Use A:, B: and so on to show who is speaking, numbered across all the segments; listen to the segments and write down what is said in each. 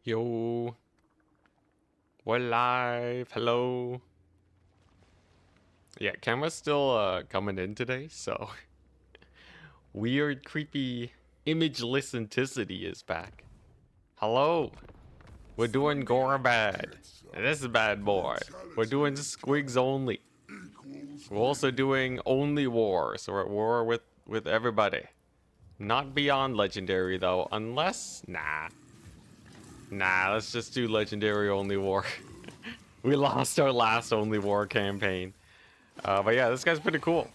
A: Yo, we're live. Hello. Yeah, camera's still coming in today, so weird, creepy, imageless Enticity is back. Hello. We're doing Gorbad. This is bad boy. We're doing Squigs only. We're also doing only war, so we're at war with everybody. Not beyond legendary though, unless Nah, let's just do legendary only war. We lost our last only war campaign. But yeah, this guy's pretty cool.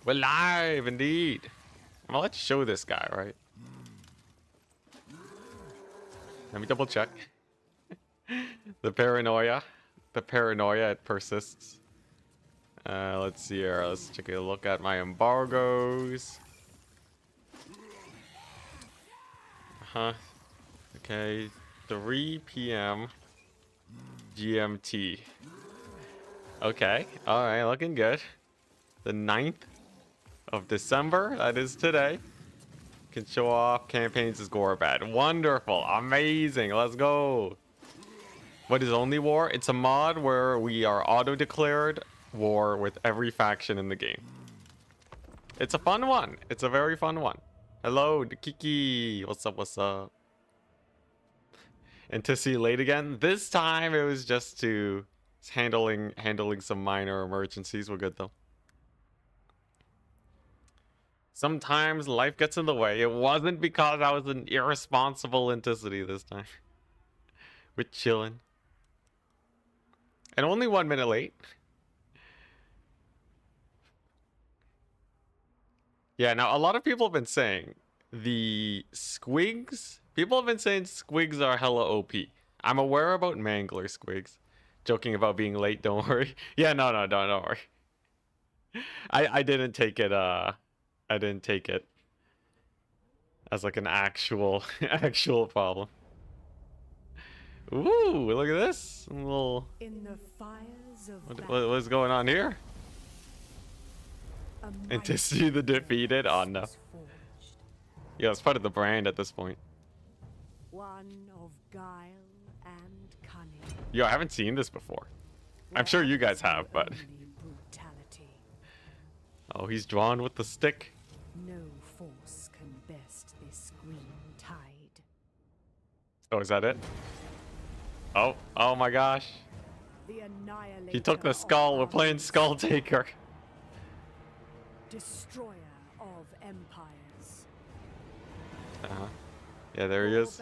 A: We're live, indeed. I'm gonna let you show this guy, right? Let me double check. The paranoia. The paranoia, it persists. Let's see here. Let's take a look at my embargoes. Okay. 3 p.m. GMT. Okay. Alright, looking good. The 9th of December, that is today. Can show off campaigns as Gorbad. Wonderful. Amazing. Let's go. What is only war? It's a mod where we are auto-declared war with every faction in the game. It's a fun one. It's a very fun one. Hello, Kiki. What's up? What's up? And to see you late again. This time it was just to handling some minor emergencies. We're good though. Sometimes life gets in the way. It wasn't because I was an irresponsible Enticity this time. We're chilling. And only 1 minute late. Yeah, now a lot of people have been saying the Squigs. People have been saying Squigs are hella OP. I'm aware about Mangler Squigs. Joking about being late, don't worry. Yeah, no, don't worry. I didn't take it, I didn't take it as like an actual problem. Ooh, look at this. A little...
B: In the fires of
A: what's going on here? And to see the defeated? Oh no. Yeah, it's part of the brand at this point.
B: One of guile and cunning.
A: Yo, I haven't seen this before. I'm sure you guys have, but... Oh, he's drawn with the stick.
B: No force can best this green tide.
A: Oh, is that it? Oh my gosh. He took the skull. We're playing Skull Taker.
B: Destroyer of empires.
A: Yeah, there he is.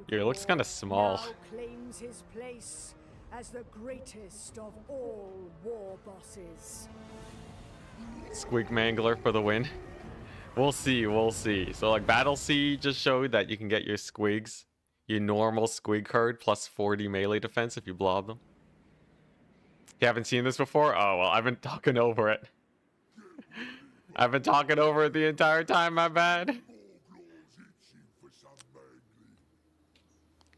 A: Yeah, he looks kind of small.
B: Now claims his place as the greatest of all war bosses.
A: Squig Mangler for the win. We'll see, we'll see. So like Battle C just showed that you can get your Squigs, your normal Squig card plus 40 melee defense if you blob them. You haven't seen this before? Oh, well, I've been talking over it. I've been talking over it the entire time, my bad.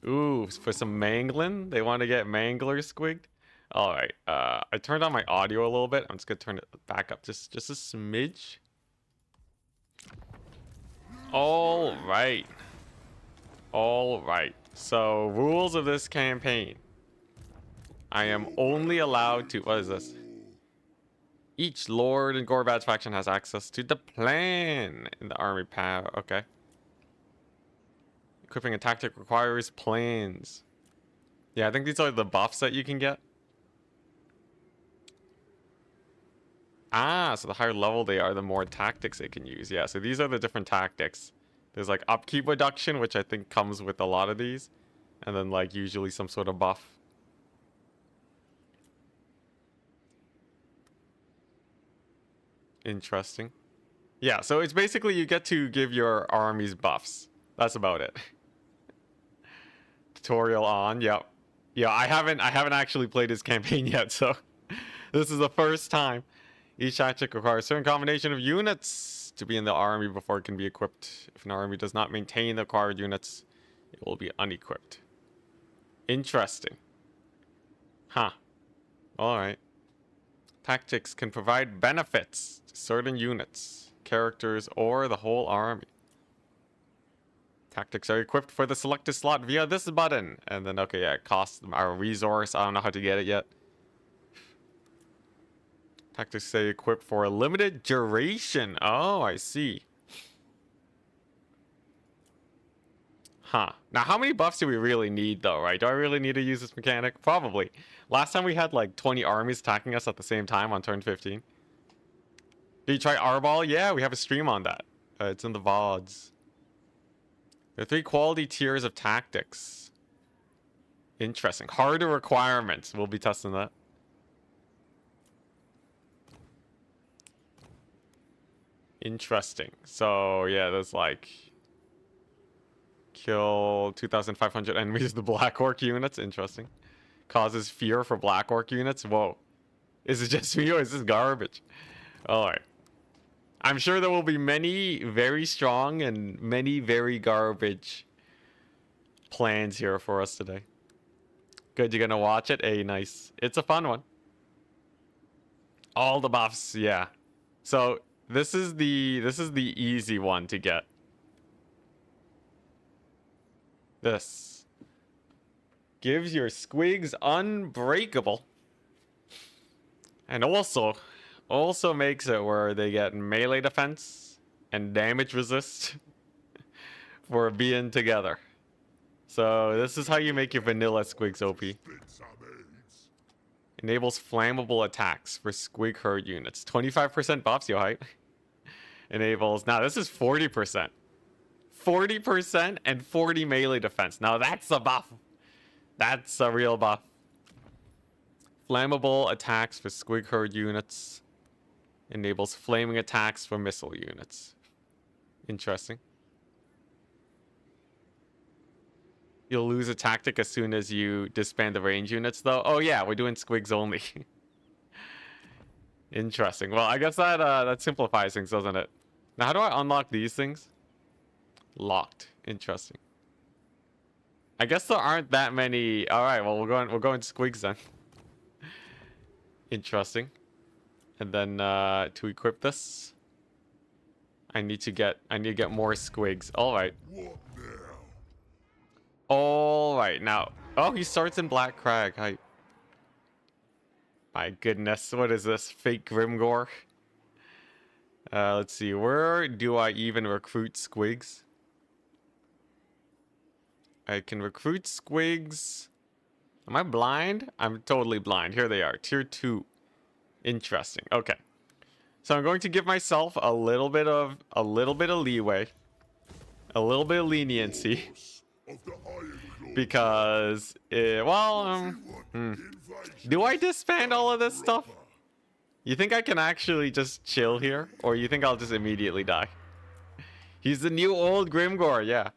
A: Ooh, for some mangling? They want to get Mangler squigged? Alright, I turned on my audio a little bit. I'm just gonna turn it back up just a smidge. Alright. Alright. So, rules of this campaign. I am only allowed to... What is this? Each Lord in Gorbad's faction has access to the plan in the army power. Okay. Equipping a tactic requires plans. Yeah, I think these are the buffs that you can get. Ah, so the higher level they are, the more tactics they can use. Yeah, so these are the different tactics. There's like upkeep reduction, which I think comes with a lot of these. And then like usually some sort of buff. Interesting. Yeah, so it's basically you get to give your armies buffs. That's about it. Tutorial on, yep. Yeah, I haven't actually played this campaign yet, so this is the first time. Each tactic requires a certain combination of units to be in the army before it can be equipped. If an army does not maintain the required units, it will be unequipped. Interesting. Huh. Alright. Tactics can provide benefits to certain units, characters, or the whole army. Tactics are equipped for the selected slot via this button. And then, okay, yeah, it costs our resource. I don't know how to get it yet. Tactics say equipped for a limited duration. Oh, I see. Huh. Now, how many buffs do we really need, though, right? Do I really need to use this mechanic? Probably. Last time we had, like, 20 armies attacking us at the same time on turn 15. Did you try Arball? Yeah, we have a stream on that. It's in the VODs. There are 3 quality tiers of tactics. Interesting. Harder requirements. We'll be testing that. Interesting. So, yeah, there's like... Kill 2,500 enemies of the Black Orc units. Interesting. Causes fear for Black Orc units. Whoa. Is it just me or is this garbage? Alright. I'm sure there will be many very strong and many very garbage plans here for us today. Good, you're gonna watch it? Hey, nice. It's a fun one. All the buffs, yeah. So this is the easy one to get. This gives your squigs unbreakable. And also makes it where they get melee defense and damage resist for being together. So this is how you make your vanilla squigs OP. Enables flammable attacks for squig herd units. 25% buffs, yo hype. Enables, now this is 40%. 40% and 40 melee defense. Now that's a buff. That's a real buff. Flammable attacks for squig herd units. Enables flaming attacks for missile units. Interesting. You'll lose a tactic as soon as you disband the range units, though. Oh yeah, we're doing squigs only. Interesting. Well, I guess that simplifies things, doesn't it? Now, how do I unlock these things? Locked. Interesting. I guess there aren't that many. All right. Well, we're going squigs then. Interesting. And then to equip this, I need to get more squigs. All right. All right. Now, oh, he starts in Black Crag. Hype. My goodness, what is this? Fake Grimgore? Let's see. Where do I even recruit squigs? I can recruit squigs. Am I blind? I'm totally blind. Here they are. Tier 2. Interesting. Okay. So I'm going to give myself a little bit of leeway. A little bit of leniency. Because do I disband all of this stuff? You think I can actually just chill here? Or you think I'll just immediately die? He's the new old Grimgore, yeah.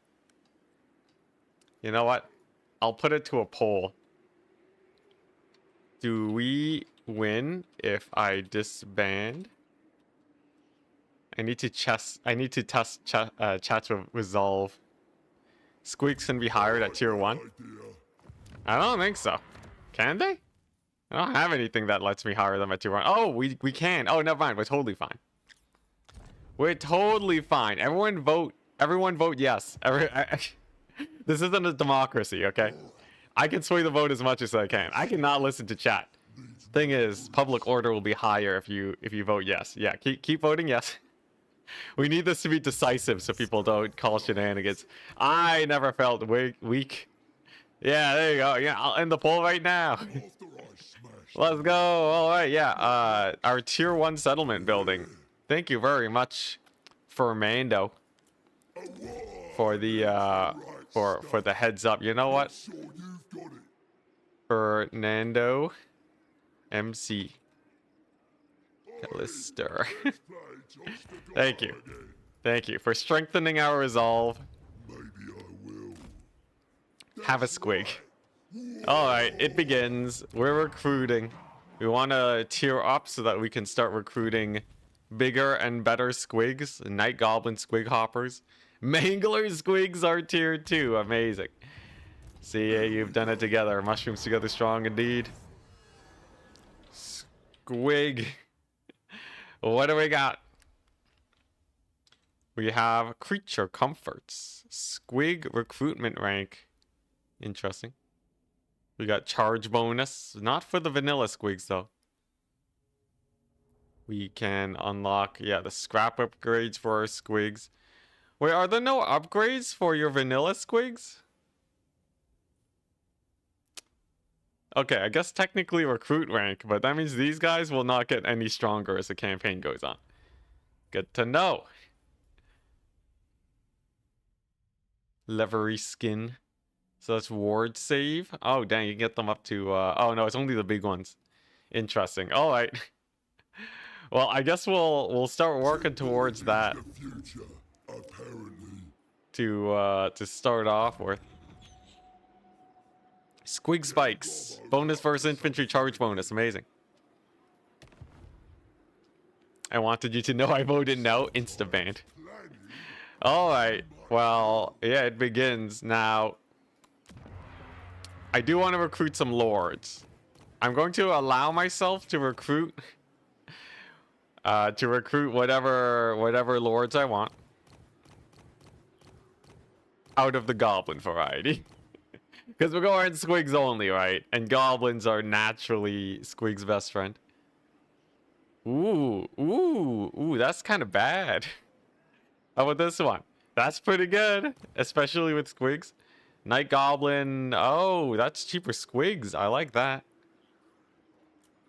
A: You know what? I'll put it to a poll. Do we win if I disband? I need to test chats with resolve. Squeaks can be hired at tier 1. I don't think so. Can they? I don't have anything that lets me hire them at tier 1. Oh, we can. Oh, never mind. We're totally fine. We're totally fine. Everyone vote yes. This isn't a democracy, okay? I can sway the vote as much as I can. I cannot listen to chat. Thing is, public order will be higher if you vote yes. Yeah, keep voting yes. We need this to be decisive so people don't call shenanigans. I never felt weak. Yeah, there you go. Yeah, I'll end the poll right now. Let's go. All right, yeah. Our tier 1 settlement building. Thank you very much, Fernando, for the for the heads up. You know what? Fernando MC Callister. Thank you. Thank you for strengthening our resolve. Have a squig. Alright, it begins. We're recruiting. We want to tier up so that we can start recruiting bigger and better squigs. Night Goblin squig hoppers. Mangler squigs are tier 2. Amazing. See, you've done it together. Mushrooms together strong indeed. Squig. What do we got? We have creature comforts. Squig recruitment rank. Interesting. We got charge bonus. Not for the vanilla squigs though. We can unlock, yeah, the scrap upgrades for our squigs. Wait, are there no upgrades for your vanilla squigs? Okay, I guess technically recruit rank, but that means these guys will not get any stronger as the campaign goes on. Good to know. Levery skin. So that's ward save. Oh, dang, you can get them up to... oh, no, it's only the big ones. Interesting. All right. Well, I guess we'll start working towards that. To start off with. Squig spikes. Bonus versus infantry charge bonus. Amazing. I wanted you to know I voted no. Insta-banned. Alright. Well, yeah, it begins. Now, I do want to recruit some lords. I'm going to allow myself to recruit... whatever lords I want. Out of the goblin variety. Because we're going squigs only, right? And goblins are naturally Squig's best friend. Ooh, that's kind of bad. How about this one? That's pretty good, especially with squigs. Night Goblin. Oh, that's cheaper squigs. I like that.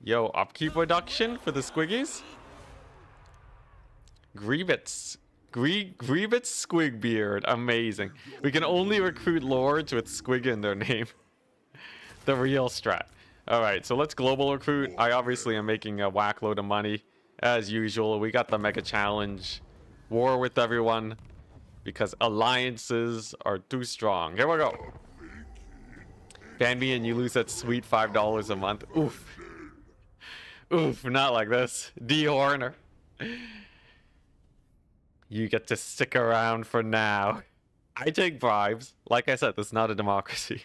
A: Yo, upkeep reduction for the squiggies. Grievous. Grievous Squig Beard. Amazing. We can only recruit lords with Squig in their name. The real strat. Alright, so let's global recruit. I obviously am making a whack load of money. As usual, we got the mega challenge. War with everyone. Because alliances are too strong. Here we go. Ban me and you lose that sweet $5 a month. Oof. Oof, not like this. D-Horner. You get to stick around for now. I take bribes. Like I said, this is not a democracy.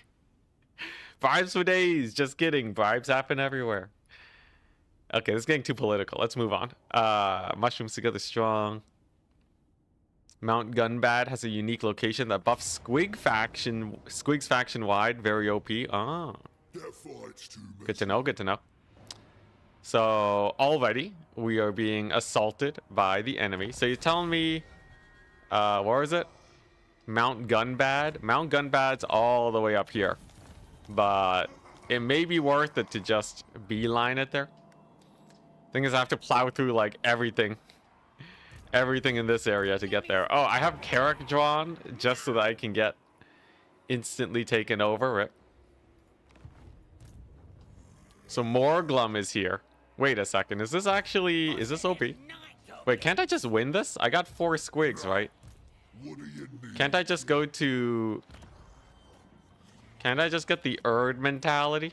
A: Bribes for days. Just kidding. Bribes happen everywhere. Okay, this is getting too political. Let's move on. Mushrooms together strong. Mount Gunbad has a unique location that buffs Squig's faction wide. Very OP. Ah. Good to know, good to know. So, already, we are being assaulted by the enemy. So you're telling me, where is it? Mount Gunbad? Mount Gunbad's all the way up here. But it may be worth it to just beeline it there. Thing is, I have to plow through, like, everything. Everything in this area to get there. Oh, I have Carrick drawn just so that I can get instantly taken over. Rip. So Morglum is here. Wait a second. Is this OP? Wait, can't I just win this? I got 4 squigs, right? Can't I just go to... Can't I just get the Erd mentality?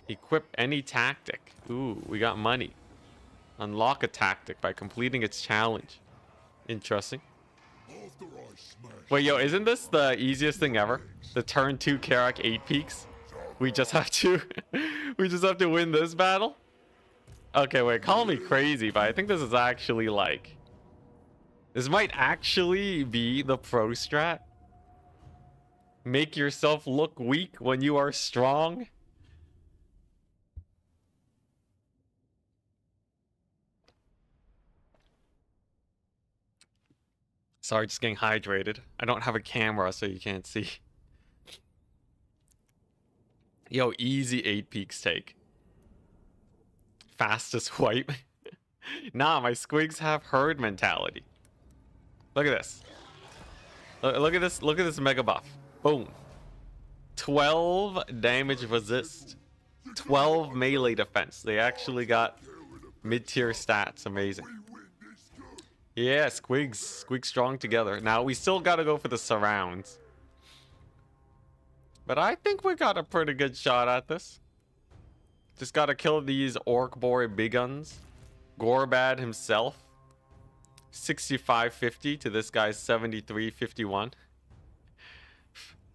A: Equip any tactic. Ooh, we got money. Unlock a tactic by completing its challenge. Interesting. Wait, yo, isn't this the easiest thing ever? The turn 2 Karak 8 peaks? We just have to... we just have to win this battle? Okay, wait, call me crazy, but I think this is actually like... This might actually be the pro strat. Make yourself look weak when you are strong. Sorry, just getting hydrated. I don't have a camera, so you can't see. Yo, easy 8 peaks take. Fastest wipe. Nah, my squigs have herd mentality. Look at this. Look at this. Look at this mega buff. Boom. 12 damage resist. 12 melee defense. They actually got mid-tier stats. Amazing. Yeah, Squig strong together. Now, we still gotta go for the surrounds. But I think we got a pretty good shot at this. Just gotta kill these Orc Boy big guns. Gorbad himself. 6550 to this guy's 7351.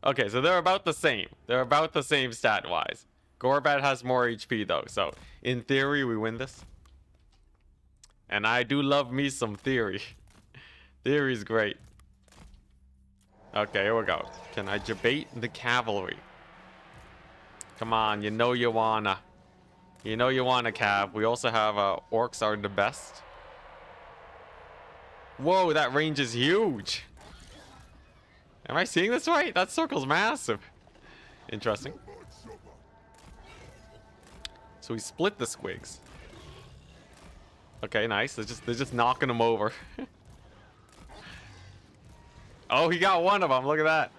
A: Okay, so they're about the same. They're about the same stat-wise. Gorbad has more HP, though. So, in theory, we win this. And I do love me some theory. Theory's great. Okay, here we go. Can I debate the cavalry? Come on, you know you wanna. You know you wanna, Cav. We also have orcs are the best. Whoa, that range is huge. Am I seeing this right? That circle's massive. Interesting. So we split the squigs. Okay, nice. They're just knocking them over. Oh, he got one of them. Look at that.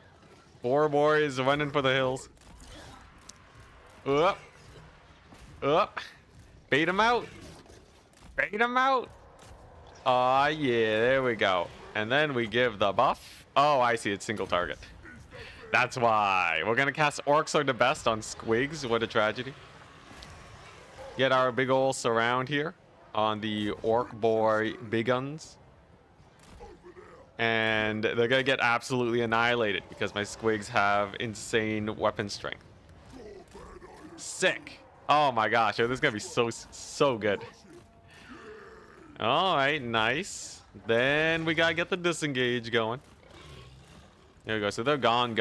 A: 4 boys running for the hills. Up. Up. Bait him out. Bait him out. Aw, yeah. There we go. And then we give the buff. Oh, I see. It's single target. That's why. We're going to cast Orcs Are the Best on Squigs. What a tragedy. Get our big ol' surround here on the Orc Boy Big Guns. And they're going to get absolutely annihilated because my Squigs have insane weapon strength. Sick. Oh my gosh. This is going to be so good. All right. Nice. Then we got to get the disengage going. There we go. So they're gone.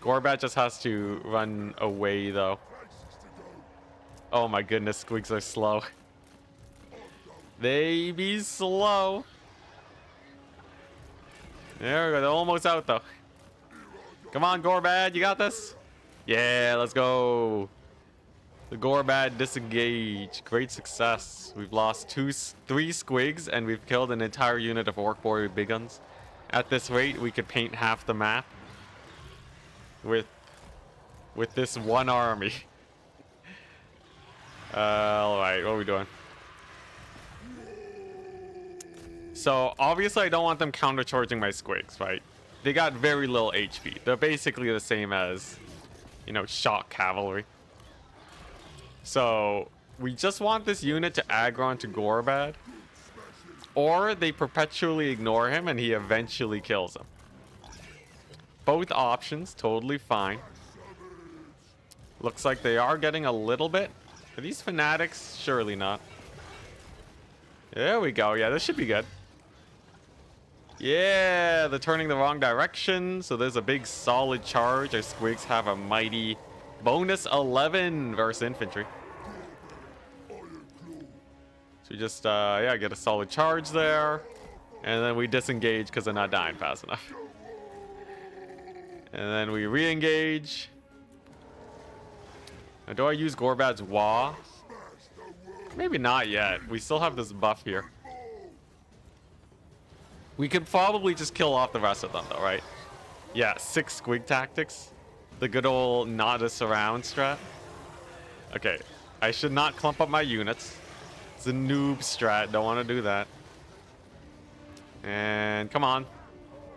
A: Gorbad just has to run away, though. Oh my goodness. Squigs are slow. They be slow. There we go. They're almost out, though. Come on, Gorbad. You got this? Yeah, let's go. The Gorbad disengage. Great success. We've lost 3 squigs, and we've killed an entire unit of Orc Boy Big Guns. At this rate, we could paint half the map with this one army. All right, what are we doing? So obviously I don't want them countercharging my squigs, right? They got very little HP. They're basically the same as, you know, shock cavalry. So we just want this unit to aggro onto Gorbad, or they perpetually ignore him and he eventually kills them. Both options, totally fine. Looks like they are getting a little bit. Are these fanatics? Surely not. There we go. Yeah, this should be good. Yeah, they're turning the wrong direction. So there's a big solid charge. Our squigs have a mighty bonus 11 versus infantry. So we just, yeah, get a solid charge there. And then we disengage because they're not dying fast enough. And then we re-engage. Now, do I use Gorbad's Wah? Maybe not yet. We still have this buff here. We could probably just kill off the rest of them, though, right? Yeah, 6 squig tactics. The good old not a surround strat. Okay, I should not clump up my units. It's a noob strat. Don't want to do that. And come on.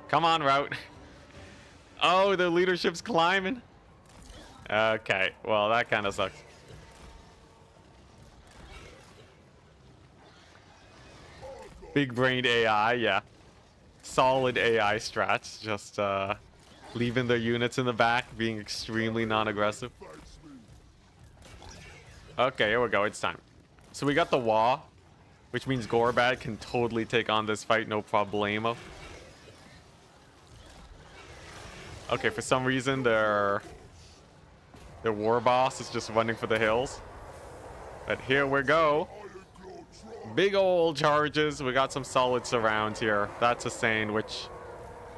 A: Come on, route. Oh, the leadership's climbing. Okay, well, that kind of sucks. Big brained AI, yeah. Solid AI strats, just leaving their units in the back, being extremely non-aggressive. Okay, here we go, it's time. So we got the Wah, which means Gorbad can totally take on this fight, no problemo. Okay, for some reason their war boss is just running for the hills. But here we go. Big old charges. We got some solid surrounds here. That's a sandwich.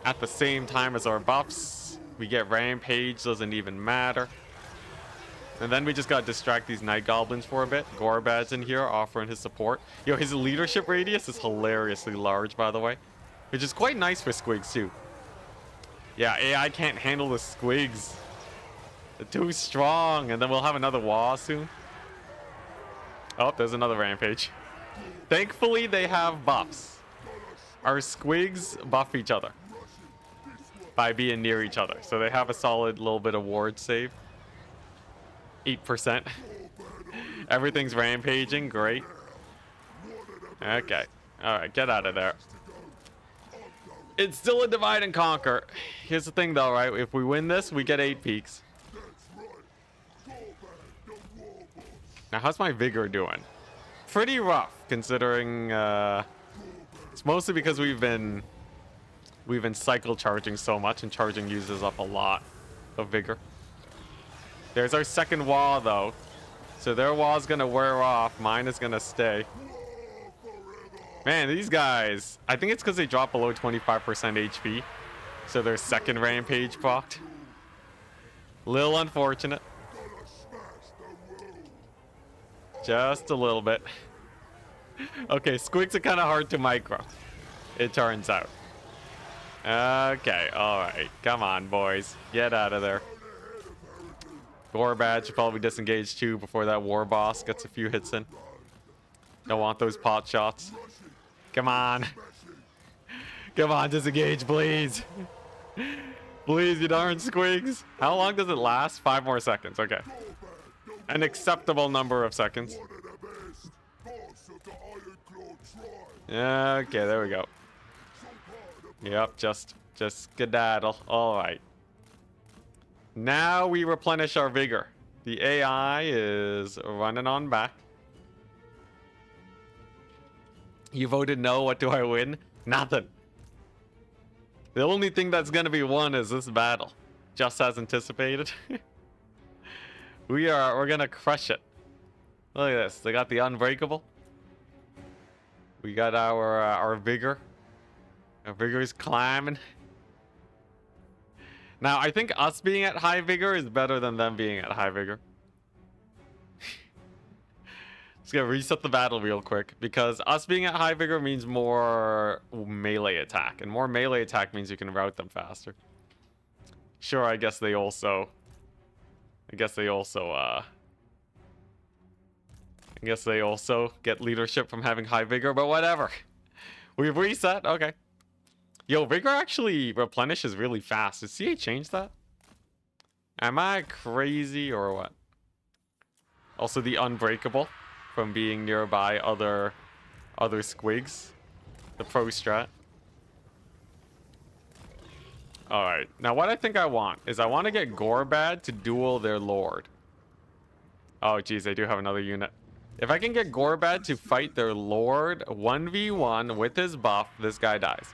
A: At the same time as our buffs, we get rampage, doesn't even matter. And then we just gotta distract these night goblins for a bit. Gorbad's in here offering his support. Yo, his leadership radius is hilariously large, by the way, which is quite nice for squigs too. Yeah, AI can't handle the squigs. They're too strong. And then we'll have another Wah soon. Oh, there's another rampage. Thankfully, they have buffs. Our squigs buff each other by being near each other. So they have a solid little bit of ward save. 8%. Everything's rampaging. Great. Okay. All right, get out of there. It's still a divide and conquer. Here's the thing, though, right? If we win this, we get 8 peaks. Now, how's my vigor doing? pretty rough considering it's mostly because we've been cycle charging so much, and charging uses up a lot of vigor. There's our second wall though, so their wall's gonna wear off, mine is gonna stay. Man, these guys, I think it's because they drop below 25% HP, so their second rampage procced. Little unfortunate. Just a little bit. Okay, squigs are kind of hard to micro, it turns out. Okay, alright. Come on, boys. Get out of there. Gorbad should probably disengage too before that war boss gets a few hits in. Don't want those pot shots. Come on. Come on, disengage, please. Please, you darn squigs. How long does it last? 5 more seconds. Okay. An acceptable number of seconds. Okay, there we go. Yep, just skedaddle. All right. Now we replenish our vigor. The AI is running on back. You voted no. What do I win? Nothing. The only thing that's gonna be won is this battle, just as anticipated. We're gonna crush it. Look at this. They got the unbreakable. We got our vigor. Our vigor is climbing. Now, I think us being at high vigor is better than them being at high vigor. Just gonna reset the battle real quick, because us being at high vigor means more melee attack, and more melee attack means you can route them faster. Sure, I guess they also get leadership from having high vigor, but whatever. We've reset. Okay. Yo, vigor actually replenishes really fast. Did CA change that? Am I crazy or what? Also, the unbreakable from being nearby other squigs. The pro strat. Alright, now what I think I want is I want to get Gorbad to duel their lord. Oh geez, they do have another unit. If I can get Gorbad to fight their lord 1v1 with his buff, this guy dies.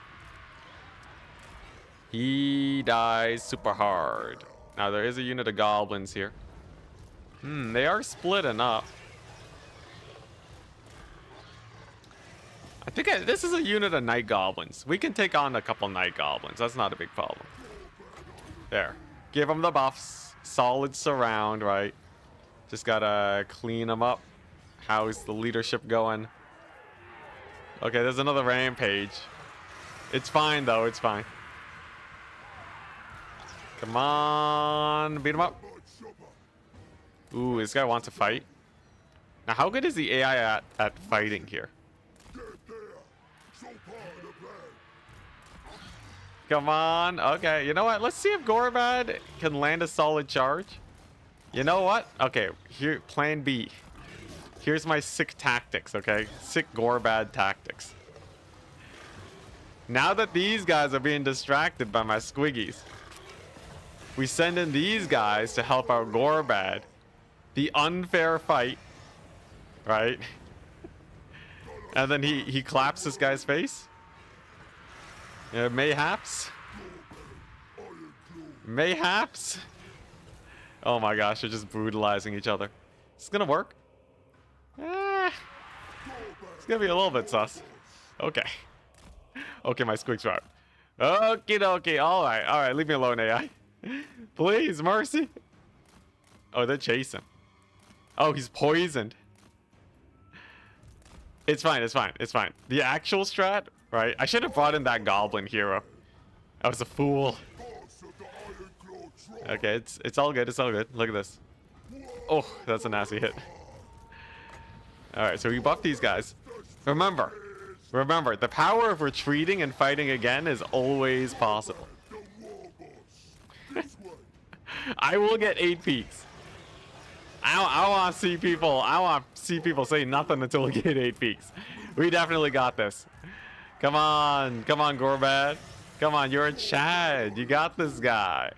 A: He dies super hard. Now there is a unit of goblins here. They are splitting up. I think this is a unit of night goblins. We can take on a couple night goblins. That's not a big problem. There. Give them the buffs. Solid surround, right? Just gotta clean them up. How's the leadership going? Okay, there's another rampage. It's fine, though. It's fine. Come on. Beat him up. Ooh, this guy wants to fight. Now, how good is the AI at fighting here? Come on. Okay, you know what? Let's see if Gorbad can land a solid charge. You know what? Okay, here, plan B. Here's my sick tactics, okay? Sick Gorbad tactics. Now that these guys are being distracted by my squiggies, we send in these guys to help out Gorbad. The unfair fight, right? And then he claps this guy's face. Mayhaps. Mayhaps. Oh my gosh, they're just brutalizing each other. Is this gonna work? It's gonna be a little bit sus. Okay. Okay, my squig's right. Okie dokie. Alright, leave me alone, AI. Please, mercy. Oh, they're chasing. Oh, he's poisoned. It's fine, it's fine, it's fine. The actual strat, right? I should have brought in that goblin hero. I was a fool. Okay, it's all good, it's all good. Look at this. Oh, that's a nasty hit. Alright, so we buff these guys. Remember, the power of retreating and fighting again is always possible. I will get 8 peaks. I want to see people say nothing until we get 8 peaks. We definitely got this. Come on, Gorbad. Come on, you're a Chad. You got this guy.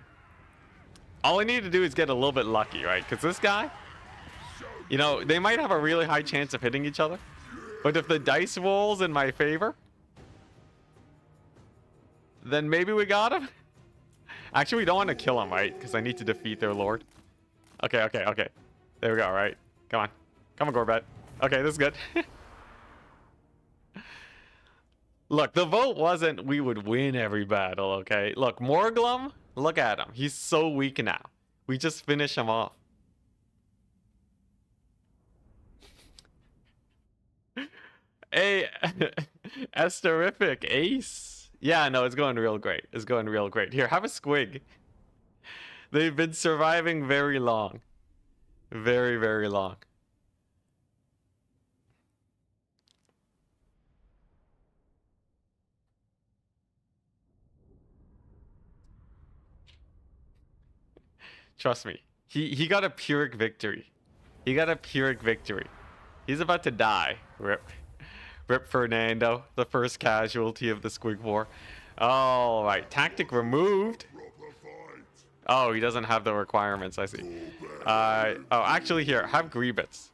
A: All I need to do is get a little bit lucky, right? Because this guy, you know, they might have a really high chance of hitting each other. But if the dice rolls in my favor, then maybe we got him. Actually, we don't want to kill him, right? Because I need to defeat their lord. Okay, okay, okay. There we go, right? Come on. Come on, Gorbad. Okay, this is good. Look, the vote wasn't we would win every battle, okay? Look, Morglum, look at him. He's so weak now. We just finish him off. Hey, Esterific, ace. Yeah, no, it's going real great. It's going real great. Here, have a squig. They've been surviving very long. Very, very long. Trust me. He got a Pyrrhic victory. He got a Pyrrhic victory. He's about to die. Rip. Rip Fernando, the first casualty of the Squig War. All right, tactic removed. Oh, he doesn't have the requirements, I see. Oh, actually here, have Greebits.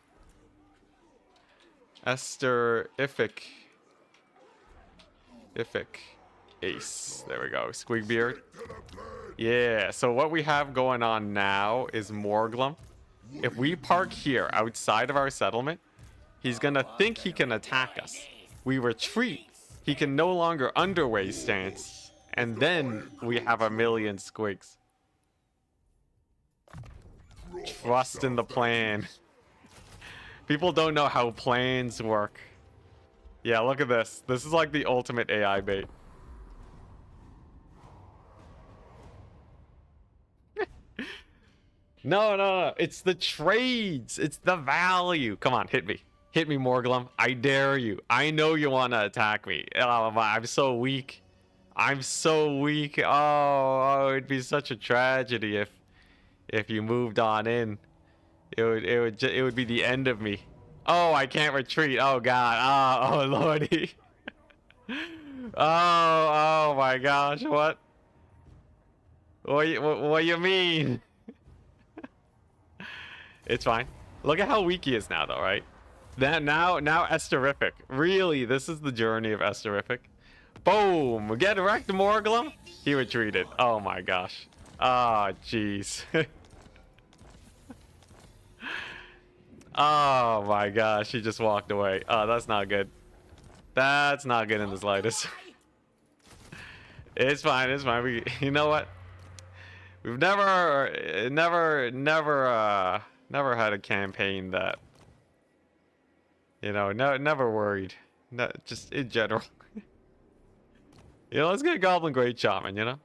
A: Esterific. Ace. There we go. Squigbeard. Yeah, so what we have going on now is Morglum. If we park here outside of our settlement, he's gonna think he can attack us. We retreat. He can no longer underway stance. And then we have a million squigs. Trust in the plan. People don't know how plans work. Yeah, look at this. This is like the ultimate AI bait. No. It's the trades. It's the value. Come on, hit me. Hit me, Morglum. I dare you. I know you want to attack me. Oh, I'm so weak. I'm so weak. Oh, it'd be such a tragedy if you moved on in. It would be the end of me. Oh, I can't retreat. Oh God. Oh lordy. Oh my gosh. What? What you mean? It's fine. Look at how weak he is now, though, right? Now Esterific. Really, this is the journey of Esterific. Boom! Get wrecked, Morglum. He retreated. Oh my gosh. Ah, jeez. Oh my gosh, he just walked away. Oh, that's not good. That's not good in the slightest. It's fine. It's fine. You know what? We've never had a campaign that, you know, never worried. No, just in general. You know, let's get a Goblin Great Shaman, you know?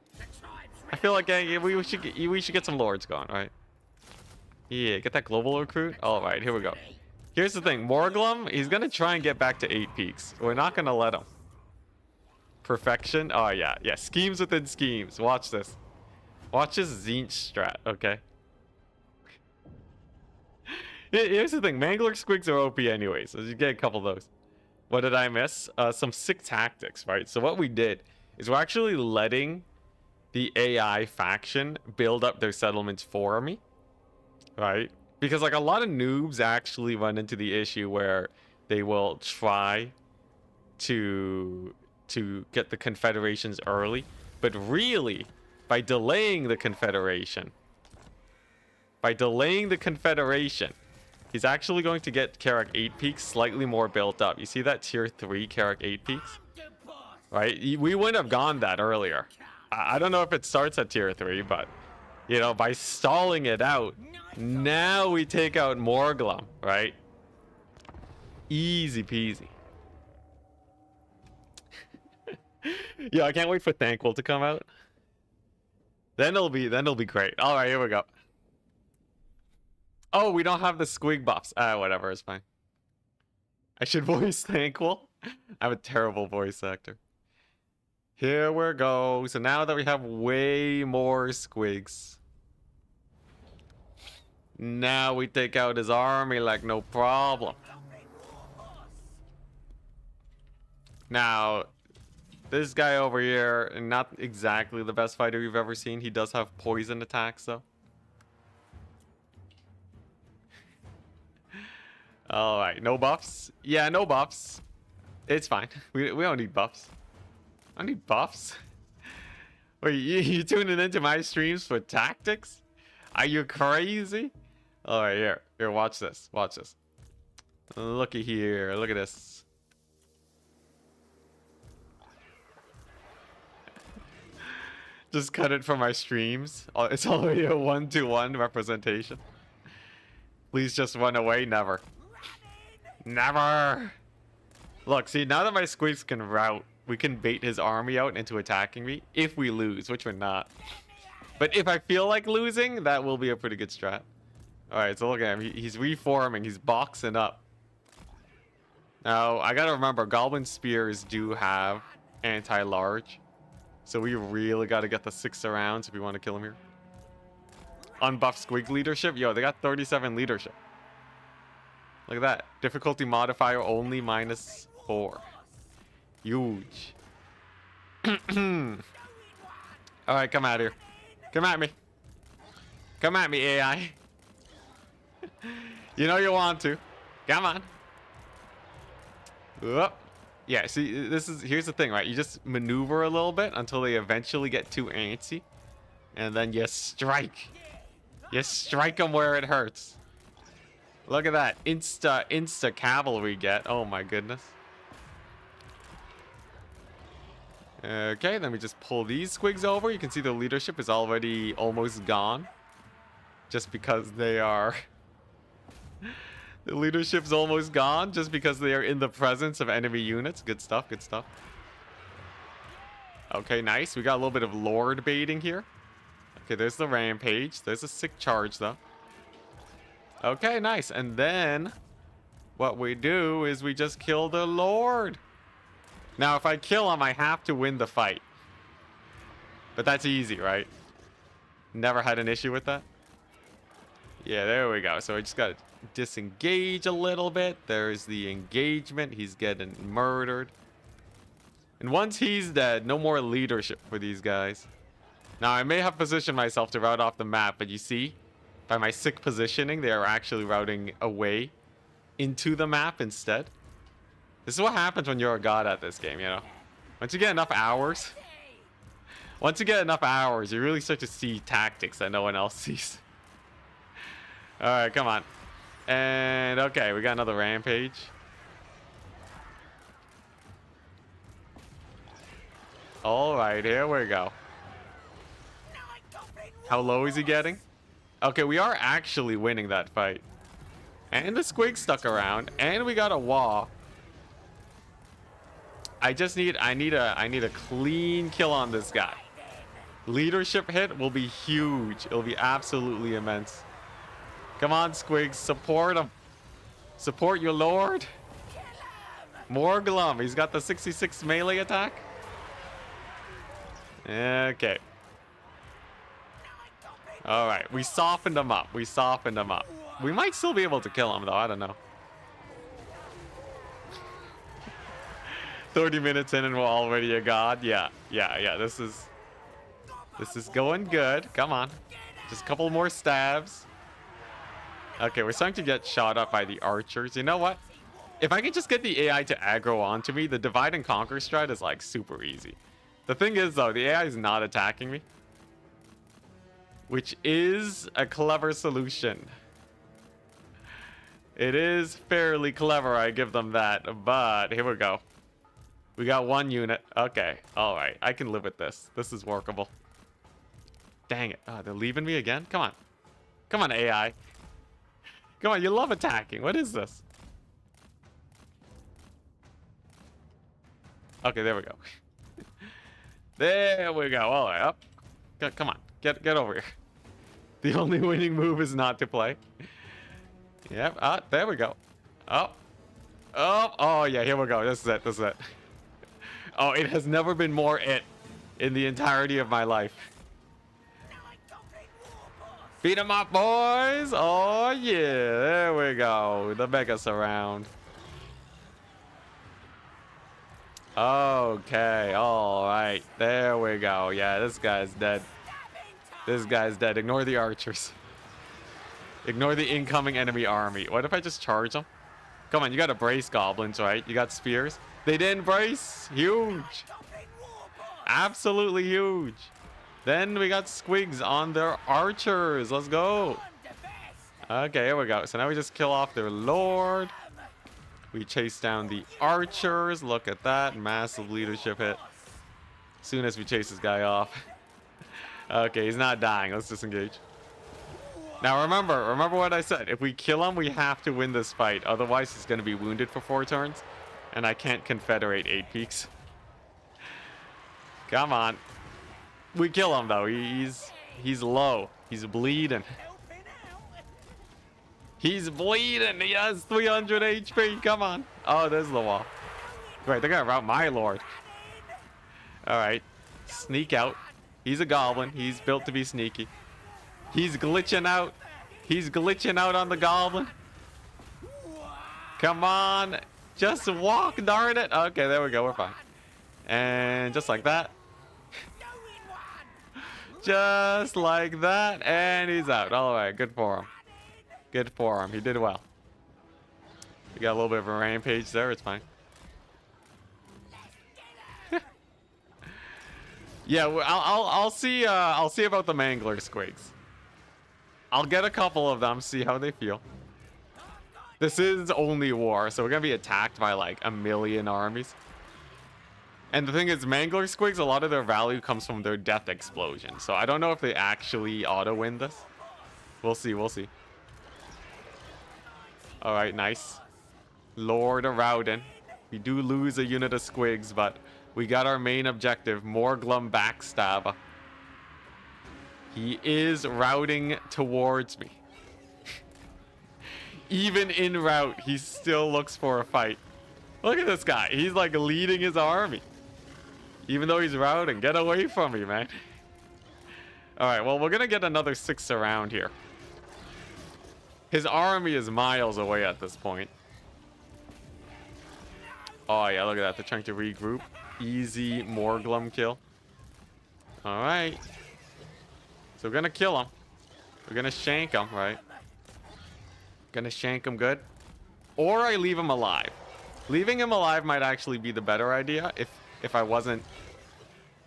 A: I feel like we should get some lords going, right? Yeah, get that global recruit. All right, here we go. Here's the thing, Morglum, he's gonna try and get back to 8 peaks. We're not gonna let him. Perfection. Oh yeah, schemes within schemes. Watch this. Watch his Zinch strat, okay? Here's the thing, Mangler Squigs are OP anyway, so you get a couple of those. What did I miss? Some sick tactics, right? So what we did is we're actually letting the AI faction build up their settlements for me, right? Because like a lot of noobs actually run into the issue where they will try to get the confederations early, but really by delaying the confederation, he's actually going to get Karak 8 peaks slightly more built up. You see that tier 3 Karak 8 peaks? Right? We wouldn't have gone that earlier. I don't know if it starts at tier 3, but, you know, by stalling it out, now we take out Morglum, right? Easy peasy. Yeah, I can't wait for Thankful to come out. Then it'll be great. All right, here we go. Oh, we don't have the squig buffs. Whatever, it's fine. I should voice Thankful. I have a terrible voice actor. Here we go. So now that we have way more squigs, now we take out his army like no problem. Now, this guy over here, not exactly the best fighter you've ever seen. He does have poison attacks, though. All right, no buffs. Yeah, no buffs. It's fine. We don't need buffs. I don't need buffs. Wait, you tuning into my streams for tactics? Are you crazy? All right, here, watch this. Watch this. Looky here. Look at this. Just cut it from my streams. It's already a 1-to-1 representation. Please just run away. Never. Never. Look, see, now that my squigs can route, we can bait his army out into attacking me if we lose, which we're not. But if I feel like losing, that will be a pretty good strat. All right, so look at him. He's reforming. He's boxing up. Now, I gotta remember, Goblin Spears do have anti-large. So we really gotta get the 6 rounds if we want to kill him here. Unbuffed Squig leadership. Yo, they got 37 leadership. Look at that. Difficulty modifier only -4. Huge. Alright, come out here. Come at me. Come at me, AI. You know you want to. Come on. Whoop. Yeah, see, here's the thing, right? You just maneuver a little bit until they eventually get too antsy. And then you strike. You strike them where it hurts. Look at that. Insta cavalry get. Oh my goodness. Okay, then we just pull these squigs over. You can see the leadership is already almost gone. Just because they are... The leadership's almost gone just because they are in the presence of enemy units. Good stuff, good stuff. Okay, nice. We got a little bit of lord baiting here. Okay, there's the rampage. There's a sick charge, though. Okay, nice. And then what we do is we just kill the lord. Now, if I kill him, I have to win the fight. But that's easy, right? Never had an issue with that. Yeah, there we go. So I just got to disengage a little bit. There's the engagement. He's getting murdered. And once he's dead, no more leadership for these guys. Now, I may have positioned myself to route off the map, but you see, by my sick positioning, they are actually routing away into the map instead. This is what happens when you're a god at this game, you know? Once you get enough hours, you really start to see tactics that no one else sees. All right, come on. And okay, we got another rampage. All right, here we go. How low is he getting? Okay, we are actually winning that fight. And the squig stuck around, and we got a wall. I need a clean kill on this guy. Leadership hit will be huge. It'll be absolutely immense. Come on, Squigs, support him. Support your lord. More glum. He's got the 66 melee attack. Okay. All right, we softened him up. We might still be able to kill him, though. I don't know. 30 minutes in and we're already a god. Yeah. This is going good. Come on. Just a couple more stabs. Okay, we're starting to get shot up by the archers. You know what? If I can just get the AI to aggro onto me, the divide and conquer strat is like super easy. The thing is, though, the AI is not attacking me, which is a clever solution. It is fairly clever, I give them that. But here we go. We got one unit. Okay, all right. I can live with this. This is workable. Dang it. Oh, they're leaving me again? Come on. Come on, AI. Come on, you love attacking. What is this? Okay, there we go. There we go. All right, up. Come on. Get over here. The only winning move is not to play. Yep. There we go. Oh, yeah, here we go. This is it. Oh, it has never been more it in the entirety of my life. Beat 'em up, boys. Oh, yeah. There we go. The mega surround. Okay. All right. There we go. Yeah, this guy's dead. Ignore the archers. Ignore the incoming enemy army. What if I just charge them? Come on, you got to brace goblins, right? You got spears. They didn't brace. Huge. Absolutely huge. Then we got squigs on their archers. Let's go. Okay, here we go. So now we just kill off their lord. We chase down the archers. Look at that. Massive leadership hit. As soon as we chase this guy off. Okay, he's not dying. Let's disengage. Now remember what I said. If we kill him, we have to win this fight. Otherwise, he's going to be wounded for 4 turns. And I can't confederate 8 peaks. Come on. We kill him, though. He's low. He's bleeding. He's bleeding. He has 300 HP. Come on. Oh, there's the wall. Great, they're going to rout my lord. All right. Sneak out. He's a goblin. He's built to be sneaky. He's glitching out. He's glitching out on the goblin. Come on. Just walk, darn it. Okay, there we go. We're fine. And just like that. Just like that. And he's out. All right. Good for him. Good for him. He did well. We got a little bit of a rampage there. It's fine. Yeah, I'll see. I'll see about the mangler squigs. I'll get a couple of them, see how they feel. This is only war, so we're gonna be attacked by like 1,000,000 armies. And the thing is, mangler squigs, a lot of their value comes from their death explosion. So I don't know if they actually auto win this. We'll see. We'll see. All right, nice. Lord of Rowden. We do lose a unit of squigs, but we got our main objective, Morglum backstabber. He is routing towards me. Even in route, he still looks for a fight. Look at this guy. He's like leading his army. Even though he's routing. Get away from me, man. All right, well, we're going to get another 6 around here. His army is miles away at this point. Oh, yeah, look at that. They're trying to regroup. Easy Morglum kill. All right. So we're going to kill him. We're going to shank him, right? Going to shank him good. Or I leave him alive. Leaving him alive might actually be the better idea if I wasn't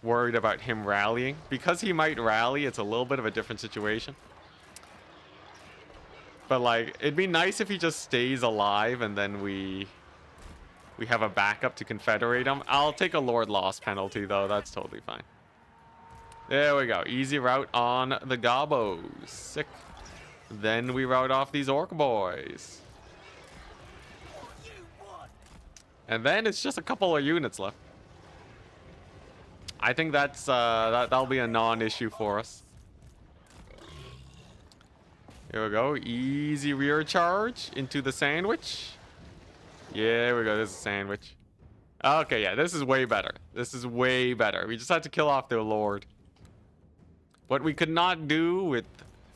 A: worried about him rallying. Because he might rally, it's a little bit of a different situation. But, like, it'd be nice if he just stays alive and then we have a backup to confederate him. I'll take a Lord loss penalty, though. That's totally fine. There we go. Easy route on the Gobbos. Sick. Then we route off these orc boys. And then it's just a couple of units left. I think that'll be a non-issue for us. Here we go. Easy rear charge into the sandwich. Yeah, here we go. This is a sandwich. Okay, yeah, this is way better. This is way better. We just had to kill off their lord. What we could not do with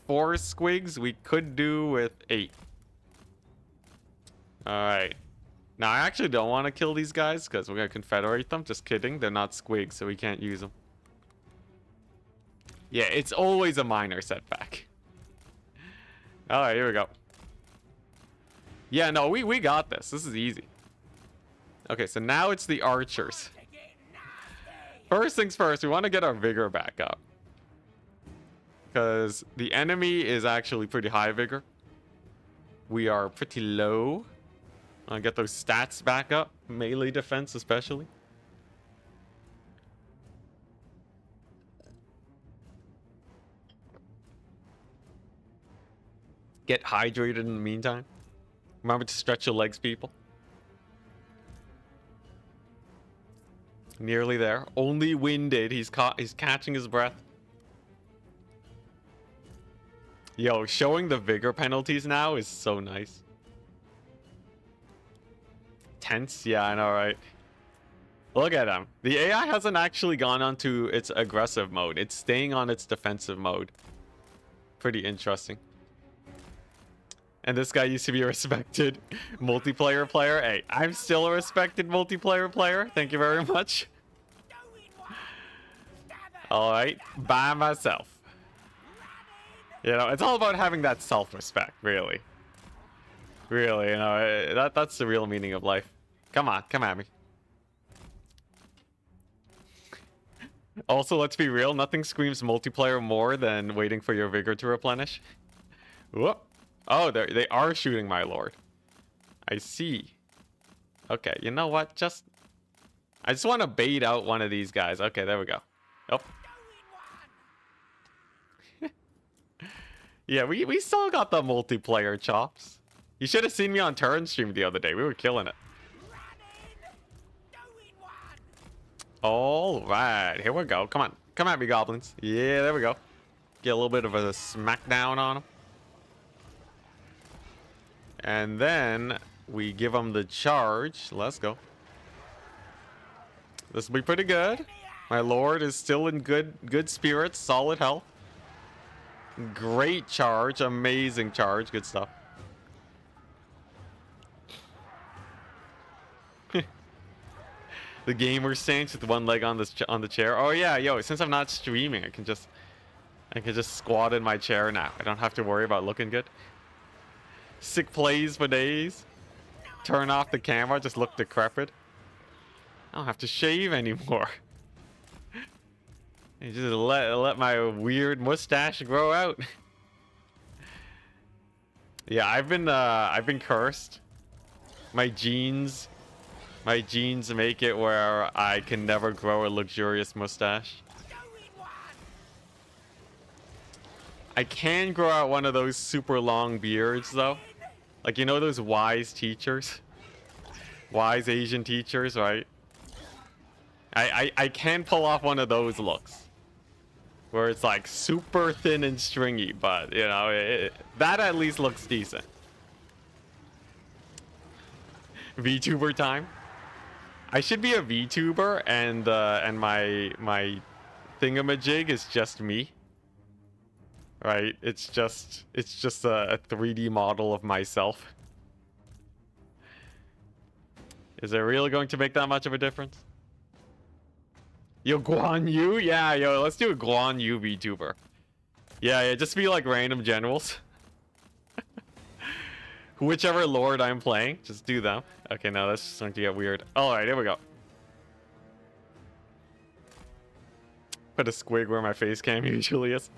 A: 4 squigs, we could do with 8. Alright. Now, I actually don't want to kill these guys because we're going to confederate them. Just kidding. They're not squigs, so we can't use them. Yeah, it's always a minor setback. Alright, here we go. Yeah, no, we got this. This is easy. Okay, so now it's the archers. First things first, we want to get our vigor back up. Because the enemy is actually pretty high vigor. We are pretty low. I'll get those stats back up. Melee defense especially. Get hydrated in the meantime. Remember to stretch your legs, people. Nearly there. Only winded. He's catching his breath. Yo, showing the vigor penalties now is so nice. Tense? Yeah, I know, right? Look at him. The AI hasn't actually gone onto its aggressive mode. It's staying on its defensive mode. Pretty interesting. And this guy used to be a respected multiplayer player. Hey, I'm still a respected multiplayer player. Thank you very much. All right, by myself. You know, it's all about having that self-respect, really. Really, you know, that's the real meaning of life. Come on, come at me. Also, let's be real, nothing screams multiplayer more than waiting for your vigor to replenish. Whoop. Oh, they are shooting my lord. I see. Okay, you know what? I just want to bait out one of these guys. Okay, there we go. Oh. Yeah, we still got the multiplayer chops. You should have seen me on turn stream the other day. We were killing it. All right, here we go. Come on. Come at me, goblins. Yeah, there we go. Get a little bit of a smackdown on them. And then we give them the charge. Let's go. This will be pretty good. My lord is still in good spirits, solid health. Great charge, amazing charge, good stuff. The gamer stance with one leg on the chair. Oh yeah, yo, since I'm not streaming, I can just squat in my chair now. I don't have to worry about looking good. Sick plays for days. Turn off the camera, just look decrepit. I don't have to shave anymore. You just let my weird mustache grow out. Yeah, I've been cursed. My genes make it where I can never grow a luxurious mustache. I can grow out one of those super long beards though. Like, you know those wise teachers? Wise Asian teachers, right? I can pull off one of those looks. Where it's like super thin and stringy, but you know, that at least looks decent. VTuber time. I should be a VTuber, and my thingamajig is just me. Right? It's just a 3D model of myself. Is it really going to make that much of a difference? Yo, Guan Yu? Yeah, yo, let's do a Guan Yu VTuber. Yeah, just be like random generals. Whichever lord I'm playing, just do them. Okay, no, that's just going to get weird. Alright, here we go. Put a squig where my face cam usually is.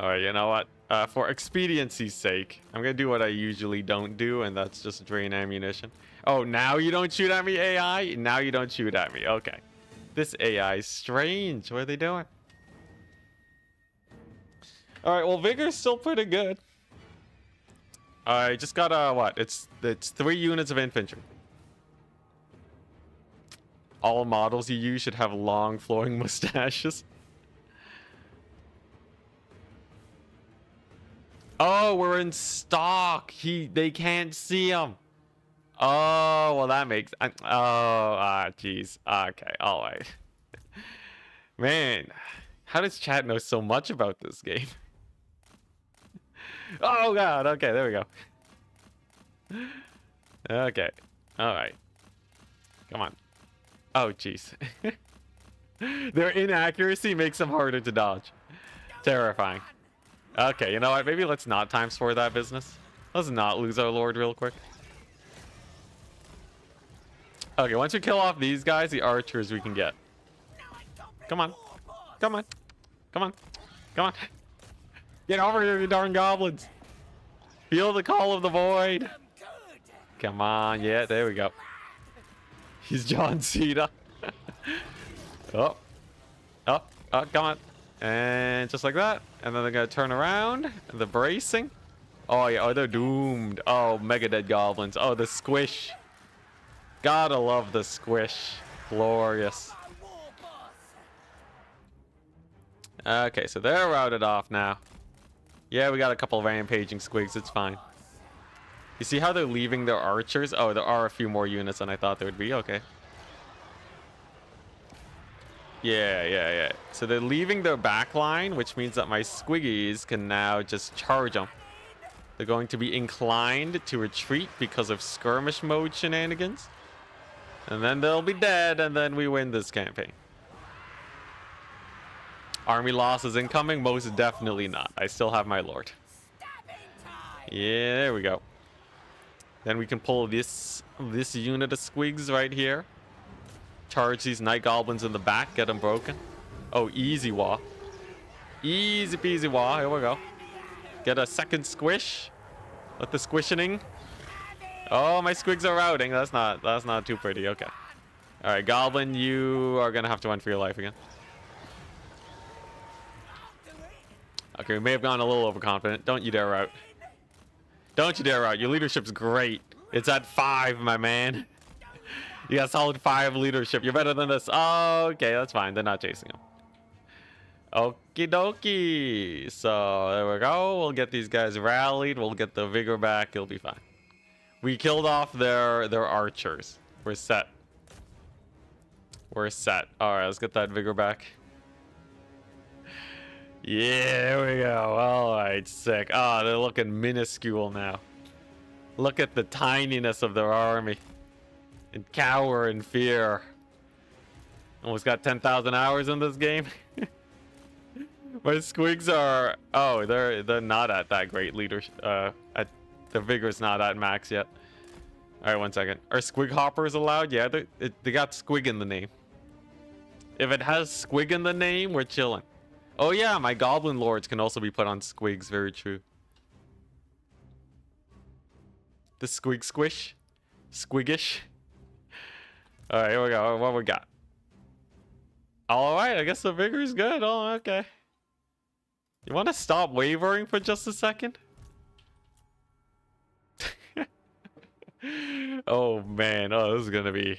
A: Alright, you know what? For expediency's sake, I'm going to do what I usually don't do, and that's just drain ammunition. Oh, now you don't shoot at me, AI? Now you don't shoot at me. Okay. This AI is strange. What are they doing? Alright, well, Vigor's still pretty good. I just got what? It's 3 units of infantry. All models you use should have long flowing mustaches. Oh, we're in stock. They can't see them. Oh, well, that makes... jeez. Okay, all right. Man, how does chat know so much about this game? Oh, God. Okay, there we go. Okay. All right. Come on. Oh, jeez. Their inaccuracy makes them harder to dodge. Terrifying. Okay, you know what? Maybe let's not ×4 that business. Let's not lose our lord real quick. Okay, once we kill off these guys, the archers we can get. Come on. Come on. Come on. Come on. Get over here, you darn goblins. Feel the call of the void. Come on. Yeah, there we go. He's John Cena. Oh. Oh. Oh, come on. And just like that. And then they're going to turn around. The bracing. Oh, yeah. Oh, they're doomed. Oh, mega dead goblins. Oh, the squish. Gotta love the squish. Glorious. Okay, so they're routed off now. Yeah, we got a couple of rampaging squigs. It's fine. You see how they're leaving their archers? Oh, there are a few more units than I thought there would be. Okay. Yeah. So they're leaving their back line, which means that my squiggies can now just charge them. They're going to be inclined to retreat because of skirmish mode shenanigans. And then they'll be dead, and then we win this campaign. Army losses incoming? Most definitely not. I still have my lord. Yeah, there we go. Then we can pull this unit of squigs right here. Charge these night goblins in the back. Get them broken. Oh, easy wah. Easy peasy wah. Here we go. Get a second squish. Let the squishing. Oh, my squigs are routing. That's not too pretty. Okay. All right, goblin, you are gonna have to run for your life again. Okay, we may have gone a little overconfident. Don't you dare rout. Don't you dare rout. Your leadership's great. It's at 5, my man. You got solid 5 leadership. You're better than this. Oh, okay, that's fine. They're not chasing him. Okie dokie. So there we go. We'll get these guys rallied. We'll get the vigor back. It'll be fine. We killed off their archers. We're set. We're set. All right, let's get that vigor back. Yeah, there we go. All right, sick. Oh, they're looking minuscule now. Look at the tininess of their army. And cower in fear. Almost got 10,000 hours in this game. My squigs are... Oh, they're not at that great leadership. The vigor's not at max yet. All right, 1 second. Are squig hoppers allowed? Yeah, they got squig in the name. If it has squig in the name, we're chilling. Oh yeah, my goblin lords can also be put on squigs. Very true. The squig squish. Squiggish. All right, here we go. What we got? All right, I guess the vigor is good. Oh, okay. You want to stop wavering for just a second? Oh man, oh this is gonna be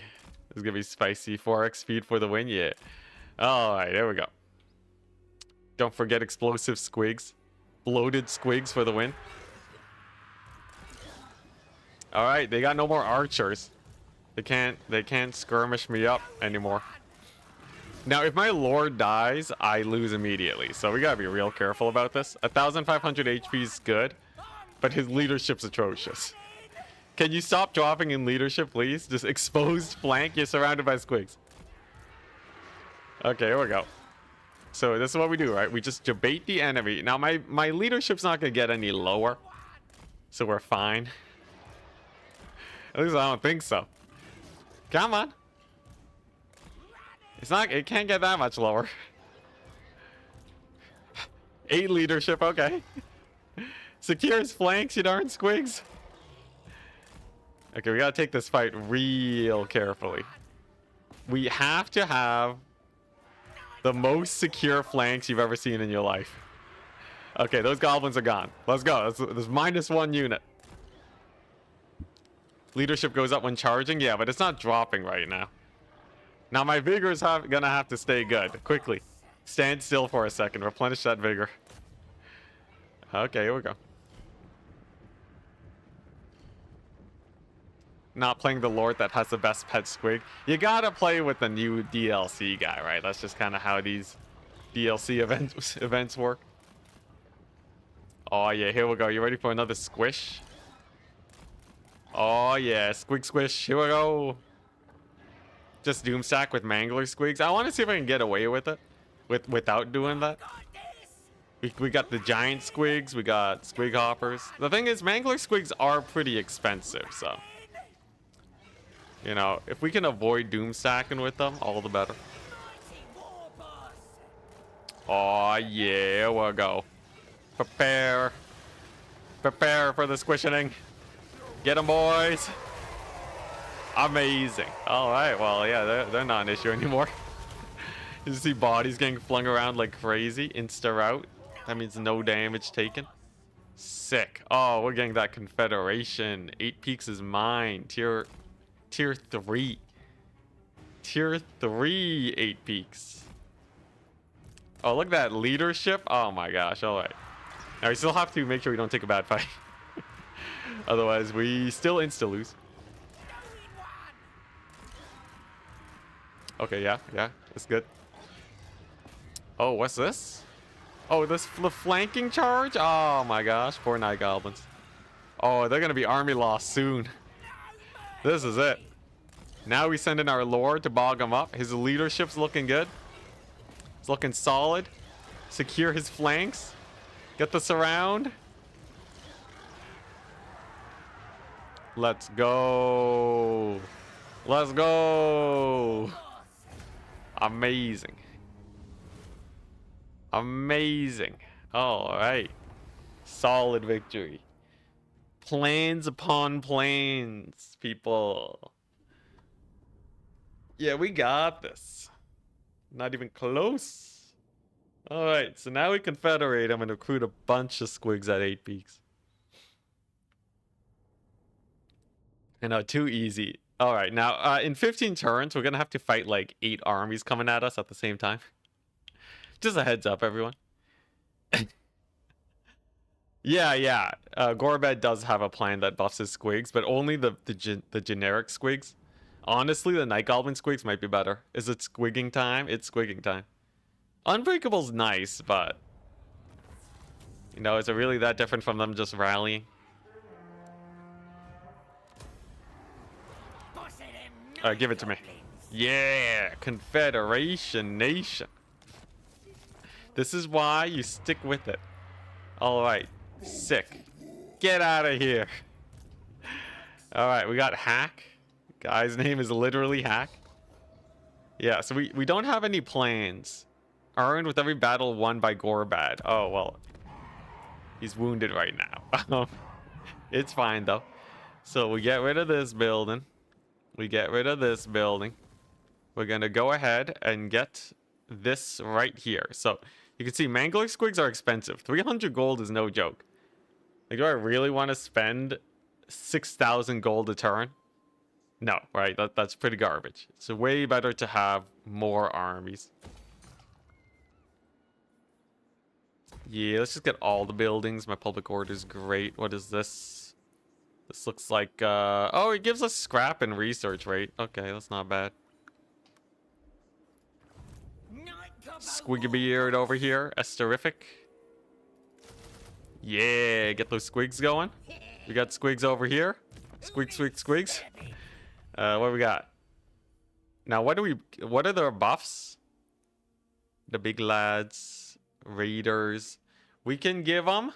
A: spicy. 4x speed for the win. Yeah. All right, there we go. Don't forget explosive squigs, bloated squigs for the win. All right, they got no more archers. They can't skirmish me up anymore. Now, if my lord dies, I lose immediately. So we gotta be real careful about this. 1,500 HP is good, but his leadership's atrocious. Can you stop dropping in leadership, please? Just exposed flank. You're surrounded by squigs. Okay, here we go. So this is what we do, right? We just debate the enemy. Now, my leadership's not gonna get any lower, so we're fine. At least I don't think so. Come on. It can't get that much lower. 8 leadership, okay. Secure his flanks, you darn squigs. Okay, we gotta take this fight real carefully. We have to have the most secure flanks you've ever seen in your life. Okay, those goblins are gone. Let's go. There's -1 unit. Leadership goes up when charging. Yeah, but it's not dropping right now. Now my vigor is gonna have to stay good. Quickly. Stand still for a second. Replenish that vigor. Okay, here we go. Not playing the lord that has the best pet squig. You gotta play with the new DLC guy, right? That's just kind of how these DLC events work. Oh yeah, here we go. You ready for another squish? Oh yeah, squig squish. Here we go. Just doomstack with mangler squigs. I want to see if I can get away with it, without doing that. We got the giant squigs. We got squig hoppers. The thing is, mangler squigs are pretty expensive, so. You know, if we can avoid doom stacking with them, all the better. Oh yeah, we'll go. Prepare for the squishing. Get them, boys. Amazing. All right, well, yeah, they're not an issue anymore. You see bodies getting flung around like crazy. Insta rout. That means no damage taken. Sick. Oh, we're getting that confederation. 8 peaks is mine. Tier 3. Tier 3 8 peaks. Oh, look at that leadership. Oh my gosh. All right. Now we still have to make sure we don't take a bad fight. Otherwise, we still insta lose. Okay, yeah, that's good. Oh, what's this? Oh, the flanking charge? Oh my gosh, poor night goblins. Oh, they're gonna be army lost soon. This is it. Now we send in our lord to bog him up. His leadership's looking good. It's looking solid. Secure his flanks. Get the surround. Let's go. Let's go. Amazing. Amazing. All right. Solid victory. Plans upon plans, people. Yeah, we got this. Not even close. All right, so now we confederate them and recruit a bunch of squigs at 8 peaks. You know, too easy. All right, now in 15 turns, we're gonna have to fight like 8 armies coming at us at the same time. Just a heads up, everyone. Yeah. Gorbad does have a plan that buffs his squigs, but only the generic squigs. Honestly, the Night Goblin squigs might be better. Is it squigging time? It's squigging time. Unbreakable's nice, but you know, is it really that different from them just rallying? Give it to me. Yeah, Confederation Nation. This is why you stick with it. All right, sick. Get out of here. All right, we got Hack. Guy's name is literally Hack. Yeah, so we don't have any plans. Earned with every battle won by Gorbad. Oh, well. He's wounded right now. It's fine, though. So we get rid of this building. We get rid of this building. We're going to go ahead and get this right here. So you can see Mangler Squigs are expensive. 300 gold is no joke. Like, do I really want to spend 6,000 gold a turn? No, right? That's pretty garbage. It's way better to have more armies. Yeah, let's just get all the buildings. My public order is great. What is this? This looks like, oh, it gives us scrap and research rate. Okay, that's not bad. Squiggy beard over here. That's terrific. Yeah, get those squigs going. We got squigs over here. Squigs. What do we got? Now, what are their buffs? The big lads, raiders. We can give them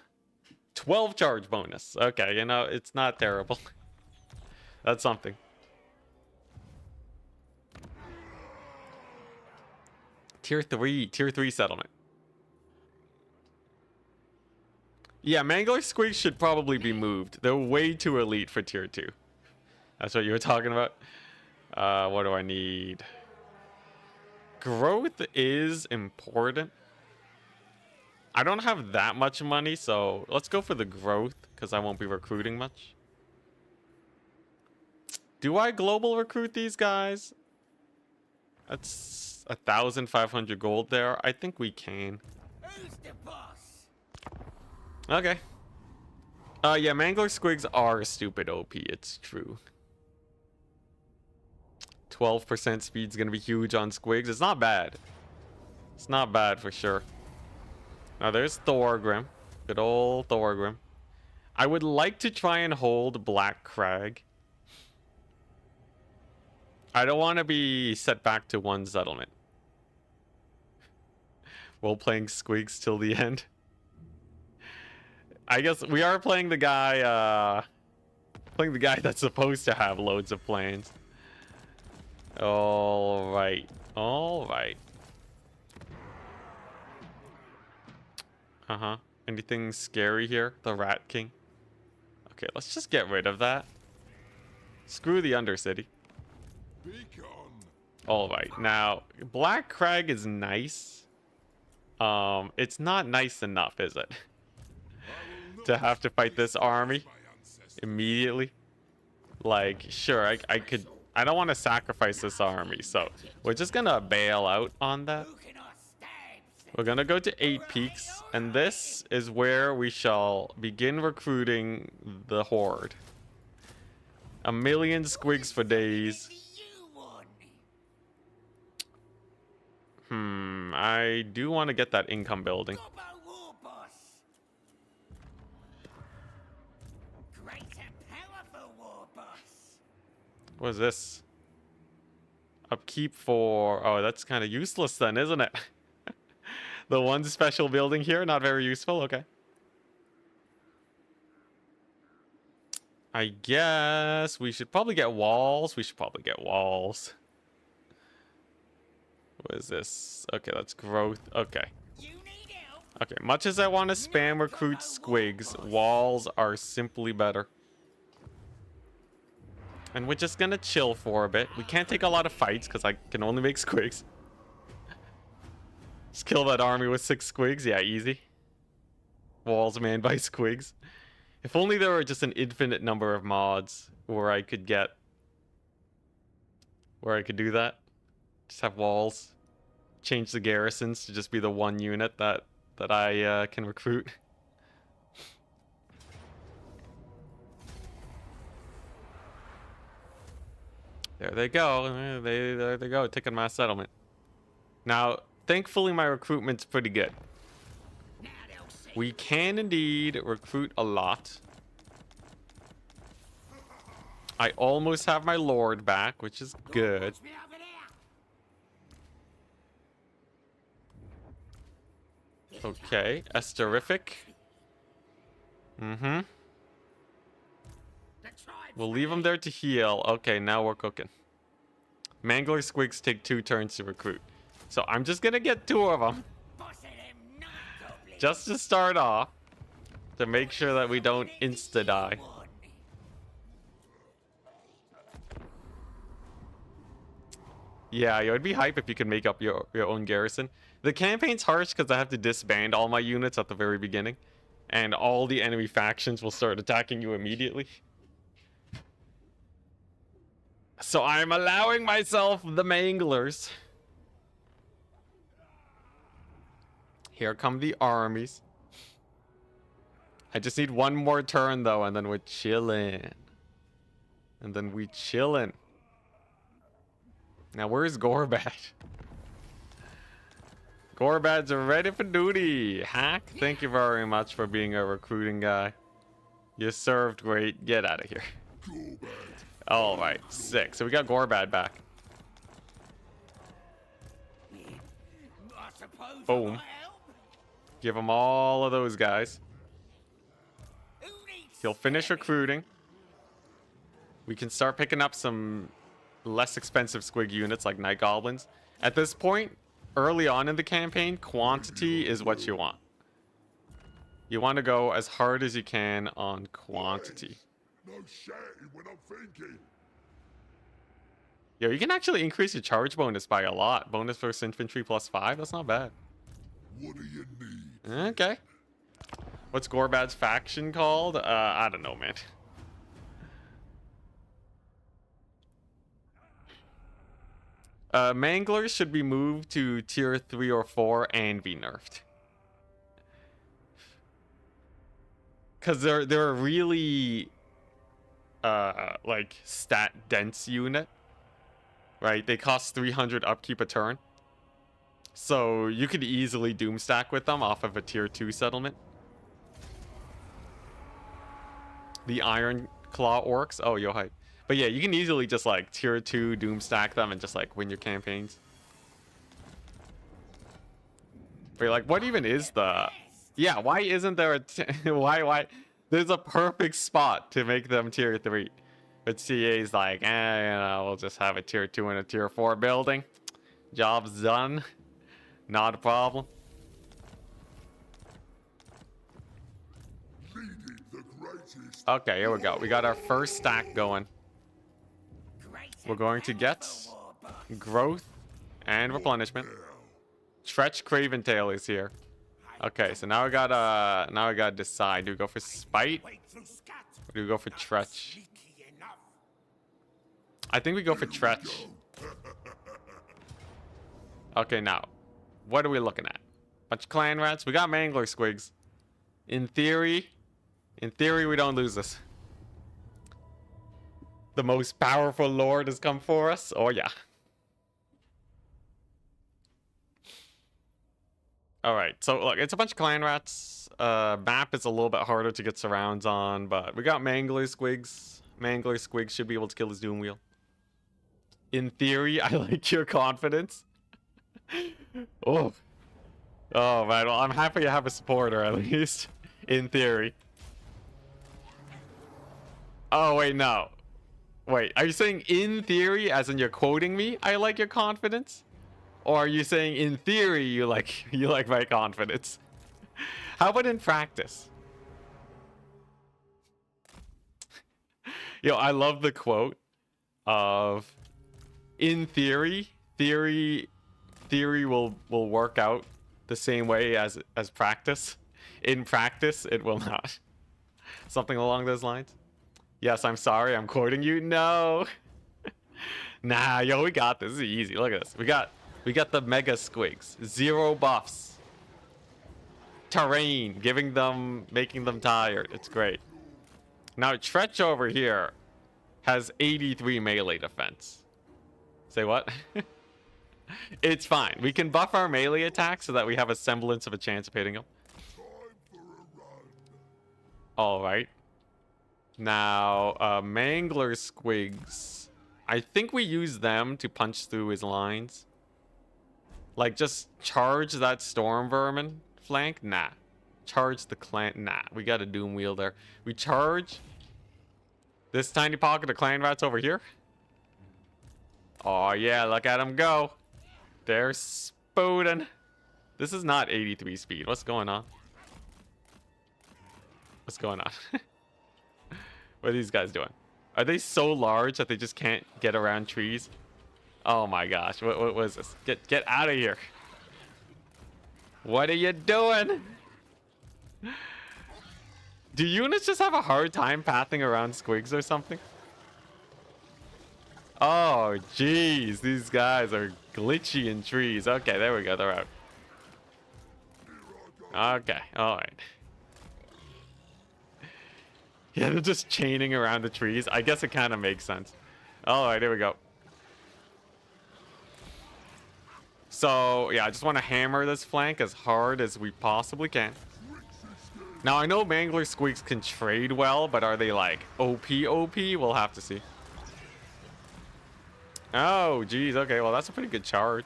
A: 12 charge bonus. Okay, you know, it's not terrible. That's something. Tier 3 settlement. Yeah, Mangler Squig should probably be moved. They're way too elite for tier 2. That's what you were talking about. What do I need? Growth is important. I don't have that much money, so let's go for the growth, because I won't be recruiting much. Do I global recruit these guys? That's 1,500 gold there. I think we can.
C: Who's the boss?
A: Okay. Yeah, Mangler Squigs are stupid OP. It's true. 12% speed's gonna be huge on Squigs. It's not bad. It's not bad for sure. Now there's Thorgrim. Good old Thorgrim. I would like to try and hold Black Crag. I don't want to be set back to one settlement. While playing Squigs till the end. I guess we are playing the guy, that's supposed to have loads of planes. Alright. Anything scary here? The Rat King. Okay, let's just get rid of that. Screw the Undercity. Alright, now, Black Crag is nice. It's not nice enough, is it? To have to fight this army immediately. Like, sure, I don't want to sacrifice this army, so we're just gonna bail out on that. We're gonna go to 8 peaks, and this is where we shall begin recruiting the horde. 1,000,000 squigs for days. I do want to get that income building. What is this? Upkeep for... Oh, that's kind of useless then, isn't it? The one special building here, not very useful. Okay. I guess we should probably get walls. We should probably get walls. What is this? Okay, that's growth. Okay.
C: You need help?
A: Okay, much as I want to spam recruit squigs, walls are simply better. And we're just gonna chill for a bit. We can't take a lot of fights because I can only make squigs. Just kill that army with 6 squigs. Yeah, easy. Walls manned by squigs. If only there were just an infinite number of mods where I could get... where I could do that. Just have walls. Change the garrisons to just be the one unit that I can recruit. There they go. There they go, taking my settlement. Now, thankfully my recruitment's pretty good.
C: Now they'll see.
A: We can indeed recruit a lot. I almost have my lord back, which is good.
C: Watch me over there.
A: Okay, that's terrific. Mm-hmm.
C: The tribe's
A: We'll leave them
C: ready.
A: there to heal. Okay, now we're cooking. Mangler squigs take 2 turns to recruit. So I'm just gonna get 2 of them.
C: Boss of them night goblins.
A: Just to start off. To make sure that we don't insta-die. Yeah, it would be hype if you could make up your own garrison. The campaign's harsh because I have to disband all my units at the very beginning. And all the enemy factions will start attacking you immediately. So I'm allowing myself the manglers. Here come the armies. I just need 1 more turn though, and then we're chilling. And then we chillin'. Now where's Gorbad? Gorbad's ready for duty. Hack, thank you very much for being a recruiting guy. You served great. Get out of here. All right, sick. So we got Gorbad back.
C: I suppose
A: Boom.
C: I might help.
A: Give him all of those guys.
C: Who needs
A: He'll finish recruiting. We can start picking up some less expensive squig units like night goblins. At this point, early on in the campaign, quantity is what you want. You want to go as hard as you can on quantity.
D: No shouting when I'm thinking.
A: Yo, you can actually increase your charge bonus by a lot. Bonus versus infantry +5. That's not bad.
D: What do you need?
A: Okay. What's Gorbad's faction called? I don't know, man. Manglers should be moved to tier 3 or 4 and be nerfed. Because they're a really like stat dense unit. Right? They cost 300 upkeep a turn. So you could easily doomstack with them off of a tier 2 settlement. The Iron Claw Orcs. Oh, yo, hype. But yeah, you can easily just like tier 2 doomstack them and just like win your campaigns. But you're like, what even is the... Yeah, why isn't there a... why? There's a perfect spot to make them tier 3. But CA's like, we'll just have a tier 2 and a tier 4 building. Job's done. Not a problem.
D: Leading the greatest.
A: Okay, here we go. We got our first stack going.
C: great
A: We're going to get
C: war, boss?
A: growth and replenishment. Tretch Craventail is here. Okay, so now I gotta decide. Do we go for spite?
C: Wait through scat.
A: Or do we go for Tretch?
C: Sneaky enough.
A: I think we go for Tretch. Okay, now, what are we looking at? Bunch of clan rats. We got Mangler squigs. In theory, we don't lose this. The most powerful lord has come for us. Oh yeah. All right, so look, it's a bunch of clan rats. Map is a little bit harder to get surrounds on, but we got Mangler squigs. Mangler squigs should be able to kill his doom wheel. In theory, I like your confidence. Oh. Oh man, well I'm happy to have a supporter at least. In theory. Oh, wait, no. Wait, are you saying in theory, as in you're quoting me, I like your confidence? Or are you saying in theory you like my confidence? How about in practice? Yo, I love the quote of in theory will work out the same way as practice. In practice, it will not. Something along those lines. Yes, I'm sorry, I'm quoting you. No. Nah, yo, we got this. This is easy. Look at this. We got the mega squigs. 0 buffs. Terrain, making them tired. It's great. Now Tretch over here has 83 melee defense. Say what? It's fine. We can buff our melee attack so that we have a semblance of a chance of hitting him. All right. Now, Mangler Squigs. I think we use them to punch through his lines. Like, just charge that Storm Vermin flank? Nah. Charge the clan? Nah. We got a Doom Wheel there. We charge this tiny pocket of clan rats over here. Oh, yeah. Look at him go. They're spooting. This is not 83 speed. What's going on? What's going on? What are these guys doing? Are they so large that they just can't get around trees? Oh my gosh, what was this? Get out of here. What are you doing? Do units just have a hard time pathing around squigs or something? Oh jeez, these guys are glitchy in trees. Okay, there we go, they're out. Okay, alright. Yeah, they're just chaining around the trees. I guess it kind of makes sense. Alright, here we go. So, yeah, I just want to hammer this flank as hard as we possibly can. Now, I know Mangler Squeaks can trade well, but are they like OP? We'll have to see. Oh, geez. Okay, well, that's a pretty good charge.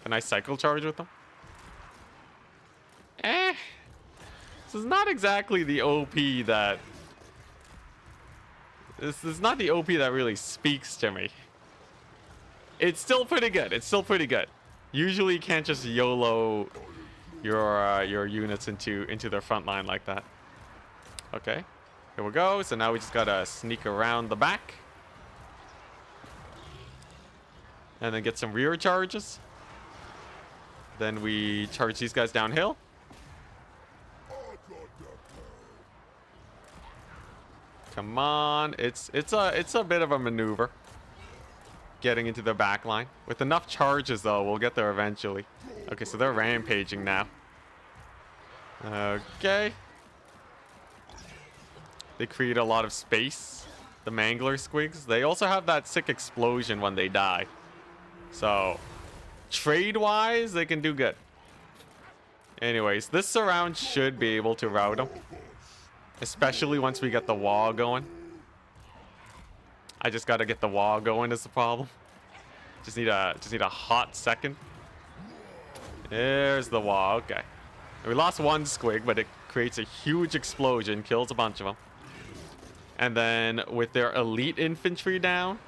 A: Can I cycle charge with them? This is not exactly the OP that... This is not the OP that really speaks to me. It's still pretty good. It's still pretty good. Usually you can't just YOLO your units into their front line like that. Okay. Here we go. So now we just gotta sneak around the back. And then get some rear charges. Then we charge these guys downhill. Come on. It's a bit of a maneuver. Getting into the back line. With enough charges, though, we'll get there eventually. Okay, so they're rampaging now. Okay. They create a lot of space. The Mangler Squigs. They also have that sick explosion when they die. So, trade-wise, they can do good. Anyways, this surround should be able to rout them. Especially once we get the wall going. I just gotta get the wall going is the problem. Just need a hot second. There's the wall. Okay. We lost one squig, but it creates a huge explosion, kills a bunch of them. And then with their elite infantry down,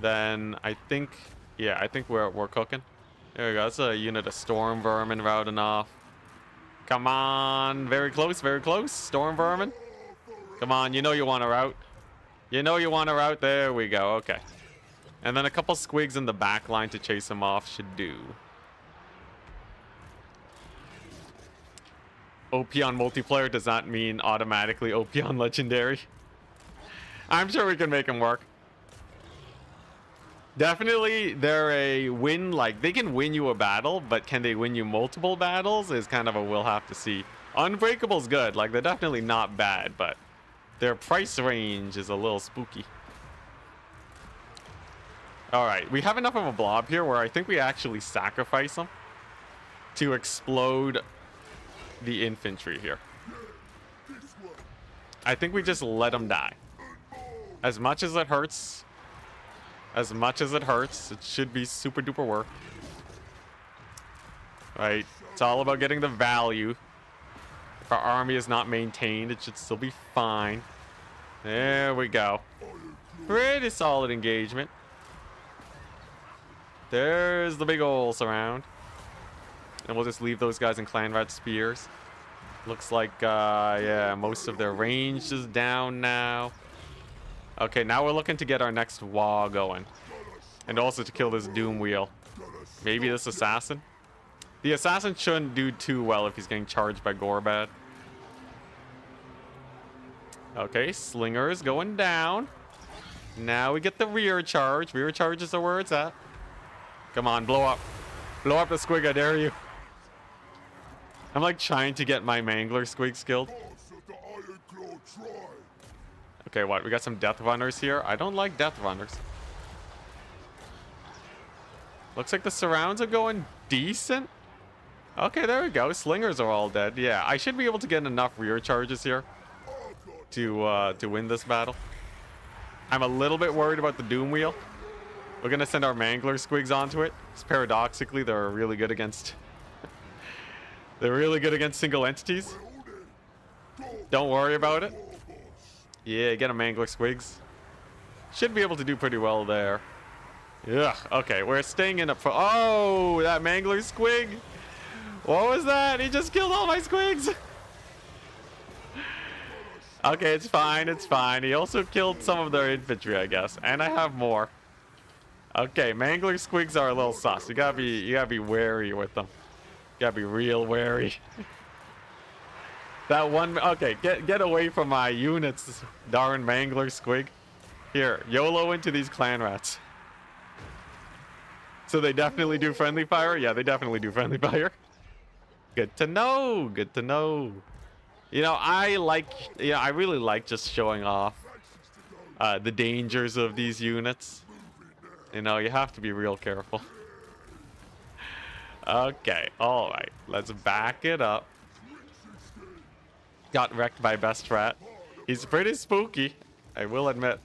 A: then I think, yeah, I think we're cooking. There we go. That's a unit of Storm Vermin routing off. Come on. Very close, very close. Storm Vermin. Come on, you know you want to route. You know you want to route. There we go. Okay. And then a couple squigs in the back line to chase him off should do. OP on multiplayer does not mean automatically OP on legendary. I'm sure we can make him work. Definitely, they're a win. Like, they can win you a battle, but can they win you multiple battles is kind of a we'll have to see. Unbreakable's good. Like, they're definitely not bad, but their price range is a little spooky. Alright, we have enough of a blob here where I think we actually sacrifice them to explode the infantry here. I think we just let them die. As much as it hurts, it should be super duper work. Right, it's all about getting the value. If our army is not maintained, it should still be fine. There we go. Pretty solid engagement. There's the big ol' surround. And we'll just leave those guys in clan rat spears. Looks like, yeah, most of their range is down now. Okay, now we're looking to get our next wall going. And also to kill this doom wheel. Maybe this assassin? The assassin shouldn't do too well if he's getting charged by Gorbad. Okay, slinger is going down. Now we get the rear charge. Rear charge is where it's at. Come on, blow up. Blow up the squig, I dare you. I'm like trying to get my mangler squig skilled. Okay, what? We got some death runners here. I don't like death runners. Looks like the surrounds are going decent. Okay, there we go. Slingers are all dead. Yeah, I should be able to get enough rear charges here to win this battle. I'm a little bit worried about the doom wheel. We're gonna send our mangler squigs onto it. Because paradoxically, they're really good against. They're really good against single entities. Don't worry about it. Yeah, get a mangler squigs. Should be able to do pretty well there. Yeah. Okay, we're staying in up for. Oh, that mangler squig. What was that? He just killed all my squigs. Okay, it's fine. It's fine. He also killed some of their infantry, I guess, and I have more. Okay, mangler squigs are a little sus. You gotta be wary with them. You gotta be real wary. That one. Okay, get away from my units, darn mangler squig. Here, YOLO into these clan rats. So they definitely do friendly fire? Yeah, they definitely do friendly fire. Good to know. Good to know. You know, I really like just showing off the dangers of these units. You know, you have to be real careful. Okay, all right. Let's back it up. Got wrecked by Best Rat. He's pretty spooky, I will admit.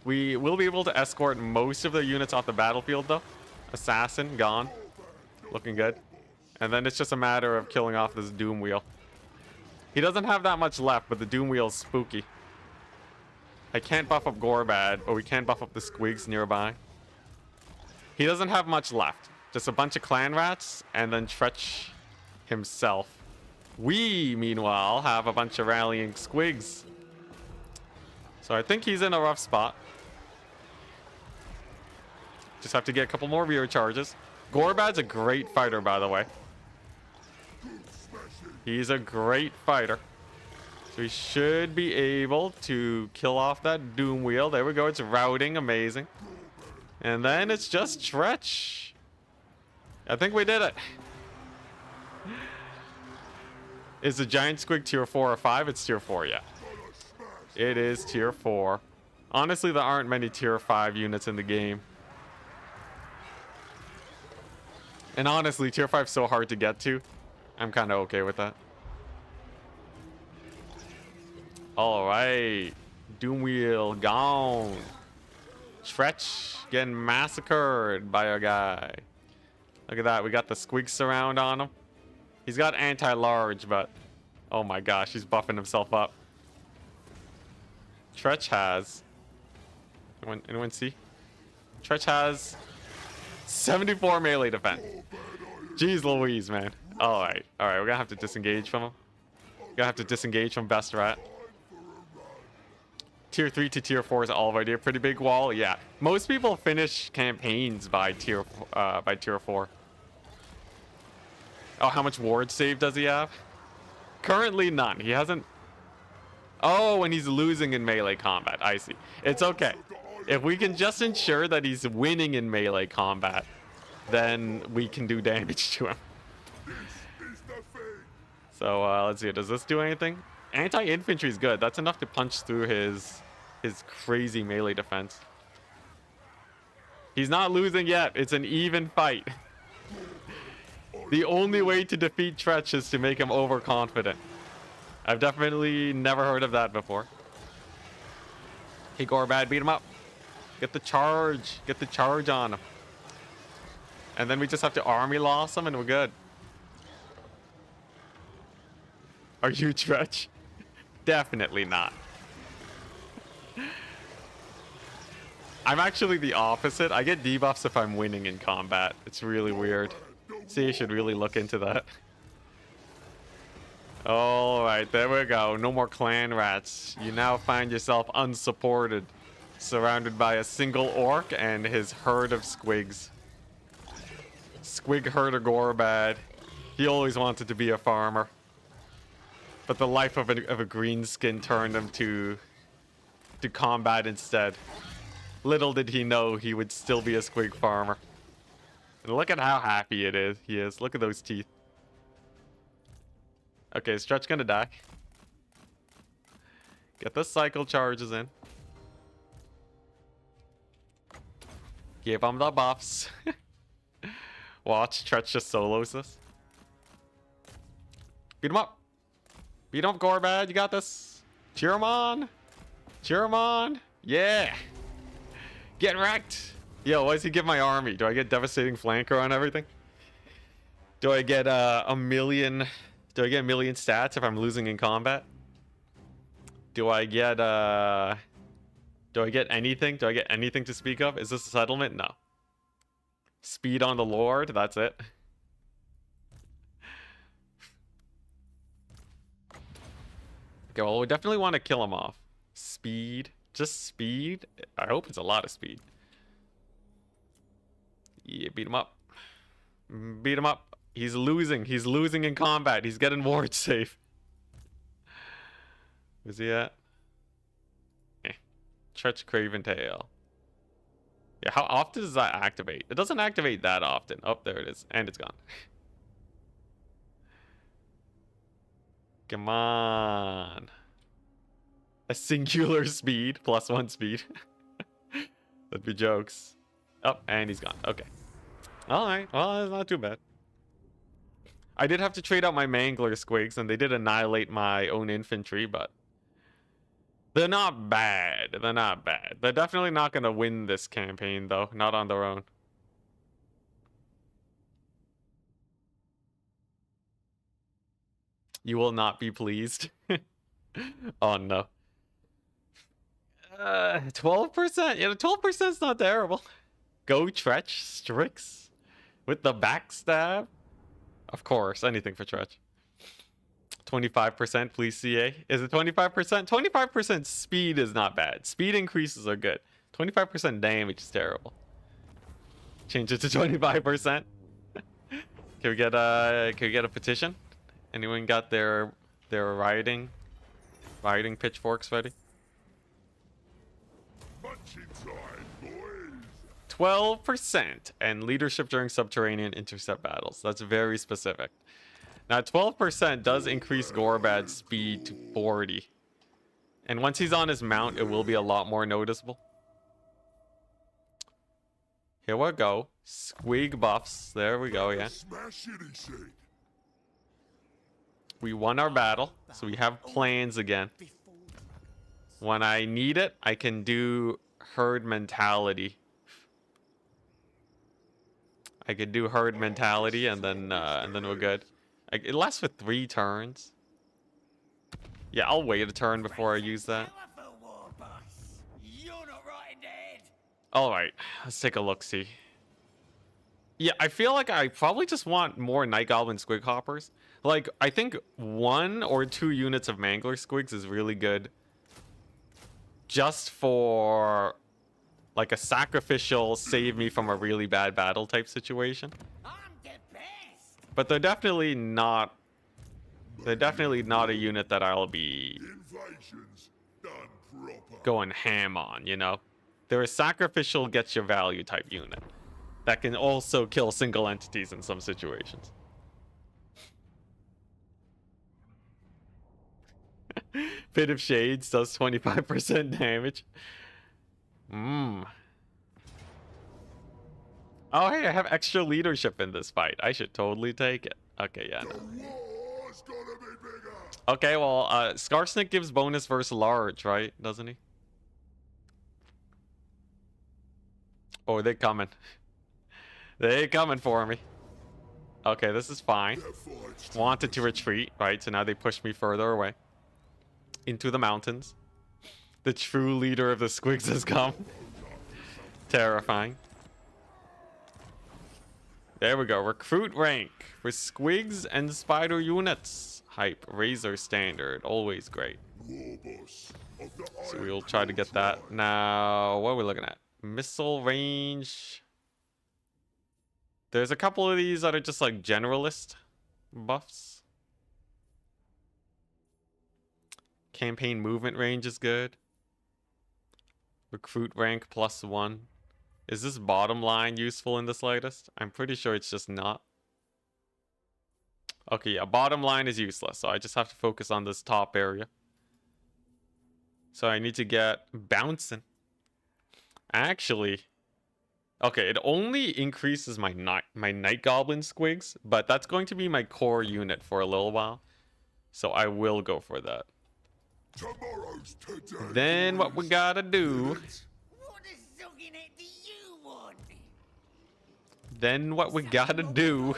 A: We will be able to escort most of their units off the battlefield, though. Assassin, gone. Looking good. And then it's just a matter of killing off this Doom Wheel. He doesn't have that much left, but the Doom Wheel's spooky. I can't buff up Gorbad, but we can buff up the Squigs nearby. He doesn't have much left. Just a bunch of clan rats, and then Tretch himself. We, meanwhile, have a bunch of rallying Squigs. So I think he's in a rough spot. Just have to get a couple more rear charges. Gorbad's a great fighter, by the way. He's a great fighter. So he should be able to kill off that Doom Wheel. There we go. It's routing. Amazing. And then it's just Tretch. I think we did it. Is the Giant Squig tier 4 or 5? It's tier 4, yeah. It is tier 4. Honestly, there aren't many tier 5 units in the game. And honestly, tier 5 is so hard to get to. I'm kind of okay with that. All right. Doom Wheel gone. Tretch getting massacred by our guy. Look at that. We got the Squig surround on him. He's got anti-large, but oh my gosh, he's buffing himself up. Tretch has... Anyone see? Tretch has 74 melee defense. Jeez Louise, man. Alright, alright, we're gonna have to disengage from him. We're gonna have to disengage from Best Rat. Tier 3 to tier 4 is already a pretty big wall. Yeah, most people finish campaigns by tier 4. Oh, how much ward save does he have? Currently none. He hasn't... Oh, and he's losing in melee combat. I see. It's okay. If we can just ensure that he's winning in melee combat, then we can do damage to him. So let's see. Does this do anything? Anti-infantry is good. That's enough to punch through his crazy melee defense. He's not losing yet. It's an even fight. The only way to defeat Tretch is to make him overconfident. I've definitely never heard of that before. Hey, Gorbad, beat him up. Get the charge. Get the charge on him. And then we just have to army loss him and we're good. Are you Tretch? Definitely not. I'm actually the opposite. I get debuffs if I'm winning in combat. It's really weird. See, you should really look into that. Alright, there we go. No more clan rats. You now find yourself unsupported, surrounded by a single orc and his herd of squigs. Squig herder Gorbad. He always wanted to be a farmer. But the life of a greenskin turned him to combat instead. Little did he know he would still be a squig farmer. And look at how happy he is. Look at those teeth. Okay, Stretch gonna die. Get the cycle charges in. Give him the buffs. Watch, Stretch just solos this. Beat him up. Beat him up, Gorbad. You got this. Cheer him on. Cheer him on. Yeah. Get wrecked. Yo, what does he give my army? Do I get devastating flanker on everything? Do I get a million? Do I get a million stats if I'm losing in combat? Do I get anything? Do I get anything to speak of? Is this a settlement? No. Speed on the Lord. That's it. Okay, well, we definitely want to kill him off. Speed. Just speed? I hope it's a lot of speed. Yeah, beat him up. Beat him up. He's losing. He's losing in combat. He's getting ward safe. Where's he at? Stretch Craven Tail. Yeah, how often does that activate? It doesn't activate that often. Oh, there it is. And it's gone. Come on. A singular speed. +1 speed. That'd be jokes. Oh, and he's gone. Okay. Alright. Well, that's not too bad. I did have to trade out my Mangler Squigs, and they did annihilate my own infantry, but they're not bad. They're not bad. They're definitely not going to win this campaign, though. Not on their own. You will not be pleased. Oh, no. 12%? Yeah, 12% is not terrible. Go Tretch Strix with the backstab. Of course, anything for Tretch. 25%, please, CA. Is it 25%? 25% speed is not bad. Speed increases are good. 25% damage is terrible. Change it to 25%. Can we get a petition? Anyone got their rioting pitchforks ready? 12% and leadership during subterranean intercept battles. That's very specific. Now 12% does increase Gorbad's speed to 40. And once he's on his mount, it will be a lot more noticeable. Here we go. Squig buffs. There we go, yeah. We won our battle, so we have plans again. When I need it, I can do herd mentality. I could do herd mentality, and then we're good. It lasts for 3 turns. Yeah, I'll wait a turn before I use that. Alright, let's take a look-see. Yeah, I feel like I probably just want more Night Goblin Squig Hoppers. Like, I think 1 or 2 units of Mangler Squigs is really good. Just for, like, a sacrificial save me from a really bad battle type situation. But they're definitely not a unit that I'll be going ham on, you know? They're a sacrificial gets your value type unit that can also kill single entities in some situations. Pit of Shades does 25% damage. Oh, hey, I have extra leadership in this fight. I should totally take it. Okay, yeah. No. Okay, well, Skarsnik gives bonus versus large, right? Doesn't he? Oh, they're coming. They're coming for me. Okay, this is fine. Wanted to retreat, right? So now they push me further away. into the mountains. The true leader of the Squigs has come. Terrifying. There we go. Recruit rank for Squigs and Spider units. Hype. Razor standard. Always great. So we'll try to get that. Now, what are we looking at? Missile range. There's a couple of these that are just like generalist buffs. Campaign movement range is good. Recruit rank +1. Is this bottom line useful in the slightest? I'm pretty sure it's just not. Okay, yeah, bottom line is useless, so I just have to focus on this top area. So I need to get bouncing. Actually, okay, it only increases my night goblin squigs, but that's going to be my core unit for a little while. So I will go for that.
D: Tomorrow's today.
A: Then what we gotta do...
C: What a sucking it do you want?
A: Then what we gotta do...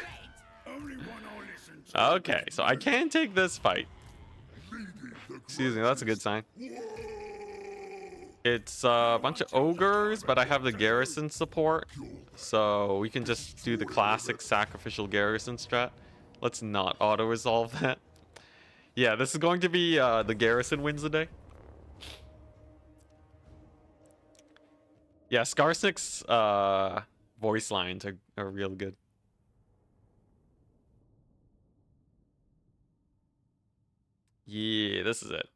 C: Only one I listen to.
A: Okay, so I can take this fight. Excuse me, that's a good sign. It's a bunch of ogres, but I have the garrison support. So we can just do the classic sacrificial garrison strat. Let's not auto-resolve that. Yeah, this is going to be the garrison wins the day. Yeah, Skarsnik's voice lines are real good. Yeah, this is it.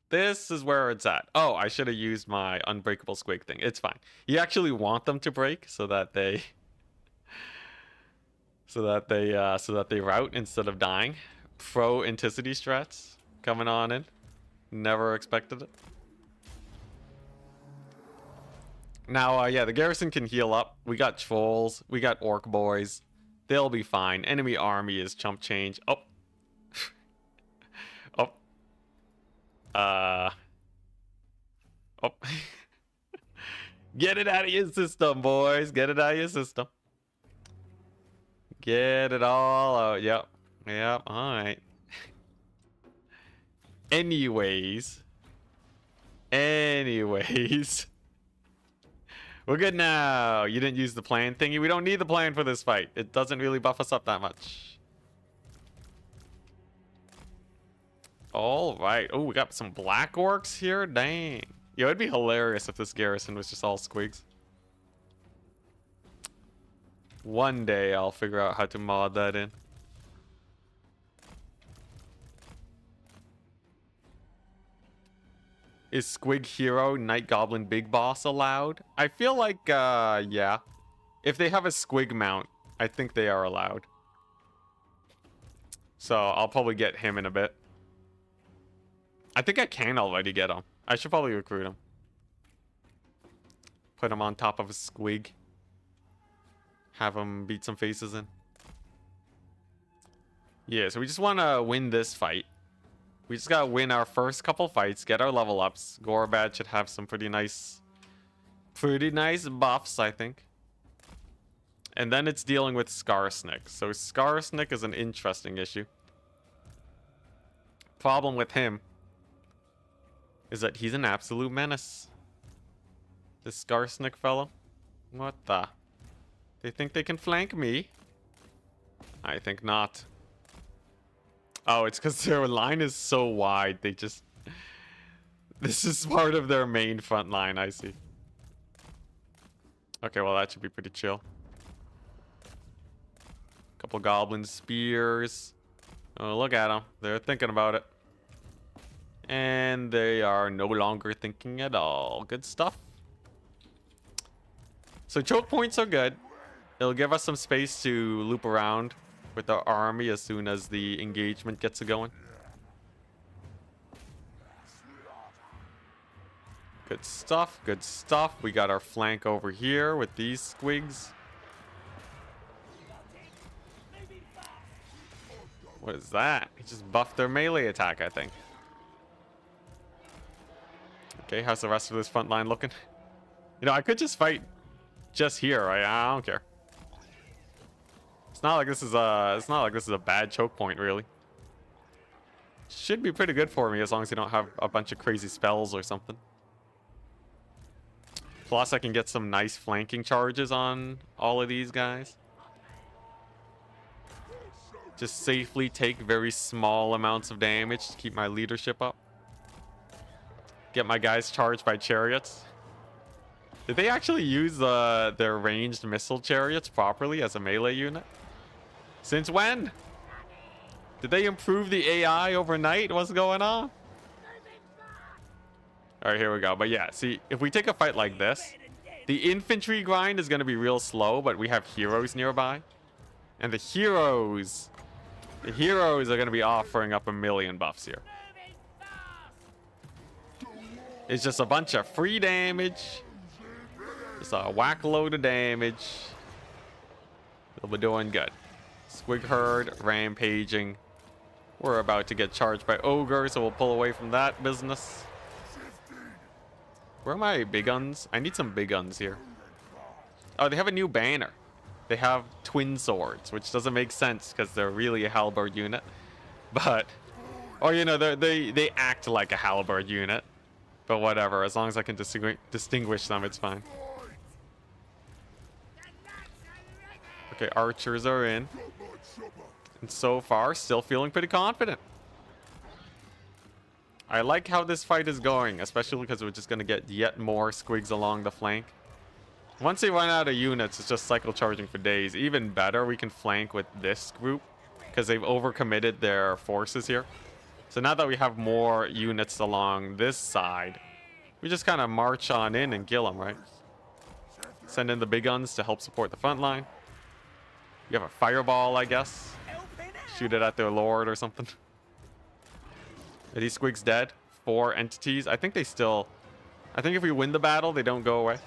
A: This is where it's at. Oh, I should have used my unbreakable squig thing. It's fine. You actually want them to break so that they so that they route instead of dying. Pro Enticity strats coming on in. Never expected it. Now, yeah, the garrison can heal up. We got trolls. We got orc boys. They'll be fine. Enemy army is chump change. Oh. Oh. Oh. Get it out of your system, boys. Get it out of your system. Get it all out. Yep. Yep. All right. Anyways. We're good now. You didn't use the plan thingy. We don't need the plan for this fight. It doesn't really buff us up that much. All right. Oh, we got some black orcs here. Dang. Yo, it'd be hilarious if this garrison was just all squigs. One day I'll figure out how to mod that in. Is Squig Hero Night Goblin Big Boss allowed? I feel like, yeah. If they have a Squig mount, I think they are allowed. So I'll probably get him in a bit. I think I can already get him. I should probably recruit him. Put him on top of a Squig. Have him beat some faces in. Yeah, so we just want to win this fight. We just gotta win our first couple fights, get our level ups. Gorbad should have some pretty nice buffs, I think. And then it's dealing with Skarsnik. So Skarsnik is an interesting issue. Problem with him is that he's an absolute menace. This Skarsnik fellow. What the? They think they can flank me? I think not. Oh, it's because their line is so wide. They just... This is part of their main front line, I see. Okay, well, that should be pretty chill. Couple goblin spears. Oh, look at them. They're thinking about it. And they are no longer thinking at all. Good stuff. So choke points are good. It'll give us some space to loop around with our army as soon as the engagement gets going. Good stuff, good stuff. We got our flank over here with these squigs. What is that? He just buffed their melee attack, I think. Okay, how's the rest of this front line looking? You know, I could just fight just here, right? I don't care. It's not like this is a bad choke point, really. Should be pretty good for me as long as you don't have a bunch of crazy spells or something. Plus, I can get some nice flanking charges on all of these guys. Just safely take very small amounts of damage to keep my leadership up. Get my guys charged by chariots. Did they actually use their ranged missile chariots properly as a melee unit? Since when? Did they improve the AI overnight? What's going on? Alright, here we go. But yeah, see, if we take a fight like this, the infantry grind is going to be real slow, but we have heroes nearby. And the heroes are going to be offering up a million buffs here. It's just a bunch of free damage. Just a whack load of damage. We'll be doing good. Squig herd, rampaging. We're about to get charged by ogre, so we'll pull away from that business. Where are my big guns? I need some big guns here. Oh, they have a new banner. They have twin swords, which doesn't make sense because they're really a halberd unit. But, or you know, they act like a halberd unit. But whatever, as long as I can distinguish them, it's fine. Okay, archers are in. And so far, still feeling pretty confident. I like how this fight is going, especially because we're just going to get yet more squigs along the flank. Once they run out of units, it's just cycle charging for days. Even better, we can flank with this group because they've overcommitted their forces here. So now that we have more units along this side, we just kind of march on in and kill them, right? Send in the big guns to help support the front line. You have a fireball, I guess. Shoot it at their lord or something. Are these squigs dead? 4 entities. I think they still... I think if we win the battle, they don't go away.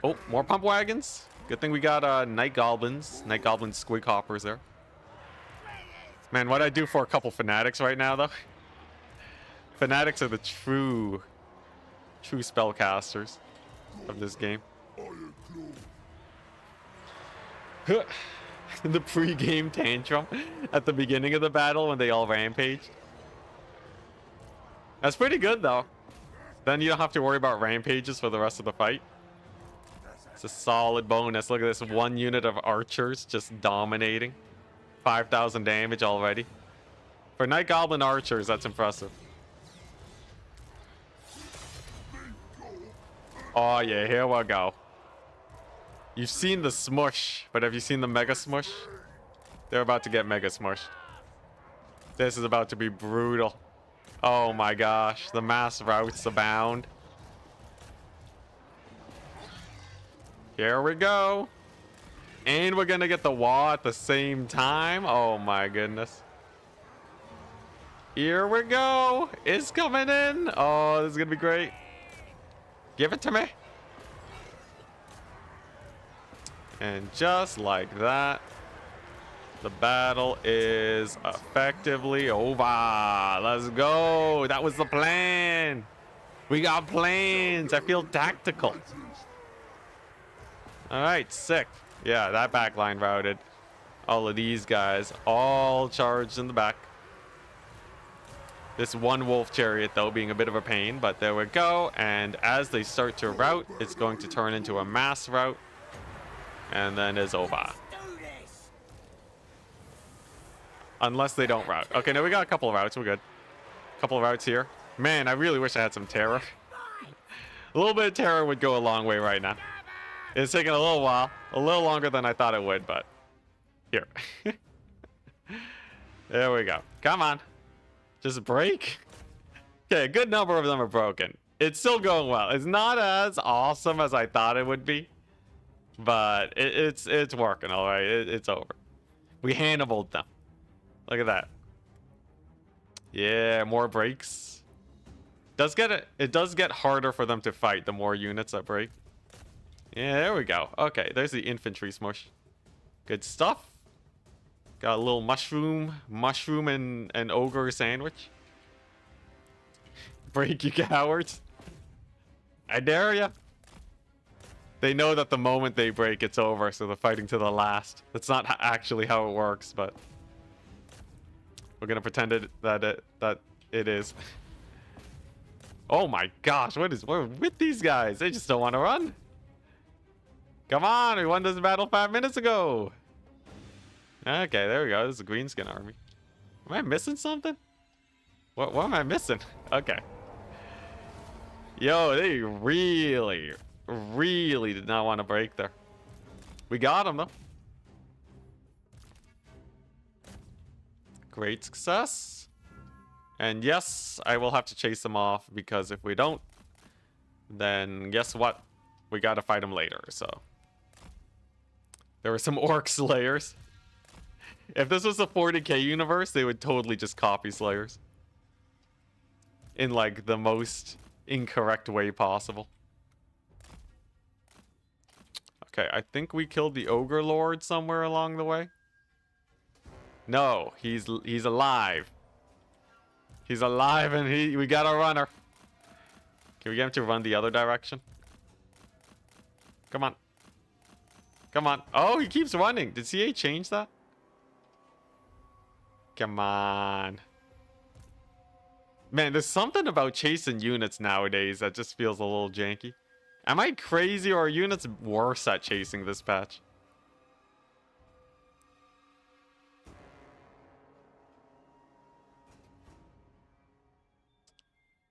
A: Oh, more pump wagons. Good thing we got night goblins. Night goblin squig hoppers there. Man, what'd I do for a couple fanatics right now, though? Fanatics are the true spellcasters of this game. The pre-game tantrum at the beginning of the battle when they all rampaged. That's pretty good, though. Then you don't have to worry about rampages for the rest of the fight. It's a solid bonus. Look at this, 1 unit of archers just dominating. 5,000 damage already. For Night Goblin archers, that's impressive. Oh yeah, here we go. You've seen the smush, but have you seen the mega smush? They're about to get mega smushed. This is about to be brutal. Oh my gosh, the mass routes abound. Here we go. And we're gonna get the wall at the same time. Oh my goodness. Here we go. It's coming in. Oh, this is gonna be great. Give it to me. And just like that, the battle is effectively over. Let's go. That was the plan. We got plans. I feel tactical. All right, sick. Yeah, that backline routed. All of these guys all charged in the back. This one wolf chariot, though, being a bit of a pain, but there we go. And as they start to route, it's going to turn into a mass route. And then it's over. Unless they don't route. Okay, now we got a couple of routes. We're good. A couple of routes here. Man, I really wish I had some terror. A little bit of terror would go a long way right now. It's taking a little while. A little longer than I thought it would, but... Here. There we go. Come on. Just break. Okay, a good number of them are broken. It's still going well. It's not as awesome as I thought it would be. But it's working, all right. It's over. We Hannibaled them. Look at that. Yeah, more breaks. It does get harder for them to fight the more units that break. Yeah, there we go. Okay, there's the infantry smush. Good stuff. Got a little mushroom and ogre sandwich. Break, you cowards. I dare ya. They know that the moment they break, it's over, so they're fighting to the last. That's not actually how it works, but We're gonna pretend that it is. Oh my gosh, what with these guys? They just don't want to run. Come on, we won this battle 5 minutes ago. Okay, there we go. This is a greenskin army. Am I missing something? What am I missing? Okay. Yo, they really did not want to break there. We got them though. Great success. And yes, I will have to chase them off because if we don't, then guess what? We gotta fight them later, so. There were some orc slayers. If this was a 40k universe, they would totally just copy slayers. In like the most incorrect way possible. Okay, I think we killed the ogre lord somewhere along the way. No, he's alive. He's alive and we got a runner. Can we get him to run the other direction? Come on. Come on. Oh, he keeps running. Did CA change that? Come on. Man, there's something about chasing units nowadays that just feels a little janky. Am I crazy or are units worse at chasing this patch?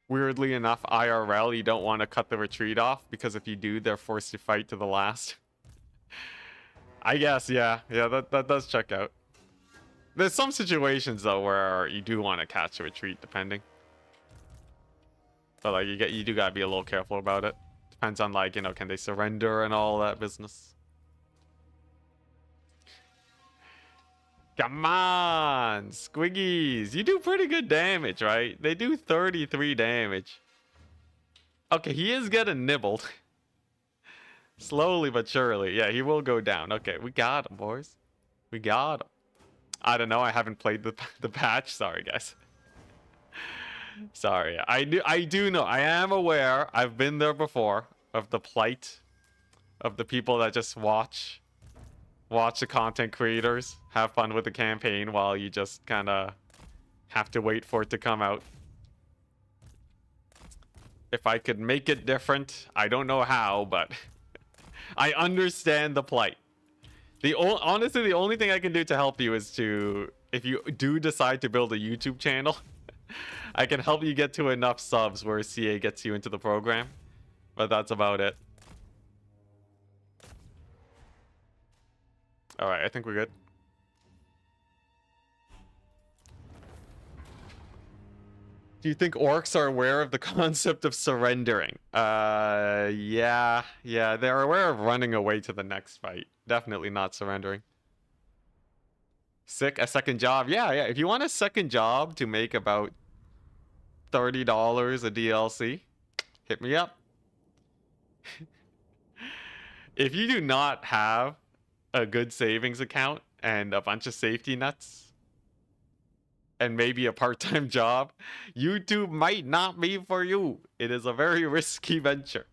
A: Weirdly enough, IRL, you don't want to cut the retreat off because if you do, they're forced to fight to the last. I guess, yeah. Yeah, that does check out. There's some situations, though, where you do want to catch a retreat, depending. But, like, you do gotta be a little careful about it. Depends on, like, you know, can they surrender and all that business. Come on, Squiggies. You do pretty good damage, right? They do 33 damage. Okay, he is getting nibbled. Slowly but surely. Yeah, he will go down. Okay, we got him, boys. We got him. I don't know. I haven't played the patch. Sorry, guys. Sorry. I do know. I am aware. I've been there before of the plight of the people that just watch the content creators have fun with the campaign while you just kind of have to wait for it to come out. If I could make it different, I don't know how, but I understand the plight. Honestly, the only thing I can do to help you is to, if you do decide to build a YouTube channel, I can help you get to enough subs where CA gets you into the program. But that's about it. Alright, I think we're good. Do you think orcs are aware of the concept of surrendering? Yeah, they're aware of running away to the next fight. Definitely not surrendering. Sick, a second job. Yeah. If you want a second job to make about $30 a DLC, hit me up. If you do not have a good savings account and a bunch of safety nets and maybe a part-time job, YouTube might not be for you. It is a very risky venture.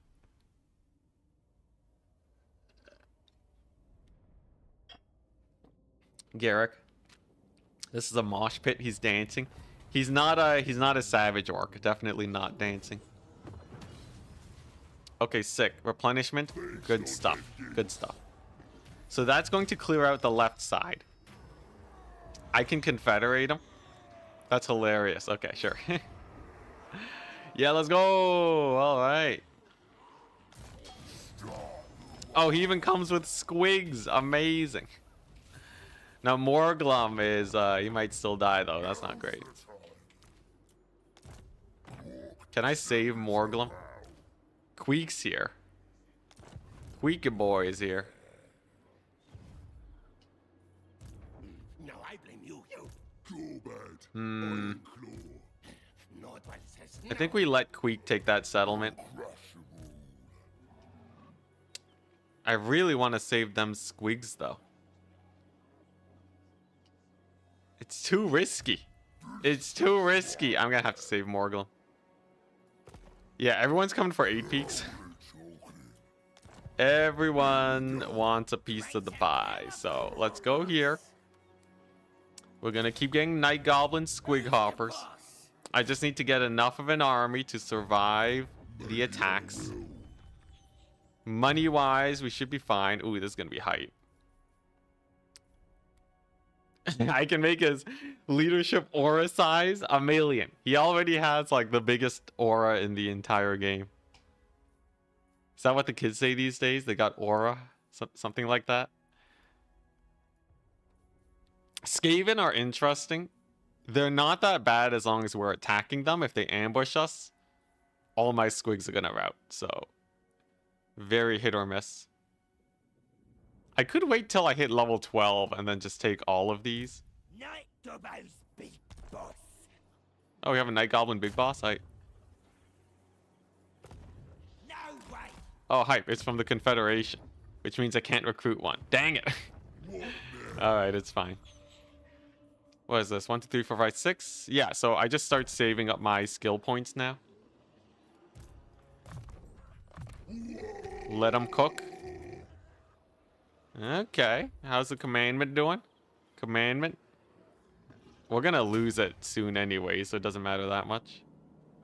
A: Garrick, this is a mosh pit. He's dancing. He's not a savage orc. Definitely not dancing. Okay, sick. Replenishment. Good stuff. Good stuff. So that's going to clear out the left side. I can confederate him. That's hilarious. Okay, sure. Yeah, let's go. All right. Oh, he even comes with squigs. Amazing. Now, Morglum is, he might still die, though. That's not great. Can I save Morglum? Queek's here. Queeky boy is here.
C: No, I blame you.
D: Gorbad.
A: I think we let Queek take that settlement. I really want to save them squigs, though. It's too risky. It's too risky. I'm gonna have to save Morglum. Yeah, everyone's coming for 8 peaks. Everyone wants a piece of the pie. So let's go here. We're gonna keep getting Night Goblin Squig Hoppers. I just need to get enough of an army to survive the attacks. Money-wise, we should be fine. Ooh, this is gonna be hype. I can make his leadership aura size 1,000,000. He already has like the biggest aura in the entire game. Is that what the kids say these days? They got aura? Something like that? Skaven are interesting. They're not that bad as long as we're attacking them. If they ambush us, all my squigs are gonna rout. So, very hit or miss. I could wait till I hit level 12 and then just take all of these.
C: Night Gorbad's big boss.
A: Oh, we have a Night Goblin Big Boss?
C: No way.
A: Oh, hype. It's from the Confederation, which means I can't recruit one. Dang it. Alright, it's fine. What is this? 1, 2, 3, 4, 5, 6? Yeah, so I just start saving up my skill points now. Let them cook. Okay. How's the commandment doing? Commandment? We're gonna lose it soon anyway, so it doesn't matter that much.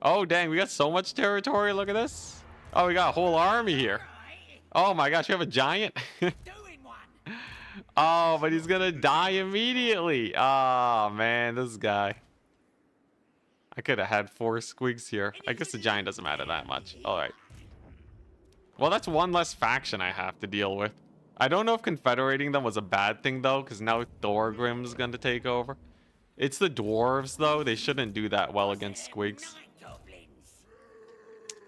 A: Oh, dang. We got so much territory. Look at this. Oh, we got a whole army here. Oh my gosh, we have a giant. Oh, but he's gonna die immediately. Oh, man, this guy. I could have had 4 squigs here. I guess the giant doesn't matter that much. All right. Well, that's one less faction I have to deal with. I don't know if confederating them was a bad thing, though, because now Thorgrim's going to take over. It's the dwarves, though. They shouldn't do that well against squigs.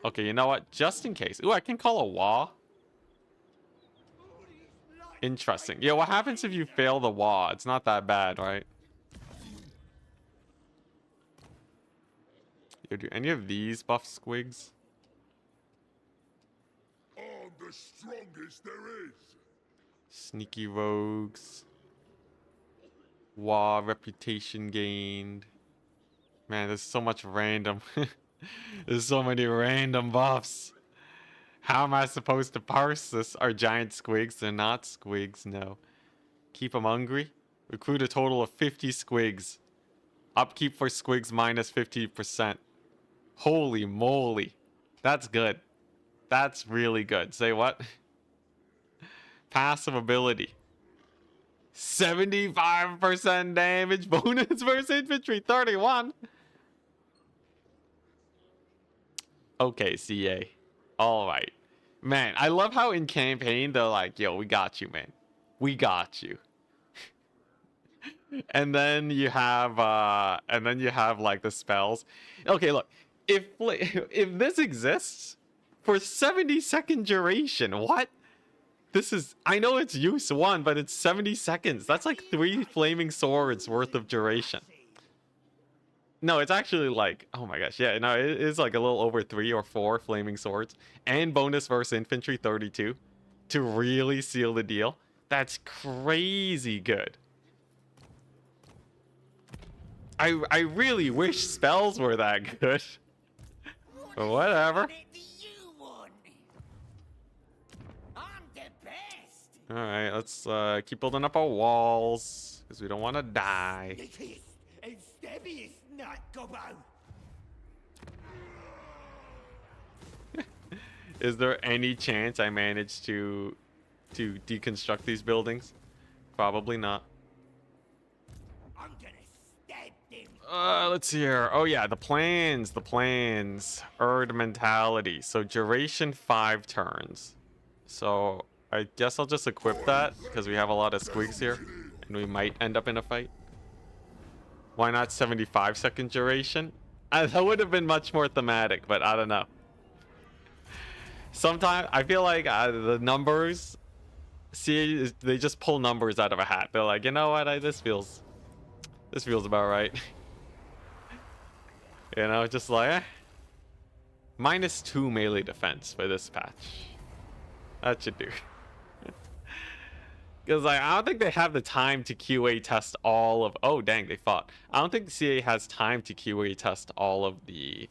A: Okay, you know what? Just in case. Ooh, I can call a Wa. Interesting. Yeah, what happens if you fail the Wa? It's not that bad, right? Yo, do any of these buff squigs?
D: I'm the strongest there is.
A: Sneaky rogues. Wow, reputation gained. Man, there's so much random. There's so many random buffs. How am I supposed to parse this? Are giant squigs? They're not squigs, no. Keep them hungry. Recruit a total of 50 squigs. Upkeep for squigs minus 50%. Holy moly. That's good. That's really good. Say what? Passive ability. 75% damage bonus versus infantry. 31. Okay, CA. All right. Man, I love how in campaign they're like, yo, we got you, man. We got you. And then you have like the spells. Okay, look. If this exists for 70-second duration, what? This is, I know it's use 1, but it's 70 seconds. That's like 3 flaming swords worth of duration. No, it's actually like, oh my gosh, yeah, no, it is like a little over 3 or 4 flaming swords. And bonus versus infantry 32 to really seal the deal. That's crazy good. I really wish spells were that good. But whatever. Alright, let's keep building up our walls, because we don't want to die. Is there any chance I manage to deconstruct these buildings? Probably not. Let's see here. Oh yeah, the plans. Erd mentality. So duration 5 turns. So I guess I'll just equip that because we have a lot of squigs here and we might end up in a fight. Why not 75-second duration? That would have been much more thematic, but I don't know. Sometimes I feel like the numbers, see, they just pull numbers out of a hat. They're like, you know what? This feels about right. You know, just like -2 melee defense for this patch. That should do. Because like, I don't think they have the time to QA test all of... Oh, dang, they fought. I don't think CA has time to QA test all of the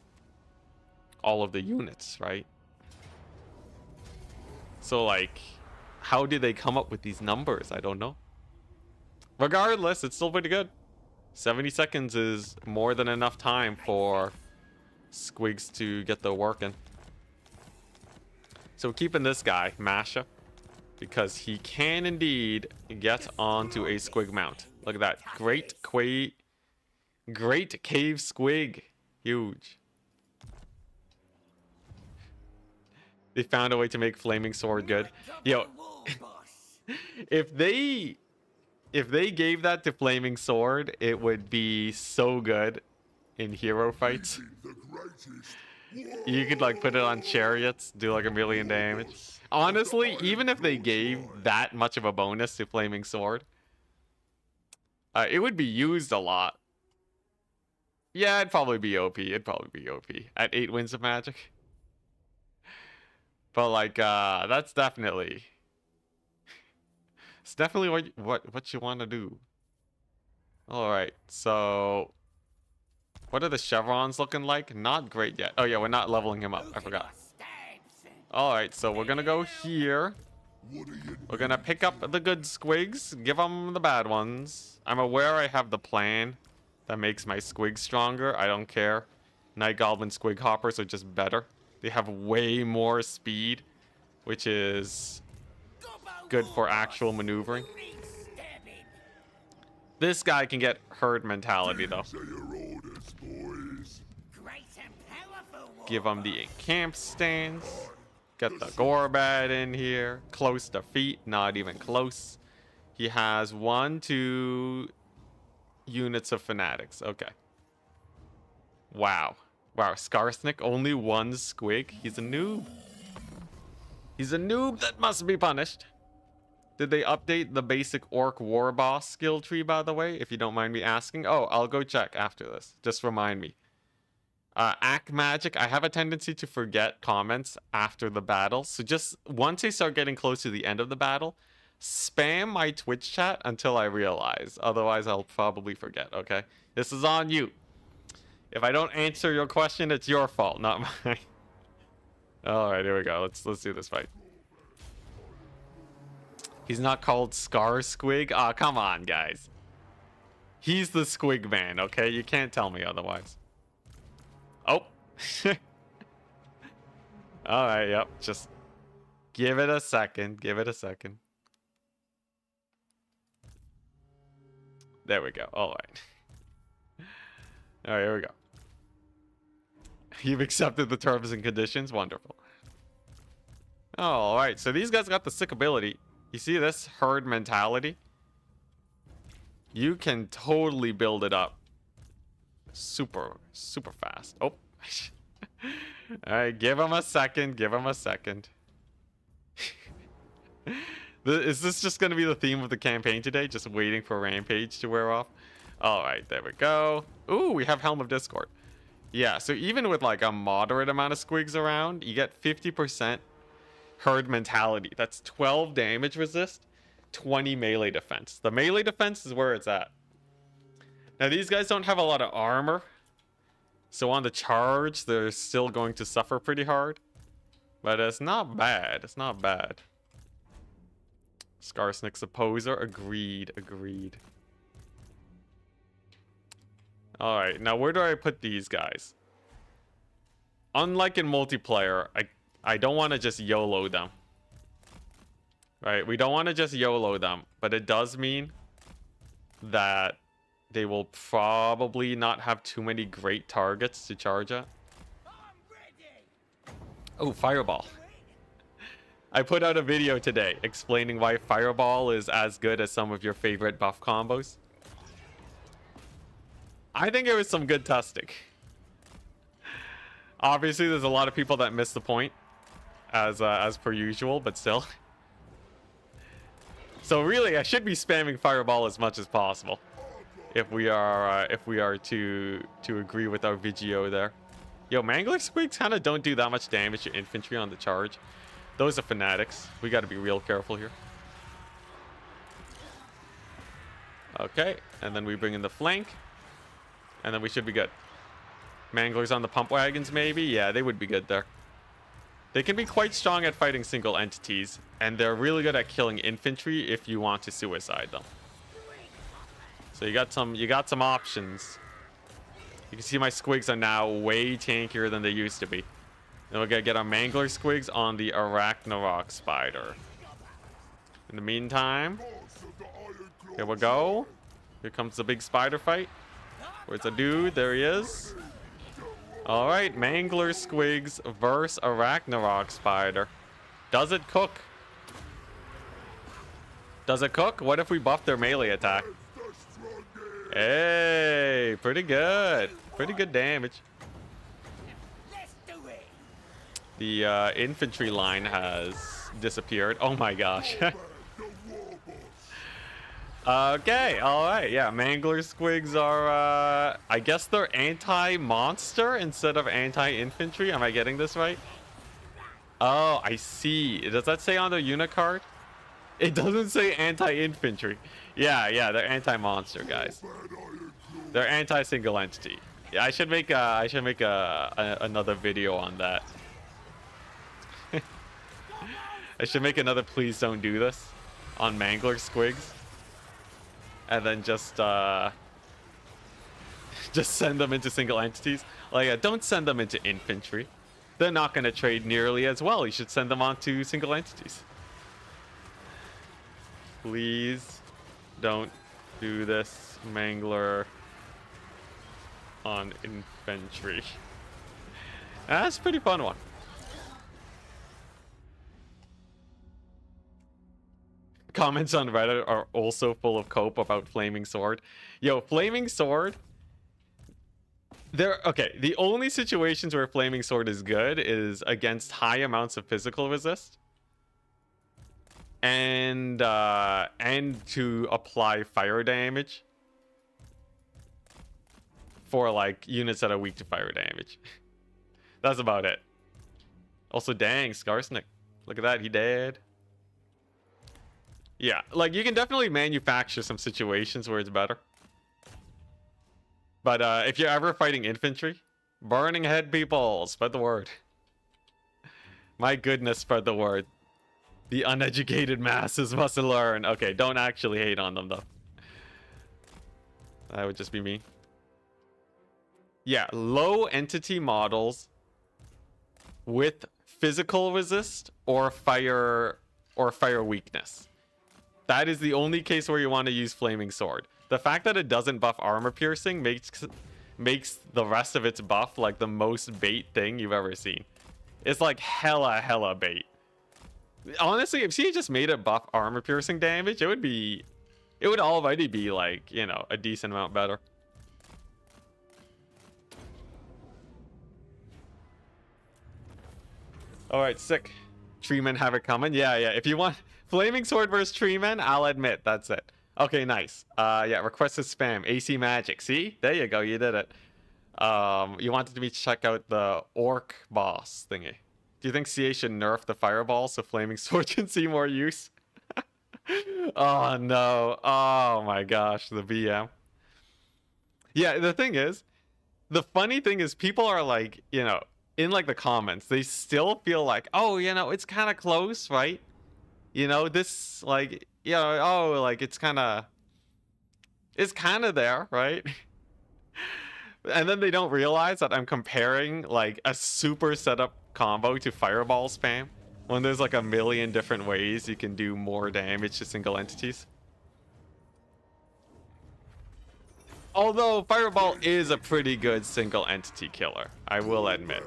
A: units, right? So, like, how did they come up with these numbers? I don't know. Regardless, it's still pretty good. 70 seconds is more than enough time for Squigs to get the work in. So we're keeping this guy, Masha, because he can indeed get onto a Squig mount. Look at that. Great cave Squig. Huge. They found a way to make flaming sword good. Yo, if they gave that to flaming sword, it would be so good in hero fights.
D: The greatest.
A: You could like put it on chariots, do like 1,000,000 damage. Honestly, even if they gave that much of a bonus to flaming sword, it would be used a lot. Yeah, it'd probably be OP. It'd probably be OP at 8 wins of magic. But like, that's definitely, it's definitely what you want to do. All right, so what are the chevrons looking like? Not great yet. Oh yeah, we're not leveling him up. I forgot. All right, so we're gonna go here. We're gonna pick up the good Squigs, give them the bad ones. I'm aware I have the plan that makes my Squig stronger. I don't care. Night Goblin Squig Hoppers are just better. They have way more speed, which is good for actual maneuvering. This guy can get herd mentality though.
D: Say your orders, boys.
A: Give him the camp stands. Get the Gorbad in here. Close to feet, not even close. He has 2 units of fanatics. Okay. Wow. Wow, Skarsnik, only 1 Squig. He's a noob. He's a noob that must be punished. Did they update the basic orc war boss skill tree, by the way? If you don't mind me asking. Oh, I'll go check after this. Just remind me. Act Magic, I have a tendency to forget comments after the battle. So just once I start getting close to the end of the battle, spam my Twitch chat until I realize. Otherwise, I'll probably forget, okay? This is on you. If I don't answer your question, it's your fault, not mine. All right, here we go. Let's do this fight. He's not called Scar Squig. Ah, come on, guys. He's the Squig man, okay? You can't tell me otherwise. Oh. All right, yep. Just give it a second. Give it a second. There we go. All right. All right, here we go. You've accepted the terms and conditions. Wonderful. All right, so these guys got the sick ability. You see this herd mentality? You can totally build it up super fast. Oh. All right, give him a second. Give him a second. Is this just going to be the theme of the campaign today? Just waiting for Rampage to wear off? All right, there we go. Ooh, we have Helm of Discord. Yeah, so even with like a moderate amount of Squigs around, you get 50% herd mentality. That's 12 damage resist, 20 melee defense. The melee defense is where it's at. Now, these guys don't have a lot of armor. So on the charge, they're still going to suffer pretty hard. But it's not bad. It's not bad. Skarsnik's opposer. Agreed. Agreed. Alright, now where do I put these guys? Unlike in multiplayer, I don't want to just YOLO them. Right? We don't want to just YOLO them. But it does mean that they will probably not have too many great targets to charge at. Oh, Fireball. I put out a video today explaining why Fireball is as good as some of your favorite buff combos. I think it was some good testing. Obviously, there's a lot of people that miss the point, as per usual, but still. So really, I should be spamming Fireball as much as possible. If we are to agree with our Vigio there. Yo, Mangler Squigs kind of don't do that much damage to infantry on the charge. Those are fanatics. We got to be real careful here. Okay, and then we bring in the flank. And then we should be good. Manglers on the pump wagons, maybe? Yeah, they would be good there. They can be quite strong at fighting single entities. And they're really good at killing infantry if you want to suicide them. So So you got some options. You can see my squigs are now way tankier than they used to be. Then we're gonna get our mangler squigs on the arachnarok spider. In the meantime, here we go. Here comes the big spider fight. Where's the dude? There he is. All right, mangler squigs versus arachnarok spider. Does it cook? Does it cook? What if we buff their melee attack? Hey, pretty good. Pretty good damage.
C: Let's do it.
A: The infantry line has disappeared. Oh my gosh. Okay, all right. Yeah, mangler squigs are, I guess they're anti-monster instead of anti-infantry. Am I getting this right? Oh, I see. Does that say on the unit card? It doesn't say anti-infantry. Yeah, they're anti-monster, guys. They're anti-single entity. Yeah, I should make another video on that. I should make another please don't do this on mangler squigs. And then just send them into single entities. Like, don't send them into infantry. They're not going to trade nearly as well. You should send them onto single entities. Please don't do this, mangler on infantry. That's a pretty fun one. Comments on Reddit are also full of cope about Flaming Sword. Yo, Flaming Sword. Okay, the only situations where Flaming Sword is good is against high amounts of physical resist. And to apply fire damage. For like units that are weak to fire damage. That's about it. Also, dang, Skarsnik. Look at that, he dead. Yeah, like you can definitely manufacture some situations where it's better. But if you're ever fighting infantry, burning head people, spread the word. My goodness, spread the word. The uneducated masses must learn. Okay, don't actually hate on them though. That would just be me. Yeah, low entity models with physical resist or fire weakness. That is the only case where you want to use Flaming Sword. The fact that it doesn't buff armor piercing makes the rest of its buff like the most bait thing you've ever seen. It's like hella bait. Honestly, if she just made it buff armor piercing damage, it would already be like, you know, a decent amount better. All right, sick. Treemen have it coming. Yeah. If you want Flaming Sword versus Treemen, I'll admit that's it. Okay, nice. Yeah, requested spam. AC Magic. See? There you go. You did it. You wanted me to check out the Orc boss thingy. Do you think CA should nerf the fireball so Flaming Sword can see more use? Oh, no. Oh, my gosh. The BM. Yeah, the funny thing is people are like, you know, in like the comments, they still feel like, oh, you know, it's kind of close, right? You know, this like, you know, oh, like it's kind of there, right? And then they don't realize that I'm comparing like a super setup combo to fireball spam when there's like a million different ways you can do more damage to single entities. Although fireball is a pretty good single entity killer, I will admit.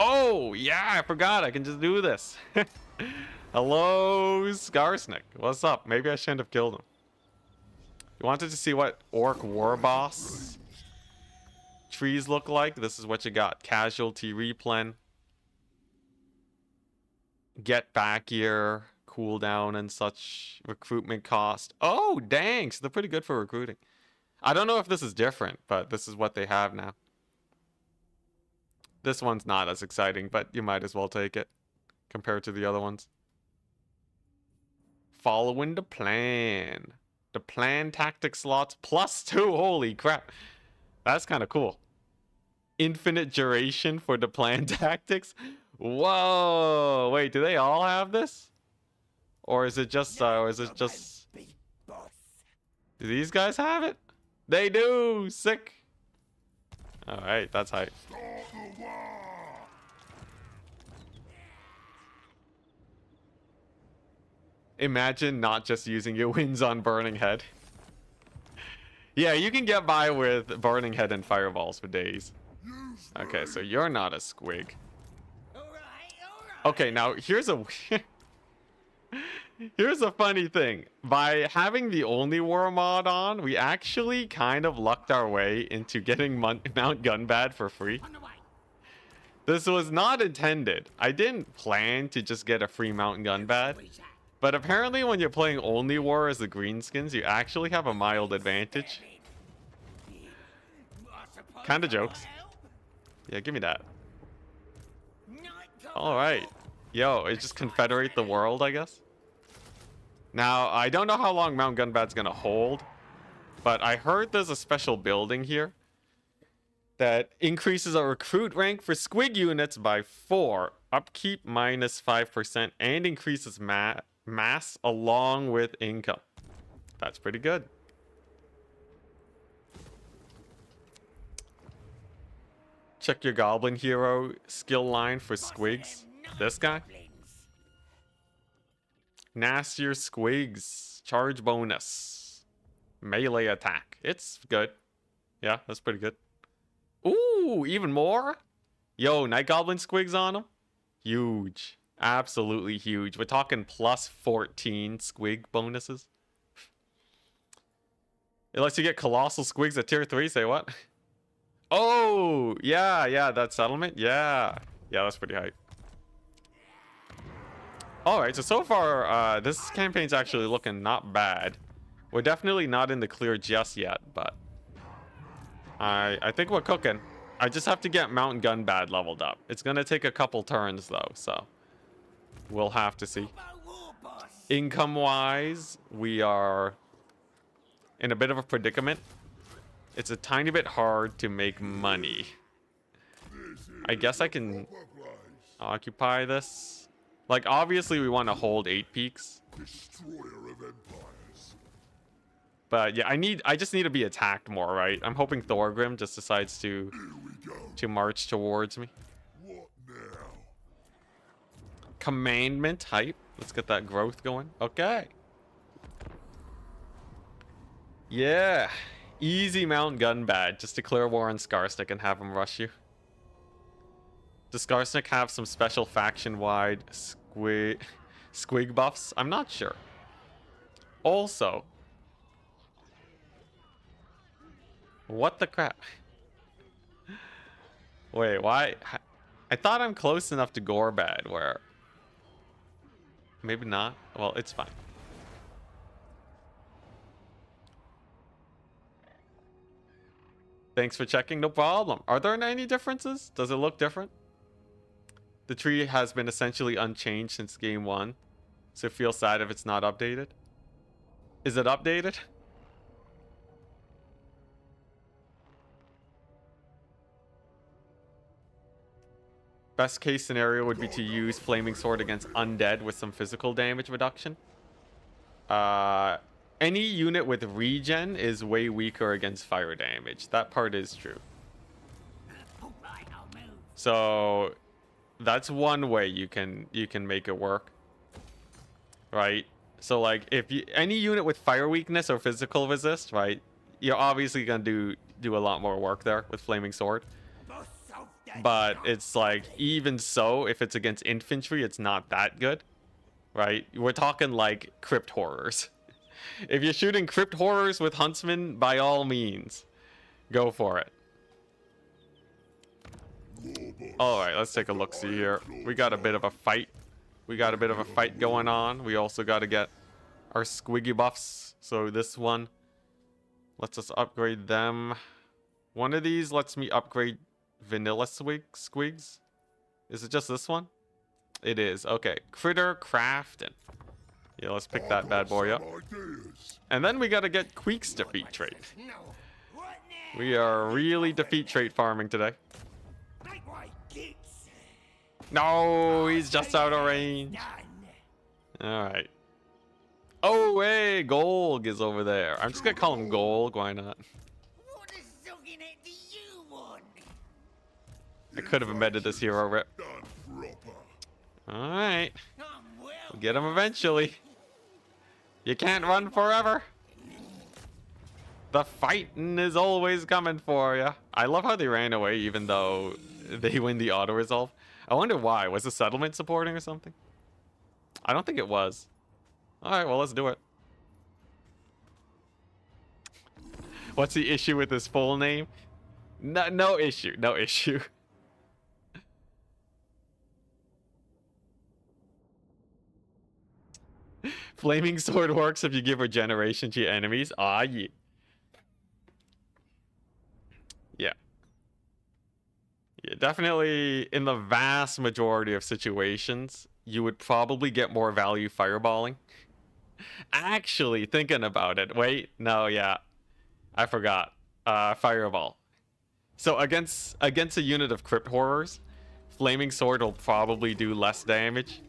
A: Oh, yeah, I forgot. I can just do this. Hello, Skarsnik. What's up? Maybe I shouldn't have killed him. You wanted to see what Orc War Boss trees look like? This is what you got. Casualty replen. Get back here. Cooldown and such. Recruitment cost. Oh, dang. So they're pretty good for recruiting. I don't know if this is different, but this is what they have now. This one's not as exciting, but you might as well take it compared to the other ones. Following the plan. The plan tactic slots +2. Holy crap. That's kind of cool. Infinite duration for the plan tactics. Whoa. Wait, do they all have this? Or is it just
C: Big boss.
A: Do these guys have it? They do! Sick! Alright, that's hype. Imagine not just using your wins on Burning Head. Yeah, you can get by with Burning Head and Fireballs for days. Okay, so you're not a Squig. Okay, now here's a here's a funny thing. By having the only war mod on, we actually kind of lucked our way into getting Mount Gunbad for free. This was not intended. I didn't plan to just get a free Mount Gunbad. But apparently when you're playing only war as the greenskins, you actually have a mild advantage. Kinda jokes. Yeah, give me that. Alright. Yo, it just confederate the world, I guess. Now, I don't know how long Mount Gunbad's gonna hold, but I heard there's a special building here that increases our recruit rank for Squig units by 4, upkeep minus 5%, and increases mass along with income. That's pretty good. Check your Goblin Hero skill line for Squigs. This guy. Nastier Squigs. Charge bonus. Melee attack. It's good. Yeah, that's pretty good. Ooh, even more? Yo, Night Goblin Squigs on him? Huge. Absolutely huge. We're talking plus 14 Squig bonuses. It lets you get Colossal Squigs at tier 3. Say what? Oh, yeah, that settlement. Yeah, that's pretty hype. Alright, so far, this campaign's actually looking not bad. We're definitely not in the clear just yet, but I think we're cooking. I just have to get Mount Gunbad leveled up. It's gonna take a couple turns though, so we'll have to see. Income-wise, we are in a bit of a predicament. It's a tiny bit hard to make money. I guess I can occupy this. Like, obviously we want to hold 8 peaks. But yeah, I just need to be attacked more, right? I'm hoping Thorgrim just decides to march towards me. Commandment hype. Let's get that growth going. Okay. Yeah. Easy Mount Gunbad. Just declare war on Skarsnik and have him rush you. Does Skarsnik have some special faction-wide squig buffs? I'm not sure. Also, what the crap? Wait, why? I thought I'm close enough to Gorbad where... Maybe not. Well, it's fine. Thanks for checking. No problem. Are there any differences? Does it look different? The tree has been essentially unchanged since game 1. So feel sad if it's not updated. Is it updated? Best case scenario would be to use Flaming Sword against undead with some physical damage reduction. Any unit with regen is way weaker against fire damage. That part is true. So that's one way you can make it work. Right? So like if any unit with fire weakness or physical resist, right? You're obviously going to do a lot more work there with Flaming Sword. But it's like, even so, if it's against infantry, it's not that good. Right? We're talking like Crypt Horrors. If you're shooting Crypt Horrors with Huntsmen, by all means, go for it. Alright, let's take a look-see here. We got a bit of a fight. We got a bit of a fight going on. We also got to get our squiggy buffs. So this one lets us upgrade them. One of these lets me upgrade vanilla squigs. Is it just this one? It is. Okay. Critter Crafting. Yeah, let's pick that bad boy up. And then we got to get Queek's defeat trait. We are really defeat trait farming today. No, he's just out of range. Alright. Oh, hey, Hey, Golg is over there. I'm just gonna call him Golg. Why not?
C: What a sucking head do you want?
A: I could have embedded this hero rip.
D: Done proper.
A: All right,
C: I'm well.
A: we'll get him eventually. You can't run forever. The fighting is always coming for you. I love how they ran away even though they win the auto resolve. I wonder why. Was the settlement supporting or something? I don't think it was. All right, well, let's do it. What's the issue with his full name? No issue. No issue. Flaming sword works if you give regeneration to your enemies. Ah, yeah. Yeah. Yeah, definitely in the vast majority of situations, you would probably get more value fireballing. Actually, thinking about it. Wait, no, yeah. I forgot. Fireball. So against a unit of crypt horrors, flaming sword will probably do less damage.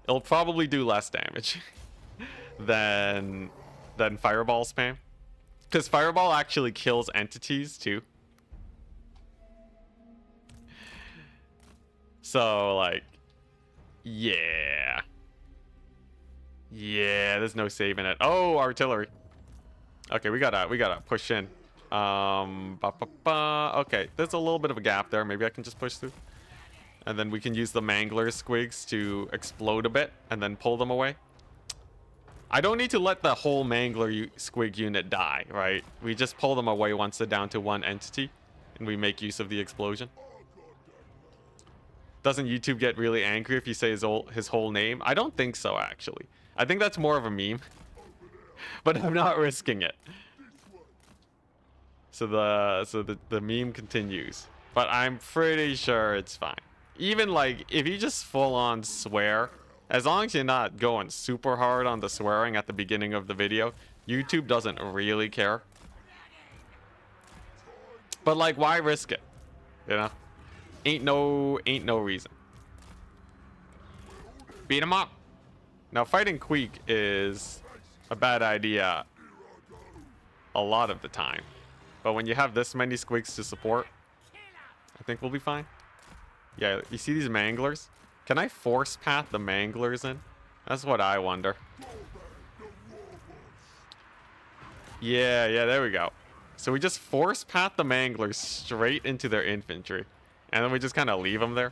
A: It'll probably do less damage than fireball spam. Because fireball actually kills entities too. So like, yeah. Yeah, there's no saving it. Oh, artillery. Okay, we gotta push in. Okay, there's a little bit of a gap there. Maybe I can just push through. And then we can use the mangler squigs to explode a bit and then pull them away. I don't need to let the whole mangler squig unit die, right? We just pull them away once they're down to one entity and we make use of the explosion. Doesn't YouTube get really angry if you say his whole name? I don't think so, actually. I think that's more of a meme. But I'm not risking it. So the meme continues. But I'm pretty sure it's fine. Even like if you just full on swear, as long as you're not going super hard on the swearing at the beginning of the video, YouTube doesn't really care. But like, why risk it? You know? Ain't no reason. Beat him up. Now fighting Squig is a bad idea a lot of the time. But when you have this many squigs to support, I think we'll be fine. Yeah, you see these manglers? Can I force path the manglers in? That's what I wonder. Yeah, there we go. So we just force path the manglers straight into their infantry. And then we just kind of leave them there.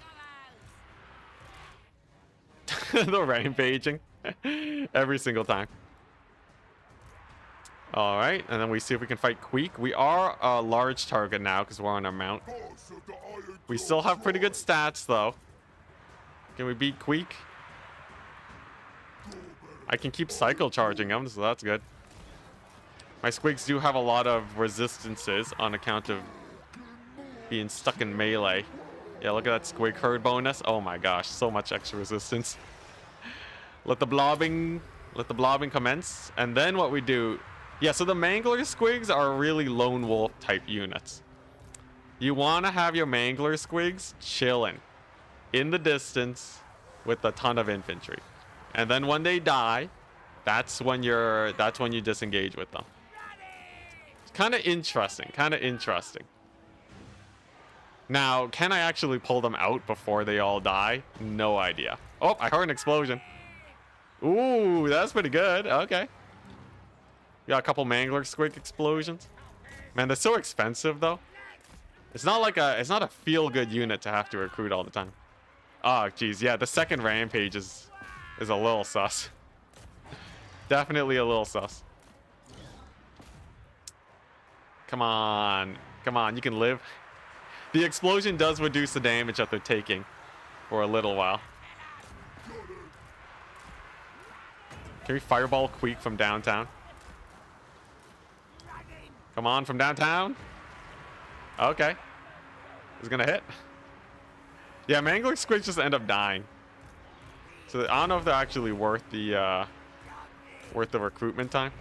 A: The rampaging. Every single time. Alright, and then we see if we can fight Squig. We are a large target now because we're on our mount. We still have pretty good stats though. Can we beat Squig? I can keep cycle charging them, so that's good. My squigs do have a lot of resistances on account of being stuck in melee. Yeah, look at that squig herd bonus. Oh my gosh, so much extra resistance. Let the blobbing commence. And then what we do... Yeah, so the mangler squigs are really lone wolf type units. You want to have your mangler squigs chilling in the distance with a ton of infantry. And then when they die, that's when you disengage with them. Kind of interesting. Now, can I actually pull them out before they all die? No idea. Oh, I heard an explosion. Ooh, that's pretty good. Okay. Got a couple mangler squig explosions. Man, they're so expensive though. It's not a feel-good unit to have to recruit all the time. Oh, geez, yeah, the second rampage is a little sus. Definitely a little sus. Come on, you can live. The explosion does reduce the damage that they're taking for a little while. Can we fireball Squig from downtown? Come on, from downtown. Okay. It's gonna hit. Yeah, mangler squigs just end up dying. So I don't know if they're actually worth the recruitment time.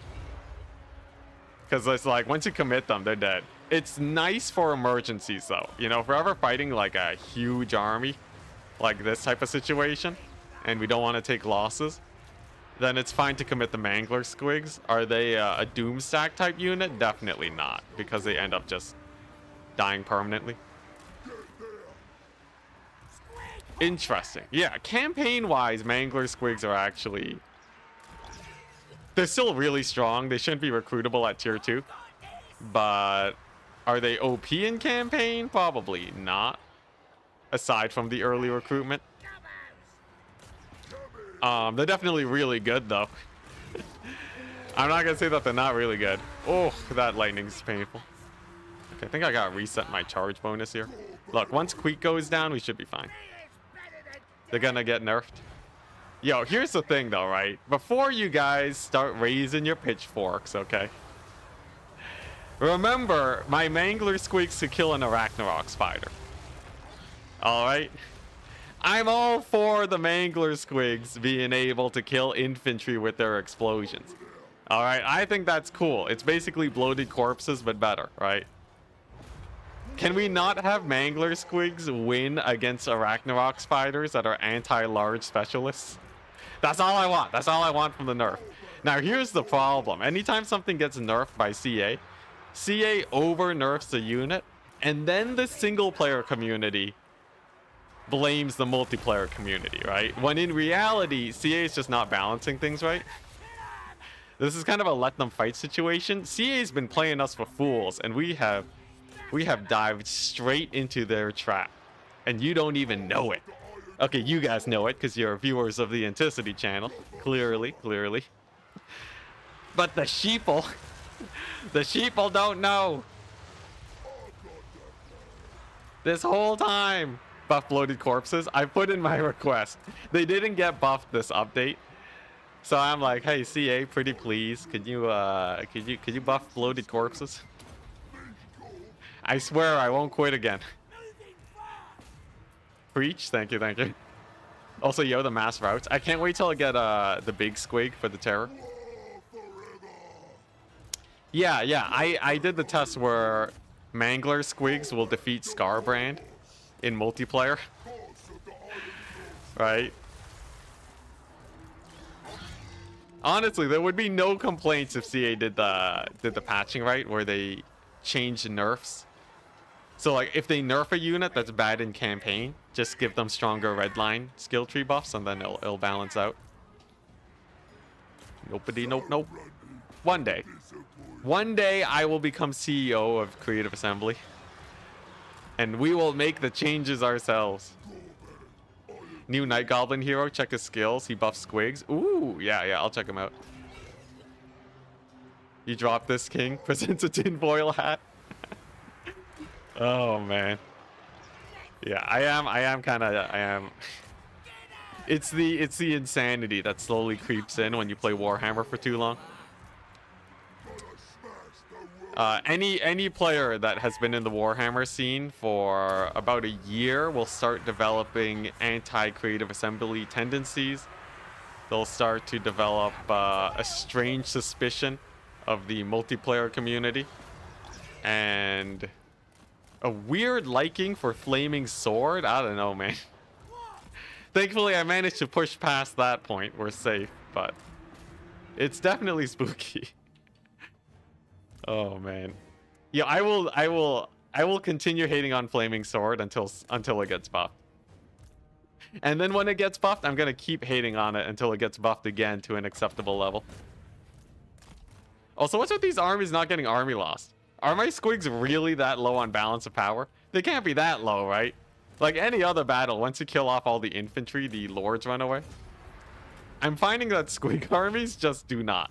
A: Because it's like, once you commit them, they're dead. It's nice for emergencies, though. You know, if we're ever fighting, like, a huge army, like this type of situation, and we don't want to take losses, then it's fine to commit the Mangler Squigs. Are they a Doomstack type unit? Definitely not, because they end up just dying permanently. Interesting. Yeah, campaign-wise, Mangler Squigs are actually... They're still really strong. They shouldn't be recruitable at tier 2. But are they OP in campaign? Probably not. Aside from the early recruitment. They're definitely really good, though. I'm not going to say that they're not really good. Oh, that lightning's painful. Okay, I think I got to reset my charge bonus here. Look, once Queek goes down, we should be fine. They're going to get nerfed. Yo, here's the thing, though, right? Before you guys start raising your pitchforks, okay? Remember, my Mangler Squeaks to kill an Arachnarok spider. Alright? I'm all for the Mangler Squigs being able to kill infantry with their explosions. Alright, I think that's cool. It's basically bloated corpses, but better, right? Can we not have Mangler Squigs win against Arachnarok spiders that are anti-large specialists? That's all I want. That's all I want from the nerf. Now, here's the problem. Anytime something gets nerfed by CA, CA over-nerfs the unit, and then the single-player community blames the multiplayer community, right? When in reality, CA is just not balancing things right. This is kind of a let them fight situation. CA's been playing us for fools, and we have dived straight into their trap, and you don't even know it. Okay, you guys know it because you're viewers of the Enticity channel. Clearly. But the sheeple, the sheeple don't know. This whole time, buff bloated corpses, I put in my request. They didn't get buffed this update. So I'm like, hey, CA, pretty please, could you buff bloated corpses? I swear I won't quit again. Preach, thank you. Also, yo, the mass routes. I can't wait till I get the big squig for the terror. Yeah, I did the test where Mangler Squigs will defeat Scarbrand in multiplayer. Right? Honestly, there would be no complaints if CA did the patching right, where they changed nerfs. So like, if they nerf a unit that's bad in campaign, just give them stronger redline skill tree buffs, and then it'll balance out. Nope. One day I will become CEO of Creative Assembly, and we will make the changes ourselves. New Night Goblin hero, check his skills. He buffs Squigs. Ooh, yeah, I'll check him out. You drop this king, presents a tinfoil hat. Oh man. Yeah, I am. It's the insanity that slowly creeps in when you play Warhammer for too long. Any player that has been in the Warhammer scene for about a year will start developing anti-Creative Assembly tendencies. They'll start to develop a strange suspicion of the multiplayer community, and a weird liking for Flaming Sword. I don't know, man. Thankfully, I managed to push past that point. We're safe, but it's definitely spooky. Oh man. Yeah, I will continue hating on Flaming Sword until it gets buffed. And then when it gets buffed, I'm gonna keep hating on it until it gets buffed again to an acceptable level. Also, what's with these armies not getting army lost? Are my Squigs really that low on balance of power? They can't be that low, right? Like any other battle, once you kill off all the infantry, the lords run away. I'm finding that Squig armies just do not.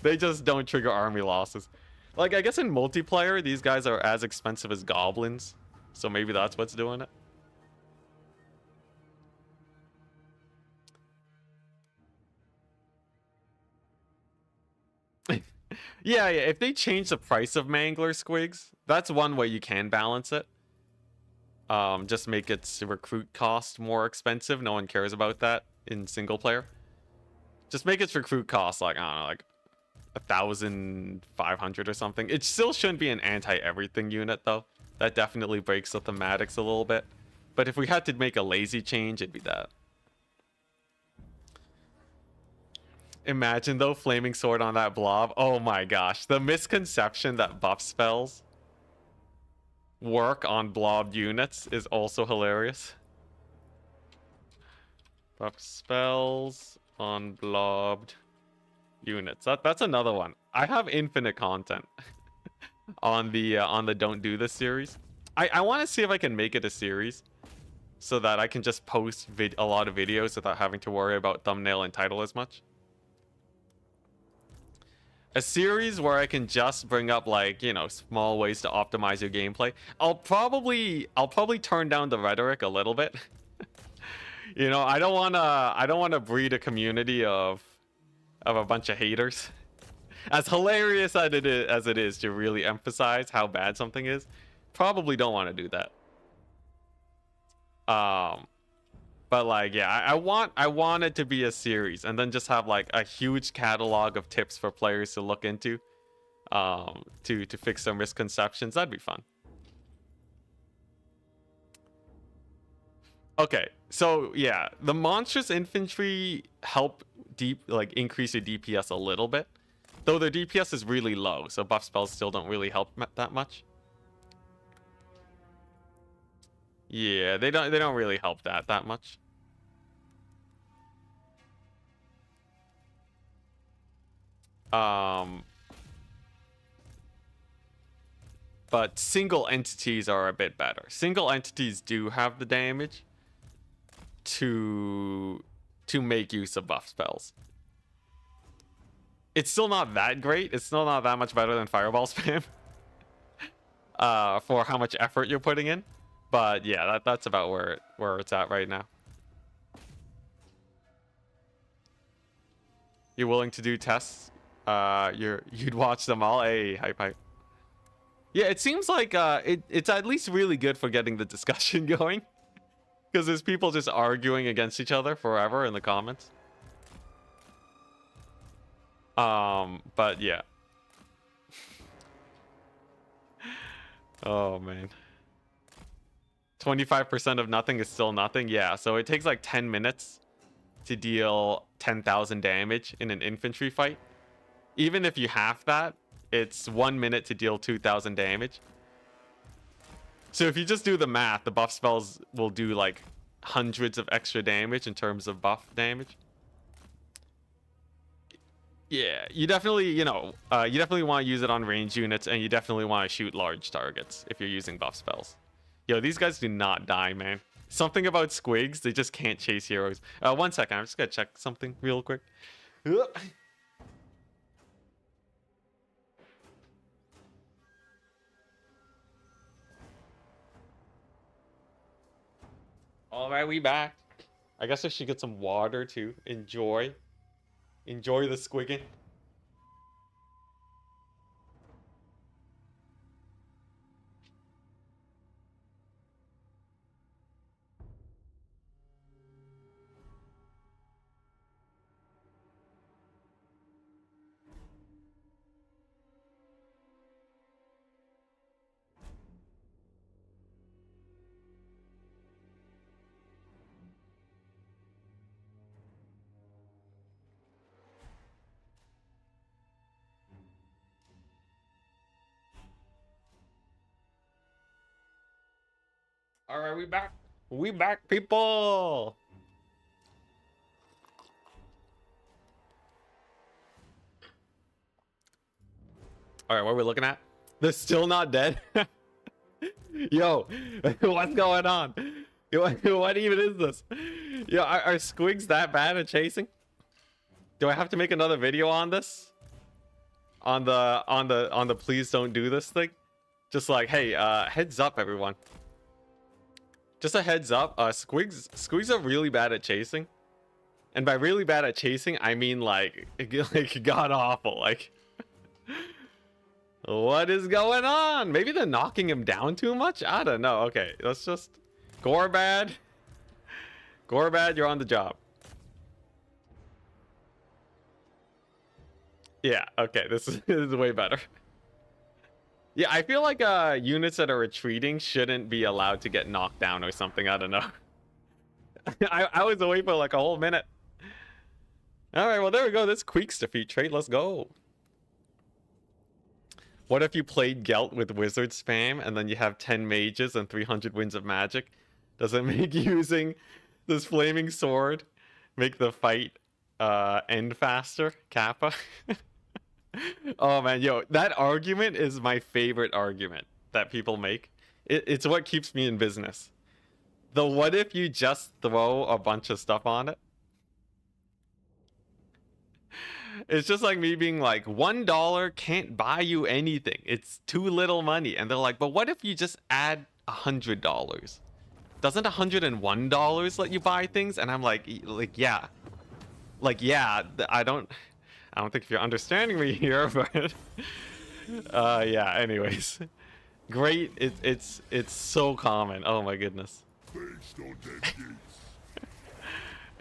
A: They just don't trigger army losses. Like, I guess in multiplayer, these guys are as expensive as goblins. So maybe that's what's doing it. Yeah, if they change the price of Mangler Squigs, that's one way you can balance it. Just make its recruit cost more expensive. No one cares about that in single player. Just make its recruit cost like, I don't know, like 1,500 or something. It still shouldn't be an anti-everything unit though. That definitely breaks the thematics a little bit. But if we had to make a lazy change, it'd be that. Imagine though, flaming sword on that blob. Oh my gosh, the misconception that buff spells work on blob units is also hilarious. Buff spells on blobbed units. That's another one. I have infinite content on the Don't Do This series. I want to see if I can make it a series so that I can just post a lot of videos without having to worry about thumbnail and title as much. A series where I can just bring up, like, you know, small ways to optimize your gameplay. I'll probably turn down the rhetoric a little bit. You know, I don't wanna breed a community of a bunch of haters. As hilarious as it is to really emphasize how bad something is, probably don't want to do that. But like, yeah, I want it to be a series, and then just have like a huge catalog of tips for players to look into, to fix some misconceptions. That'd be fun. Okay, so yeah, the monstrous infantry help increase your DPS a little bit, though their DPS is really low, so buff spells still don't really help that much. Yeah, they don't really help that much. But single entities are a bit better. Single entities do have the damage to make use of buff spells. It's still not that great. It's still not that much better than fireball spam. For how much effort you're putting in. But yeah, that's about where it's at right now. You're willing to do tests? You'd watch them all. Hey, hype. Yeah, it seems like it's at least really good for getting the discussion going. Because there's people just arguing against each other forever in the comments. But yeah. Oh man. 25% of nothing is still nothing. Yeah, so it takes like 10 minutes to deal 10,000 damage in an infantry fight. Even if you half that, it's 1 minute to deal 2,000 damage. So if you just do the math, the buff spells will do like hundreds of extra damage in terms of buff damage. Yeah, you definitely, you definitely want to use it on range units, and you definitely want to shoot large targets if you're using buff spells. Yo, these guys do not die, man. Something about squigs, they just can't chase heroes. 1 second, I'm just gonna check something real quick. All right, we back. I guess I should get some water to enjoy the squigging. All right, we back. We back, people. All right, what are we looking at? They're still not dead. Yo, what's going on? Yo, what even is this? Yo, are squigs that bad at chasing? Do I have to make another video on this? On the please don't do this thing? Just like, hey, heads up, everyone. Just a heads up, squigs are really bad at chasing. And by really bad at chasing, I mean like god awful. Like, what is going on? Maybe they're knocking him down too much? I don't know. Okay, let's just... Gorbad, you're on the job. Yeah, okay, this is way better. Yeah, I feel like units that are retreating shouldn't be allowed to get knocked down or something. I don't know. I was away for like a whole minute. All right, well, there we go. That's Queek's defeat trait. Let's go. What if you played Gelt with wizard spam and then you have 10 mages and 300 winds of magic? Does it make using this flaming sword make the fight end faster, Kappa? Oh man, yo, that argument is my favorite argument that people make. It's what keeps me in business. The what if you just throw a bunch of stuff on it? It's just like me being like, $1 can't buy you anything. It's too little money. And they're like, but what if you just add $100? Doesn't $101 let you buy things? And I'm like, yeah. Like, yeah, I don't think if you're understanding me here, but yeah, anyways. Great. It's so common. Oh my goodness.
D: Based on their gates.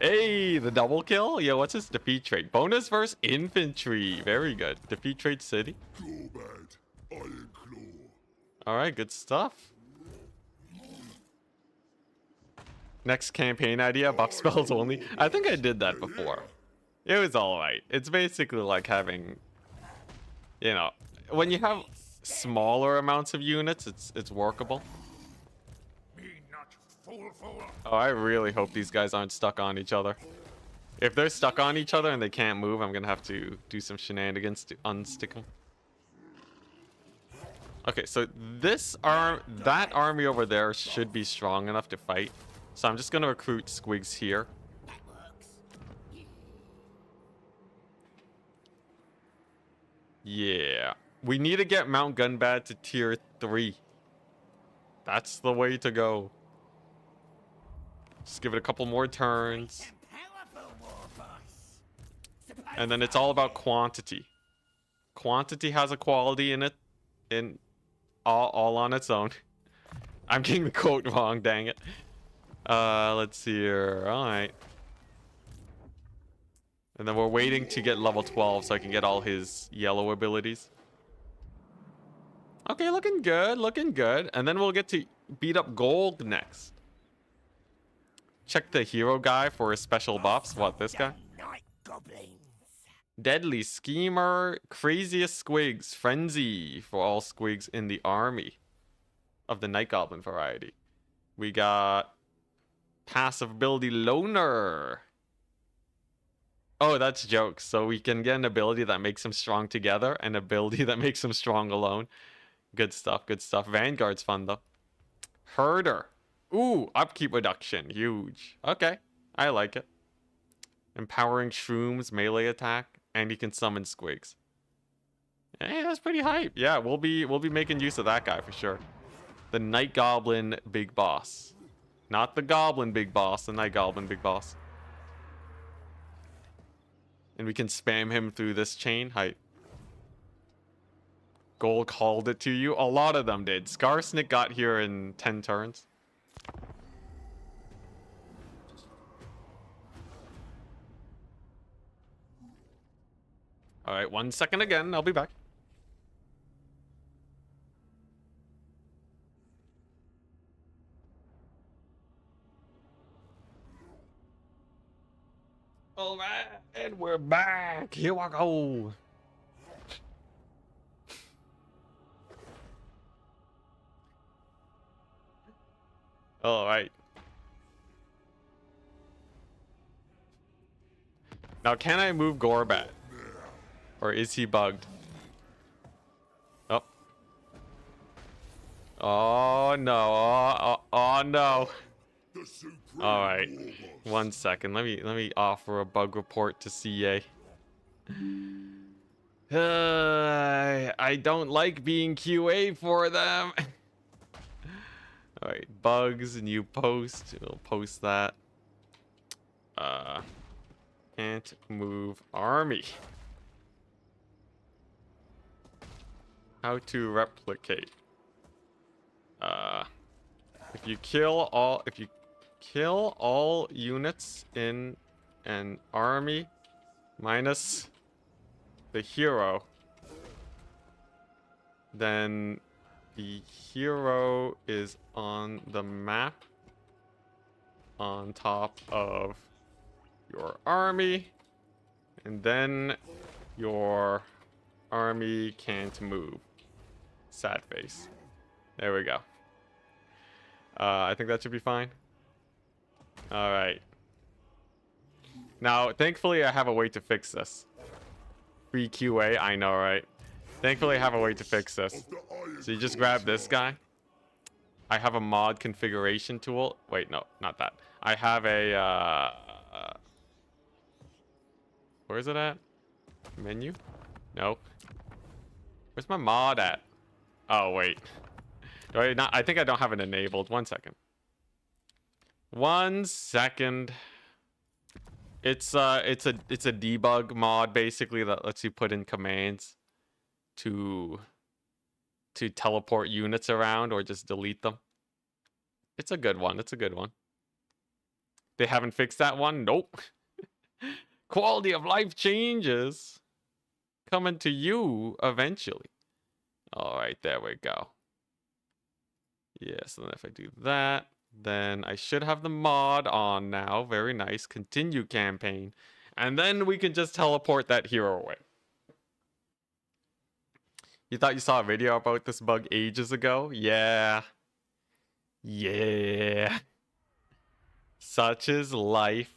A: Hey, the double kill? Yo, what's his defeat trait? Bonus versus infantry. Very good. Defeat trait city.
D: Gorbad, Iron Claw.
A: Alright, good stuff. Next campaign idea, buff spells only. I think I did that before. It was alright. It's basically like having, you know, when you have smaller amounts of units, it's workable. Oh, I really hope these guys aren't stuck on each other. If they're stuck on each other and they can't move, I'm gonna have to do some shenanigans to unstick them. Okay, so that army over there should be strong enough to fight. So I'm just gonna recruit Squigs here. Yeah. We need to get Mount Gunbad to tier 3. That's the way to go. Just give it a couple more turns. And then it's all about quantity. Quantity has a quality in it. All on its own. I'm getting the quote wrong, dang it. Let's see here. Alright. And then we're waiting to get level 12 so I can get all his yellow abilities. Okay, looking good, looking good. And then we'll get to beat up Gold next. Check the hero guy for his special buffs. What, this guy? Deadly Schemer, Craziest Squigs, Frenzy for all Squigs in the army of the Night Goblin variety. We got passive ability Loner. Oh, that's jokes. So we can get an ability that makes him strong together and an ability that makes him strong alone. Good stuff, good stuff. Vanguard's fun though. Herder. Ooh, upkeep reduction. Huge. Okay, I like it. Empowering Shrooms, melee attack, and you can summon Squigs. Hey, that's pretty hype. Yeah, we'll be making use of that guy for sure. The Night Goblin Big Boss. Not the Goblin Big Boss, the Night Goblin Big Boss. And we can spam him through this chain. Hype. Gold called it to you. A lot of them did. Skarsnik got here in 10 turns. All right, 1 second again. I'll be back. All right, and we're back. Here we go. All right. Now, can I move Gorbad? Or is he bugged? Oh. Oh no. Oh no. All right. 1 second. Let me offer a bug report to CA. I don't like being QA for them. All right, bugs, new post. We'll post that. Can't move army. How to replicate. If you kill all units in an army minus the hero, then the hero is on the map on top of your army, And then your army can't move. Sad face. There we go. I think that should be fine. All right. Now, thankfully, I have a way to fix this. Free QA, I know, right? Thankfully, I have a way to fix this. So you just grab this guy. I have a mod configuration tool. Wait, no, not that. I have a, where is it at? Menu? Nope. Where's my mod at? Oh, wait. Do I not? I think I don't have it enabled. 1 second. 1 second. It's a debug mod basically that lets you put in commands to teleport units around or just delete them. It's a good one. It's a good one. They haven't fixed that one? Nope. Quality of life changes coming to you eventually. All right, there we go. Yes, and then if I do that, then I should have the mod on now. Very nice. Continue campaign. And then we can just teleport that hero away. You thought you saw a video about this bug ages ago? Yeah. Yeah. Such is life.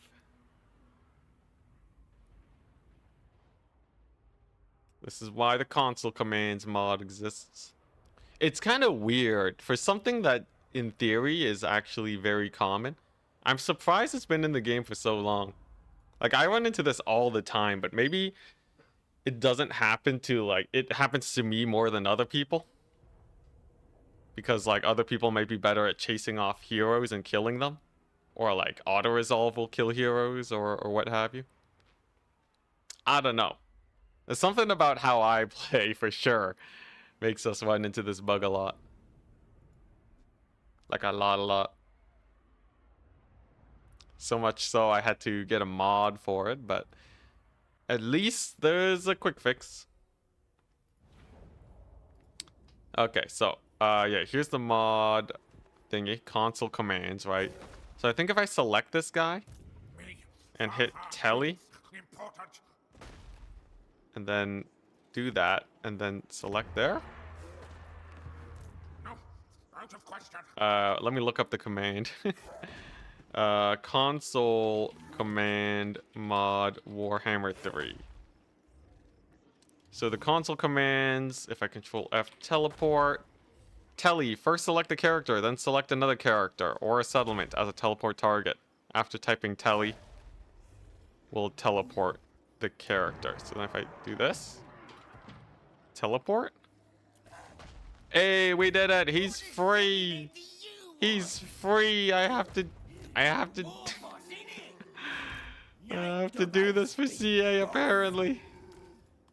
A: This is why the console commands mod exists. It's kind of weird for something that in theory is actually very common. I'm surprised it's been in the game for so long. Like, I run into this all the time, but maybe it doesn't happen to, like, it happens to me more than other people. Because, like, other people might be better at chasing off heroes and killing them. Or, like, auto-resolve will kill heroes or what have you. I don't know. There's something about how I play, for sure, makes us run into this bug a lot. Like, a lot. So much so I had to get a mod for it, but at least there's a quick fix. Okay, so, yeah, here's the mod thingy. Console commands, right? So I think if I select this guy and hit telly, and then do that, and then select there. Let me look up the command. Console command mod Warhammer 3. So the console commands, if I control F, teleport. Telly, first select a character, then select another character or a settlement as a teleport target. After typing telly, we'll teleport the character. So then if I do this, teleport. Hey, we did it. He's free. He's free. I have to do this for CA apparently.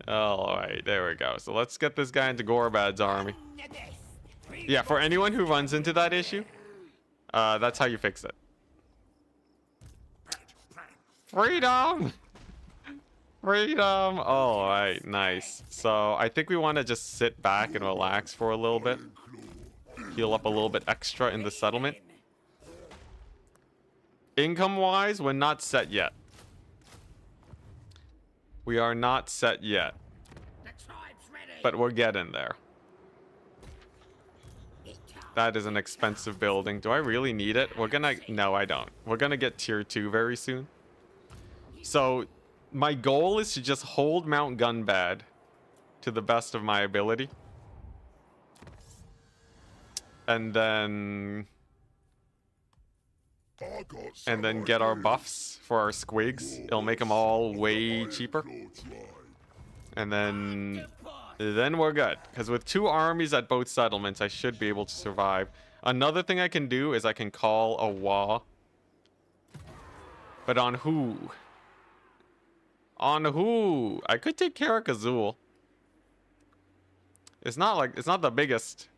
A: All right, there we go. So let's get this guy into Gorbad's army. Yeah, for anyone who runs into that issue, that's how you fix it. Freedom! Freedom! All right, nice. So I think we want to just sit back and relax for a little bit. Heal up a little bit extra in the settlement. Income-wise, we're not set yet. We are not set yet. But we're getting there. That is an expensive building. Do I really need it? We're gonna... No, I don't. We're gonna get tier 2 very soon. So, my goal is to just hold Mount Gunbad to the best of my ability. And then get our buffs for our squigs. It'll make them all way cheaper. And then we're good. Because with 2 armies at both settlements, I should be able to survive. Another thing I can do is I can call a Wa. But on who? On who? I could take Karakazul. It's not the biggest.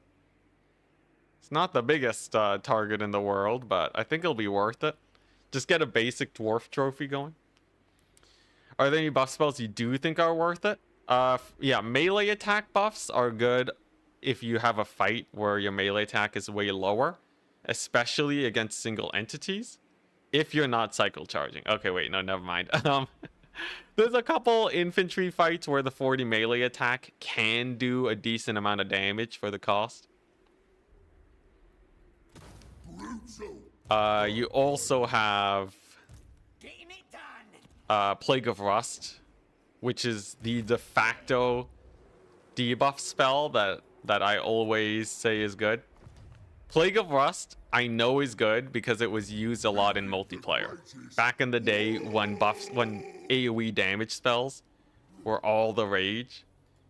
A: It's not the biggest target in the world, but I think it'll be worth it. Just get a basic dwarf trophy going. Are there any buff spells you do think are worth it? Yeah, melee attack buffs are good if you have a fight where your melee attack is way lower, especially against single entities. If you're not cycle charging. Okay, wait, no, never mind. There's a couple infantry fights where the 40 melee attack can do a decent amount of damage for the cost. You also have
C: Getting it done.
A: Plague of Rust, which is the de facto debuff spell that I always say is good. Plague of Rust, I know is good because it was used a lot in multiplayer. Back in the day when AoE damage spells were all the rage,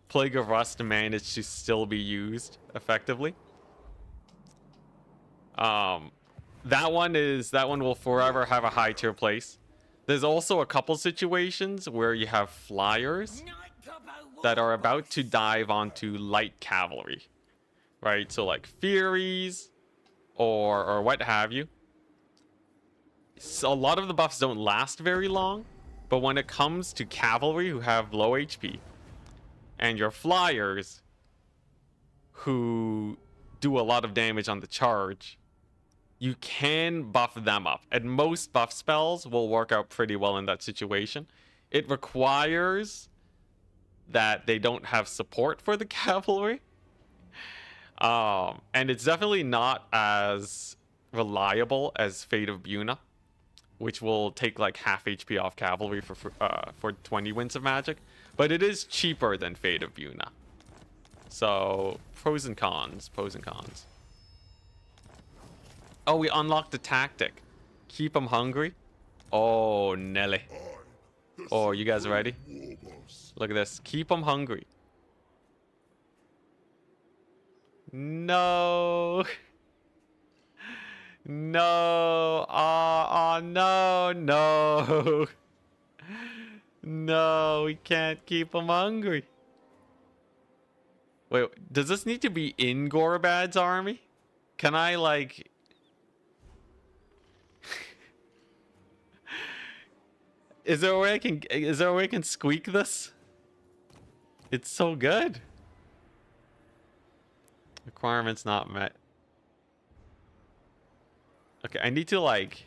A: Plague of Rust managed to still be used effectively. That one will forever have a high tier place. There's also a couple situations where you have flyers that are about to dive onto light cavalry, right? So like Furies or what have you. So a lot of the buffs don't last very long, but when it comes to cavalry who have low HP and your flyers who do a lot of damage on the charge, you can buff them up. And most buff spells will work out pretty well in that situation. It requires that they don't have support for the cavalry. And it's definitely not as reliable as Fate of Buna, which will take like half HP off cavalry for 20 Winds of Magic. But it is cheaper than Fate of Buna. So, pros and cons, pros and cons. Oh, we unlocked a tactic. Keep them hungry. Oh, Nelly. Oh, you guys ready? Look at this. Keep them hungry. No. No. Oh, no, no. No, we can't keep them hungry. Wait, does this need to be in Gorbad's army? Can I, like... Is there a way I can squeak this? It's so good. Requirements not met. Okay, I need to like...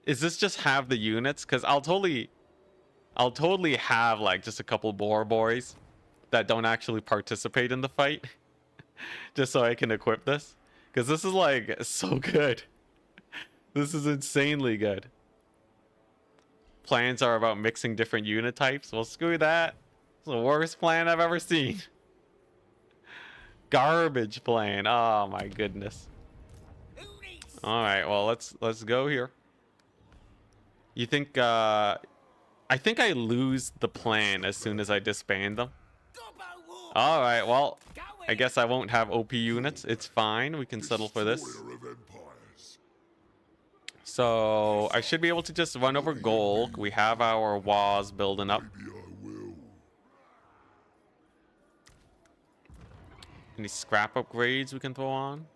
A: Is this just have the units? Because I'll totally have like just a couple boar boys that don't actually participate in the fight. Just so I can equip this. Because this is like so good. This is insanely good. Plans are about mixing different unit types. Well, screw that. It's the worst plan I've ever seen. Garbage plan. Oh my goodness. All right, well let's go here. You think I think I lose the plan as soon as I disband them. All right, well I guess I won't have OP units. It's fine. We can settle for this. So I should be able to just run over Golg. We have our Waz building up. Any scrap upgrades we can throw on?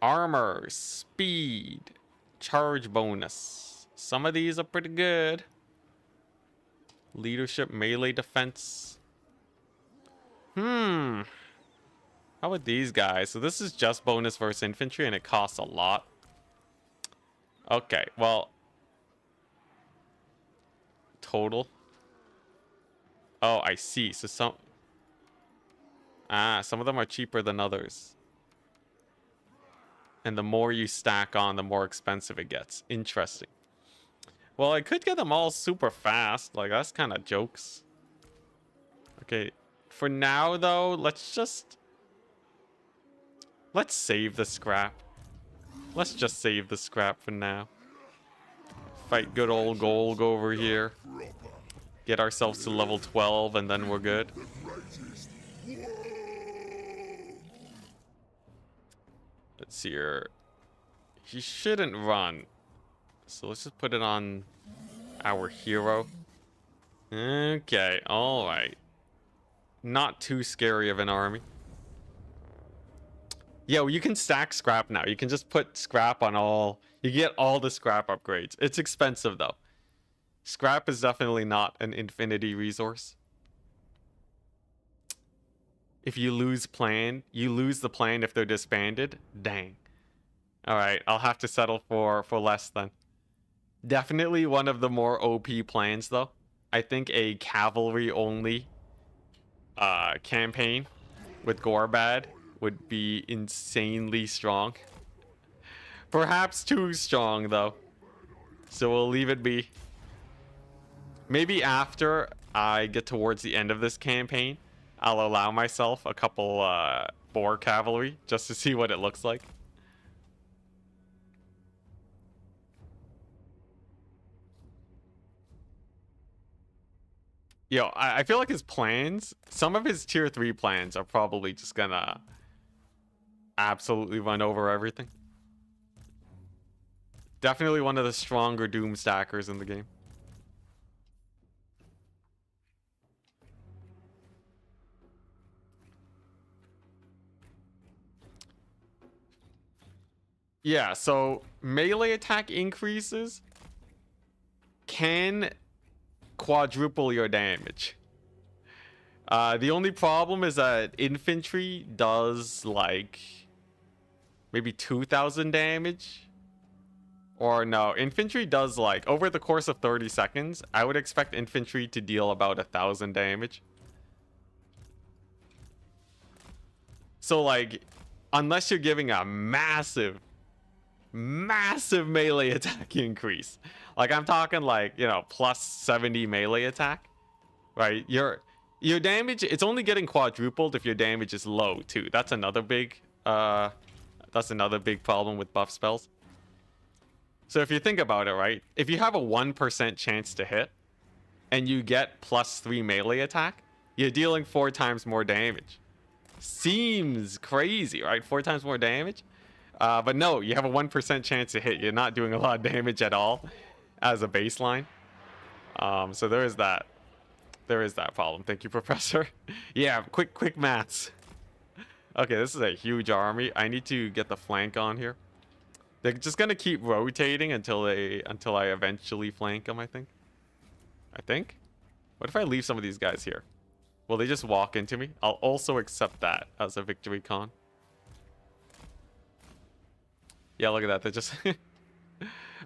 A: Armor, speed, charge bonus. Some of these are pretty good. Leadership, melee defense. How about these guys? So this is just bonus versus infantry and it costs a lot. Okay, well. Total. Oh, I see. So some of them are cheaper than others. And the more you stack on, the more expensive it gets. Interesting. Well, I could get them all super fast. Like, that's kind of jokes. Okay. For now, though, let's save the scrap. Let's just save the scrap for now. Fight good old Golg over here. Get ourselves to level 12, and then we're good. Let's see here. He shouldn't run. So let's just put it on our hero. Okay, alright. Not too scary of an army. Yeah, well, you can stack scrap now. You can just put scrap on all... You get all the scrap upgrades. It's expensive, though. Scrap is definitely not an infinity resource. If you lose plan, you lose the plan if they're disbanded. Dang. Alright, I'll have to settle for less then. Definitely one of the more OP plans, though. I think a cavalry-only campaign with Gorbad would be insanely strong. Perhaps too strong, though. So we'll leave it be. Maybe after I get towards the end of this campaign, I'll allow myself a couple boar cavalry just to see what it looks like. Yo, I feel like his plans, some of his tier 3 plans are probably just gonna absolutely run over everything. Definitely one of the stronger Doom stackers in the game. Yeah, so melee attack increases can quadruple your damage. The only problem is that infantry does like maybe 2,000 damage. Or no, infantry does like over the course of 30 seconds. I would expect infantry to deal about 1,000 damage. So like, unless you're giving a massive melee attack increase, like I'm talking like, you know, plus 70 melee attack, right? Your damage, it's only getting quadrupled if your damage is low too. That's another big problem with buff spells. So if you think about it, right, if you have a 1% chance to hit and you get plus 3 melee attack, you're dealing 4 times more damage. Seems crazy, right? 4 times more damage. But no, you have a 1% chance to hit. You're not doing a lot of damage at all as a baseline. So there is that. There is that problem. Thank you, Professor. Yeah, quick maths. Okay, this is a huge army. I need to get the flank on here. They're just gonna keep rotating until I eventually flank them, I think. What if I leave some of these guys here? Will they just walk into me? I'll also accept that as a victory con. Yeah, look at that. They're just...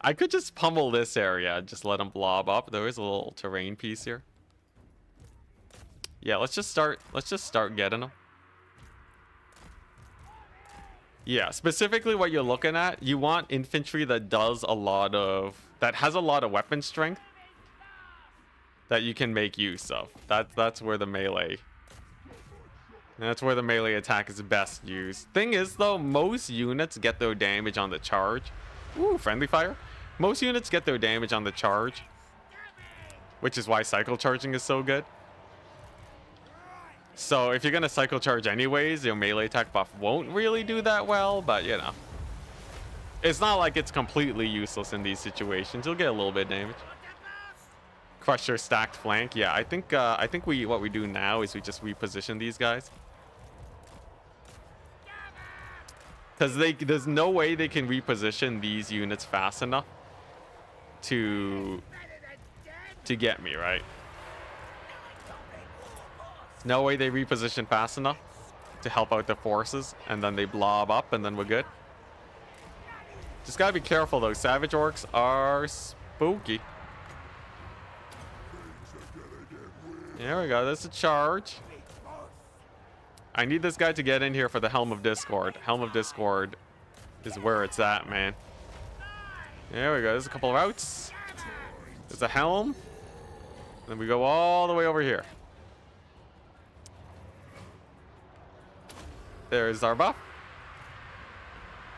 A: I could just pummel this area and just let them blob up. There is a little terrain piece here. Yeah, let's just start getting them. Yeah, specifically what you're looking at, you want infantry that has a lot of weapon strength that you can make use of. That's where the melee attack is best used. Thing is though, most units get their damage on the charge. Ooh, friendly fire. Most units get their damage on the charge, which is why cycle charging is so good. So if you're gonna cycle charge anyways, your melee attack buff won't really do that well, but you know, it's not like it's completely useless in these situations. You'll get a little bit of damage. Crush your stacked flank. Yeah, I think what we do now is we just reposition these guys, because there's no way they can reposition these units fast enough to get me, right? No way they reposition fast enough to help out the forces, and then they blob up, and then we're good. Just gotta be careful though. Savage orcs are spooky. There we go. There's a charge. I need this guy to get in here for the Helm of Discord. Helm of Discord is where it's at, man. There we go. There's a couple of routes. There's a helm. Then we go all the way over here. There's our buff.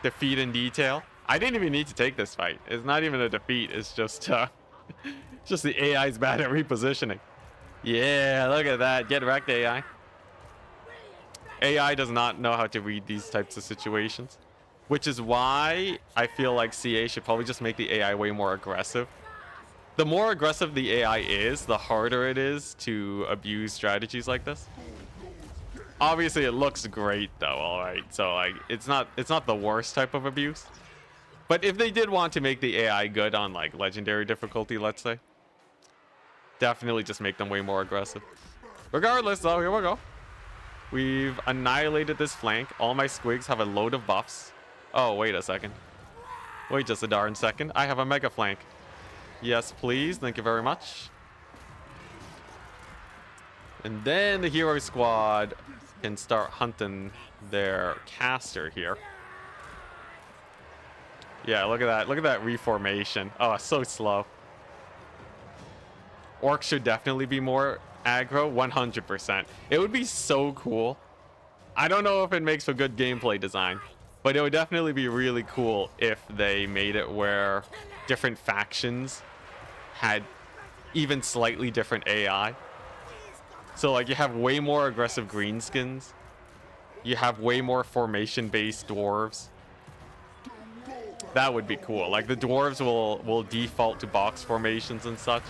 A: Defeat in detail. I didn't even need to take this fight. It's not even a defeat. It's just just the AI's bad at repositioning. Yeah, look at that. Get wrecked, AI. AI does not know how to read these types of situations, which is why I feel like CA should probably just make the AI way more aggressive. The more aggressive the AI is, the harder it is to abuse strategies like this. Obviously, it looks great though. All right, so like it's not the worst type of abuse. But if they did want to make the AI good on like legendary difficulty, let's say, definitely just make them way more aggressive. Regardless, though, here we go. We've annihilated this flank. All my squigs have a load of buffs. Oh, wait a second. Wait just a darn second. I have a mega flank. Yes, please. Thank you very much. And then the hero squad can start hunting their caster here. Yeah, look at that. Look at that reformation. Oh, so slow. Orcs should definitely be more aggro, 100%. It would be so cool. I don't know if it makes for good gameplay design, but it would definitely be really cool if they made it where different factions had even slightly different AI. So like you have way more aggressive greenskins. You have way more formation-based dwarves. That would be cool. Like the dwarves will default to box formations and such,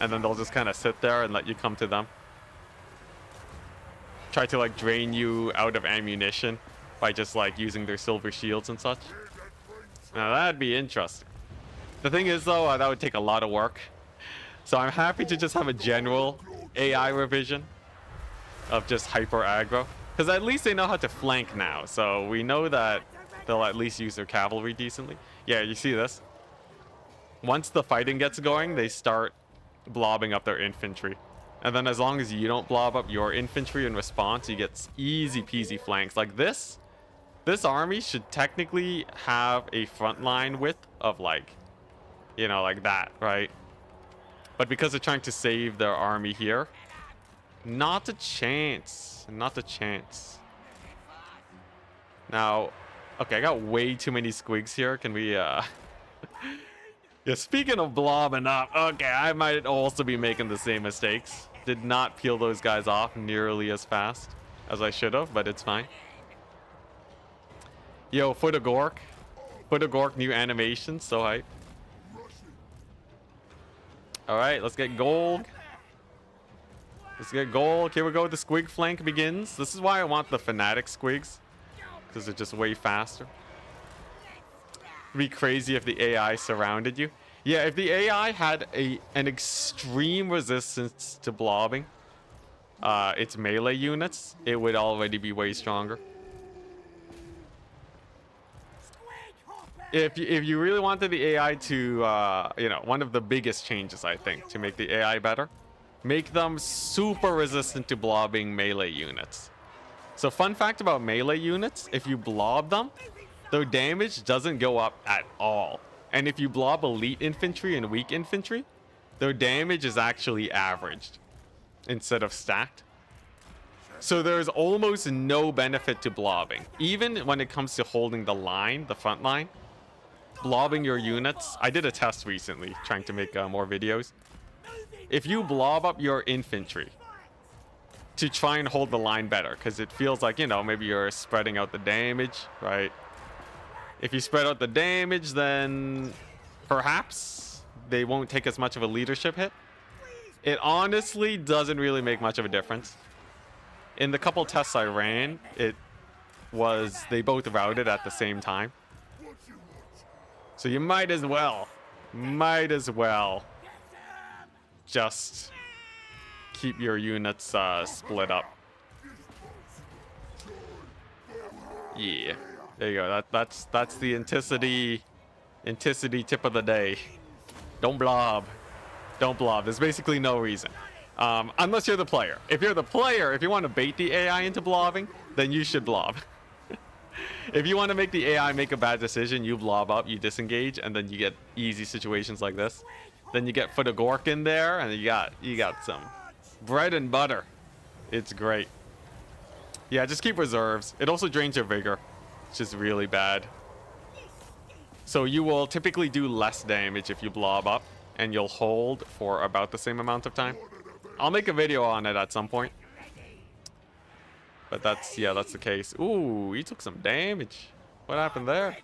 A: and then they'll just kind of sit there and let you come to them. Try to like drain you out of ammunition by just like using their silver shields and such. Now that'd be interesting. The thing is though, that would take a lot of work. So I'm happy to just have a general AI revision of just hyper aggro. Because at least they know how to flank now. So we know that they'll at least use their cavalry decently. Yeah, you see this? Once the fighting gets going, they start blobbing up their infantry. And then as long as you don't blob up your infantry in response, you get easy peasy flanks. Like this army should technically have a front line width of like, you know, like that, right? But because they're trying to save their army here, not a chance. Not a chance. Now, okay, I got way too many squigs here. Can we, yeah, speaking of blobbing up, okay, I might also be making the same mistakes. Did not peel those guys off nearly as fast as I should have, but it's fine. Yo, Foot of Gork. Foot of Gork, new animation, so hype. Alright, let's get gold. Let's get gold. Here we go. The squig flank begins. This is why I want the fanatic squigs, because they're just way faster. It'd be crazy if the AI surrounded you. Yeah, if the AI had an extreme resistance to blobbing its melee units, it would already be way stronger. If you really wanted the AI to, you know, one of the biggest changes, I think, to make the AI better, make them super resistant to blobbing melee units. So fun fact about melee units, if you blob them, their damage doesn't go up at all. And if you blob elite infantry and weak infantry, their damage is actually averaged instead of stacked. So there's almost no benefit to blobbing. Even when it comes to holding the line, the front line, blobbing your units. I did a test recently trying to make more videos. If you blob up your infantry to try and hold the line better, because it feels like, you know, maybe you're spreading out the damage, right? If you spread out the damage, then perhaps they won't take as much of a leadership hit. It honestly doesn't really make much of a difference. In the couple tests I ran, they both routed at the same time. So you might as well just keep your units split up. Yeah, there you go. That's the Enticity tip of the day. Don't blob. Don't blob. There's basically no reason. Unless you're the player. If you're the player, if you want to bait the AI into blobbing, then you should blob. If you want to make the AI make a bad decision, you blob up, you disengage, and then you get easy situations like this. Then you get Foot of Gork in there, and you got some bread and butter. It's great. Yeah, just keep reserves. It also drains your vigor, which is really bad. So you will typically do less damage if you blob up, and you'll hold for about the same amount of time. I'll make a video on it at some point. But that's the case. Ooh, he took some damage. What happened there?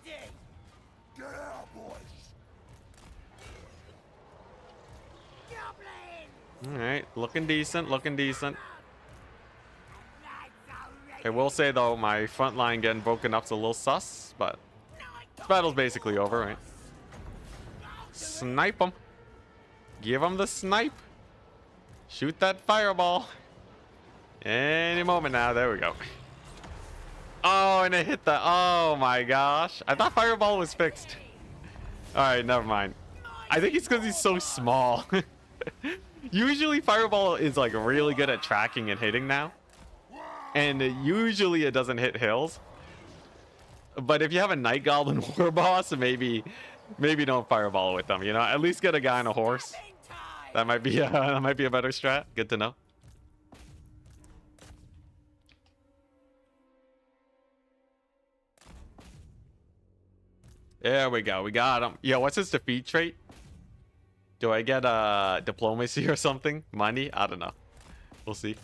A: Alright, looking decent, looking decent. I will say though, my front line getting broken up's a little sus, but this battle's basically over, right? Snipe him. Give him the snipe. Shoot that fireball. Any moment now. There we go. Oh, and it hit the... Oh my gosh. I thought fireball was fixed. Alright, never mind. I think it's because he's so small. Usually Fireball is like really good at tracking and hitting now. And usually it doesn't hit hills. But if you have a Night Goblin War Boss, maybe don't Fireball with them, you know? At least get a guy on a horse. That might be a better strat. Good to know. There we go. We got him. Yo, what's his defeat trait? Do I get diplomacy or something? Money? I don't know. We'll see.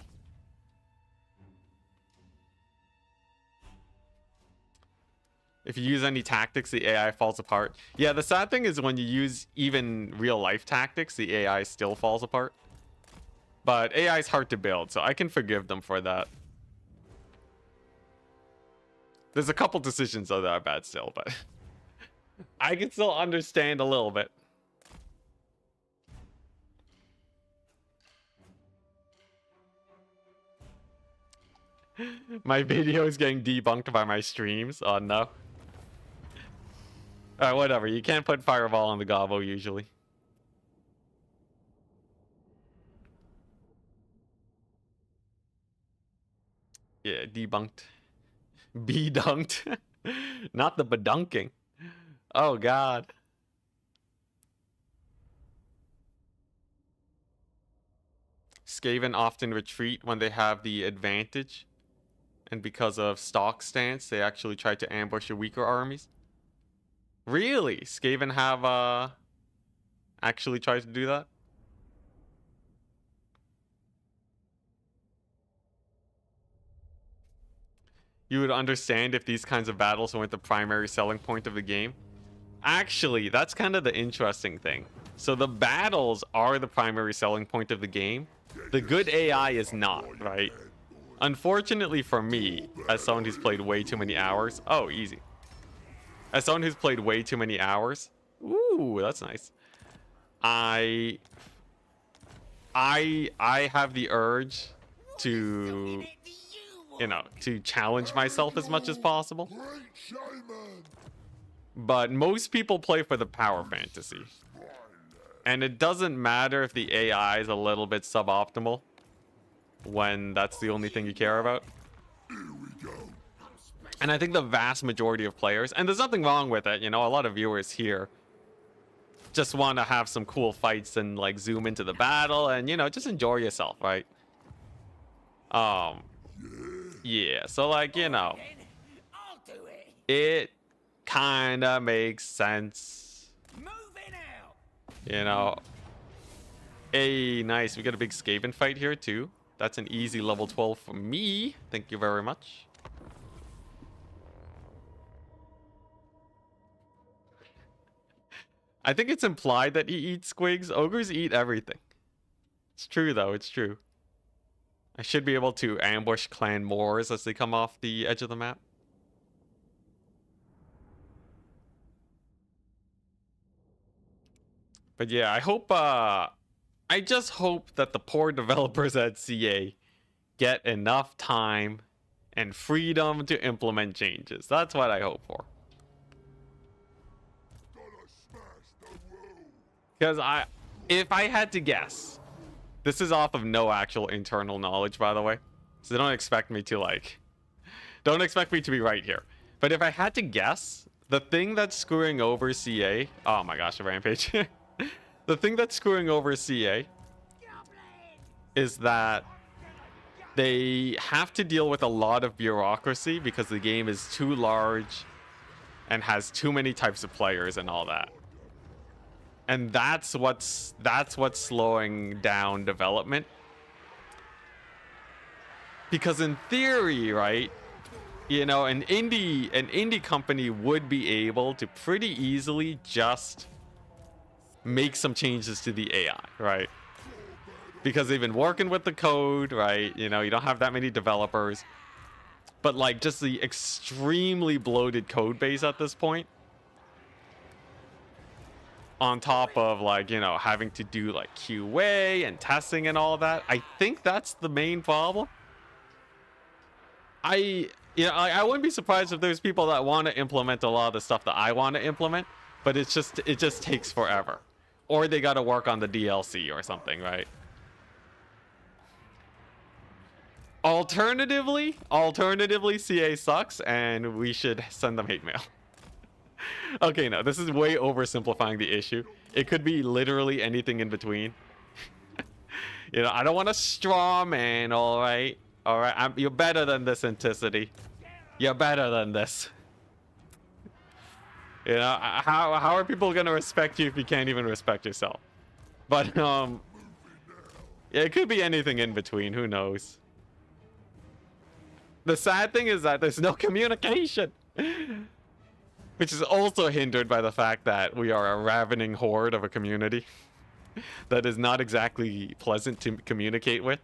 A: If you use any tactics, the AI falls apart. Yeah, the sad thing is when you use even real life tactics, the AI still falls apart. But AI is hard to build, so I can forgive them for that. There's a couple decisions though that are bad still, but I can still understand a little bit. My video is getting debunked by my streams. Oh no. Alright, whatever. You can't put Fireball on the Gobbo usually. Yeah, debunked. Be-dunked. Not the bedunking. Oh god. Skaven often retreat when they have the advantage. And because of stock stance, they actually try to ambush your weaker armies. Really? Skaven have actually tried to do that? You would understand if these kinds of battles weren't the primary selling point of the game. Actually, that's kind of the interesting thing. So the battles are the primary selling point of the game. The good AI is not, right? Unfortunately for me, as someone who's played way too many hours... Oh, easy. As someone who's played way too many hours... Ooh, that's nice. I have the urge to... you know, to challenge myself as much as possible. But most people play for the power fantasy. And it doesn't matter if the AI is a little bit suboptimal when that's the only thing you care about. And I think the vast majority of players, and there's nothing wrong with it, you know, a lot of viewers here just want to have some cool fights and like zoom into the battle and, you know, just enjoy yourself, right? Yeah, so like, you know, it kind of makes sense. You know, hey, nice. We got a big Skaven fight here too. That's an easy level 12 for me. Thank you very much. I think it's implied that he eats squigs. Ogres eat everything. It's true though, it's true. I should be able to ambush clan Moors as they come off the edge of the map. But yeah, I hope, I just hope that the poor developers at CA get enough time and freedom to implement changes. That's what I hope for. Because if I had to guess, this is off of no actual internal knowledge, by the way. So don't expect me to don't expect me to be right here. But if I had to guess, the thing that's screwing over CA, oh my gosh, a rampage. The thing that's screwing over CA is that they have to deal with a lot of bureaucracy because the game is too large and has too many types of players and all that. And that's what's slowing down development. Because in theory, right, you know, an indie company would be able to pretty easily just make some changes to the AI, right? Because they've been working with the code, right? You know, you don't have that many developers. But like just the extremely bloated code base at this point, on top of like, you know, having to do like QA and testing and all that, I think that's the main problem. I wouldn't be surprised if there's people that want to implement a lot of the stuff that I want to implement, but it just takes forever. or they got to work on the DLC or something, right? Alternatively, CA sucks, and we should send them hate mail. Okay, no, this is way oversimplifying the issue. It could be literally anything in between. You know, I don't want to straw man, all right? All right, you're better than this, Enticity. You're better than this. You know, how are people going to respect you if you can't even respect yourself? But, yeah, it could be anything in between. Who knows? The sad thing is that there's no communication. Which is also hindered by the fact that we are a ravening horde of a community that is not exactly pleasant to communicate with.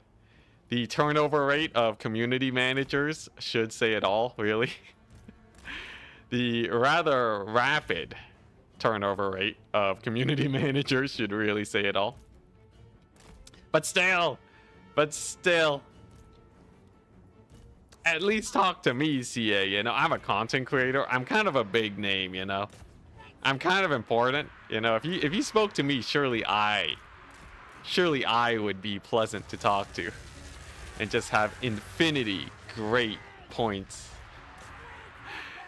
A: The turnover rate of community managers should say it all, really. The rather rapid turnover rate of community managers should really say it all. But still, at least talk to me, CA. You know, I'm a content creator. I'm kind of a big name, you know. I'm kind of important, you know. If you spoke to me, surely I would be pleasant to talk to, and just have infinity great points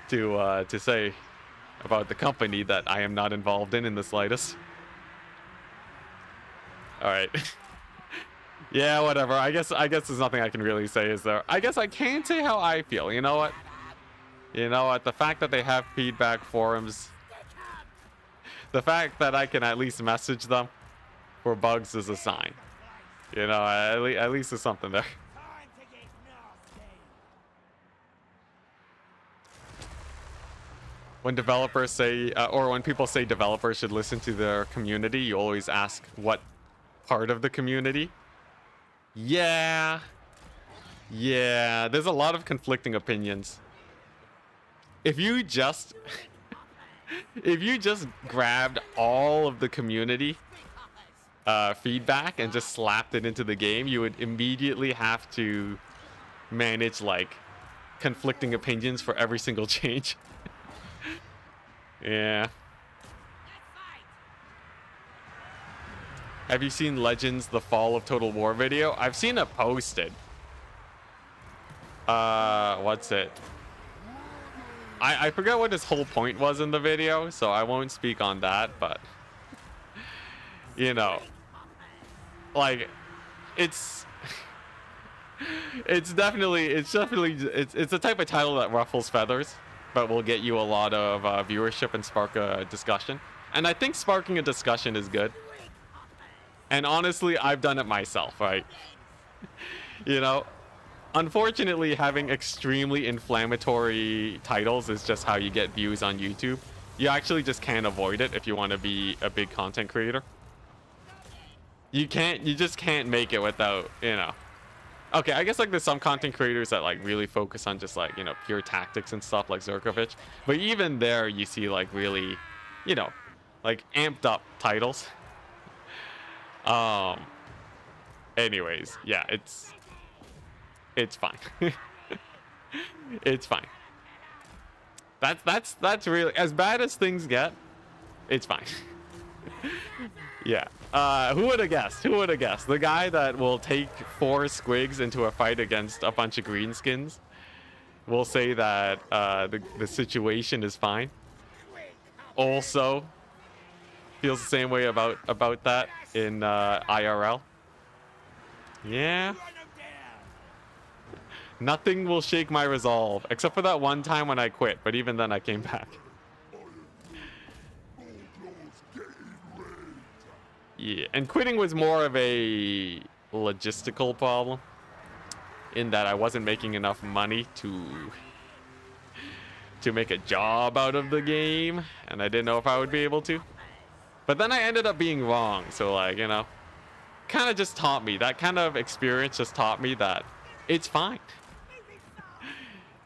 A: to say about the company that I am not involved in the slightest. All right. Yeah, whatever. I guess there's nothing I can really say, is there? I guess I can say how I feel. You know what? The fact that they have feedback forums, the fact that I can at least message them for bugs is a sign. You know, at least there's something there. When developers say, or when people say developers should listen to their community, you always ask what part of the community. Yeah, there's a lot of conflicting opinions. If you just grabbed all of the community feedback and just slapped it into the game, you would immediately have to manage like conflicting opinions for every single change. Yeah. Have you seen Legends The Fall of Total War video? I've seen it posted. What's it? I forget what his whole point was in the video, so I won't speak on that, but you know, like it's definitely it's a type of title that ruffles feathers, but will get you a lot of viewership and spark a discussion. And I think sparking a discussion is good. And honestly, I've done it myself, right? You know, unfortunately, having extremely inflammatory titles is just how you get views on YouTube. You actually just can't avoid it if you want to be a big content creator. You just can't make it without, you know. Okay, I guess like there's some content creators that like really focus on just like, you know, pure tactics and stuff like Zerkovich. But even there you see like really, you know, like amped up titles. Anyways, yeah, it's fine. It's fine. That's really as bad as things get. It's fine. Yeah. Who would have guessed? Who would have guessed? The guy that will take 4 squigs into a fight against a bunch of greenskins will say that the situation is fine. Also feels the same way about that in IRL. Yeah. Nothing will shake my resolve except for that one time when I quit, but even then I came back. Yeah, and quitting was more of a logistical problem in that I wasn't making enough money to make a job out of the game, and I didn't know if I would be able to. But then I ended up being wrong, so like, you know, kind of just taught me, that kind of experience just taught me that it's fine.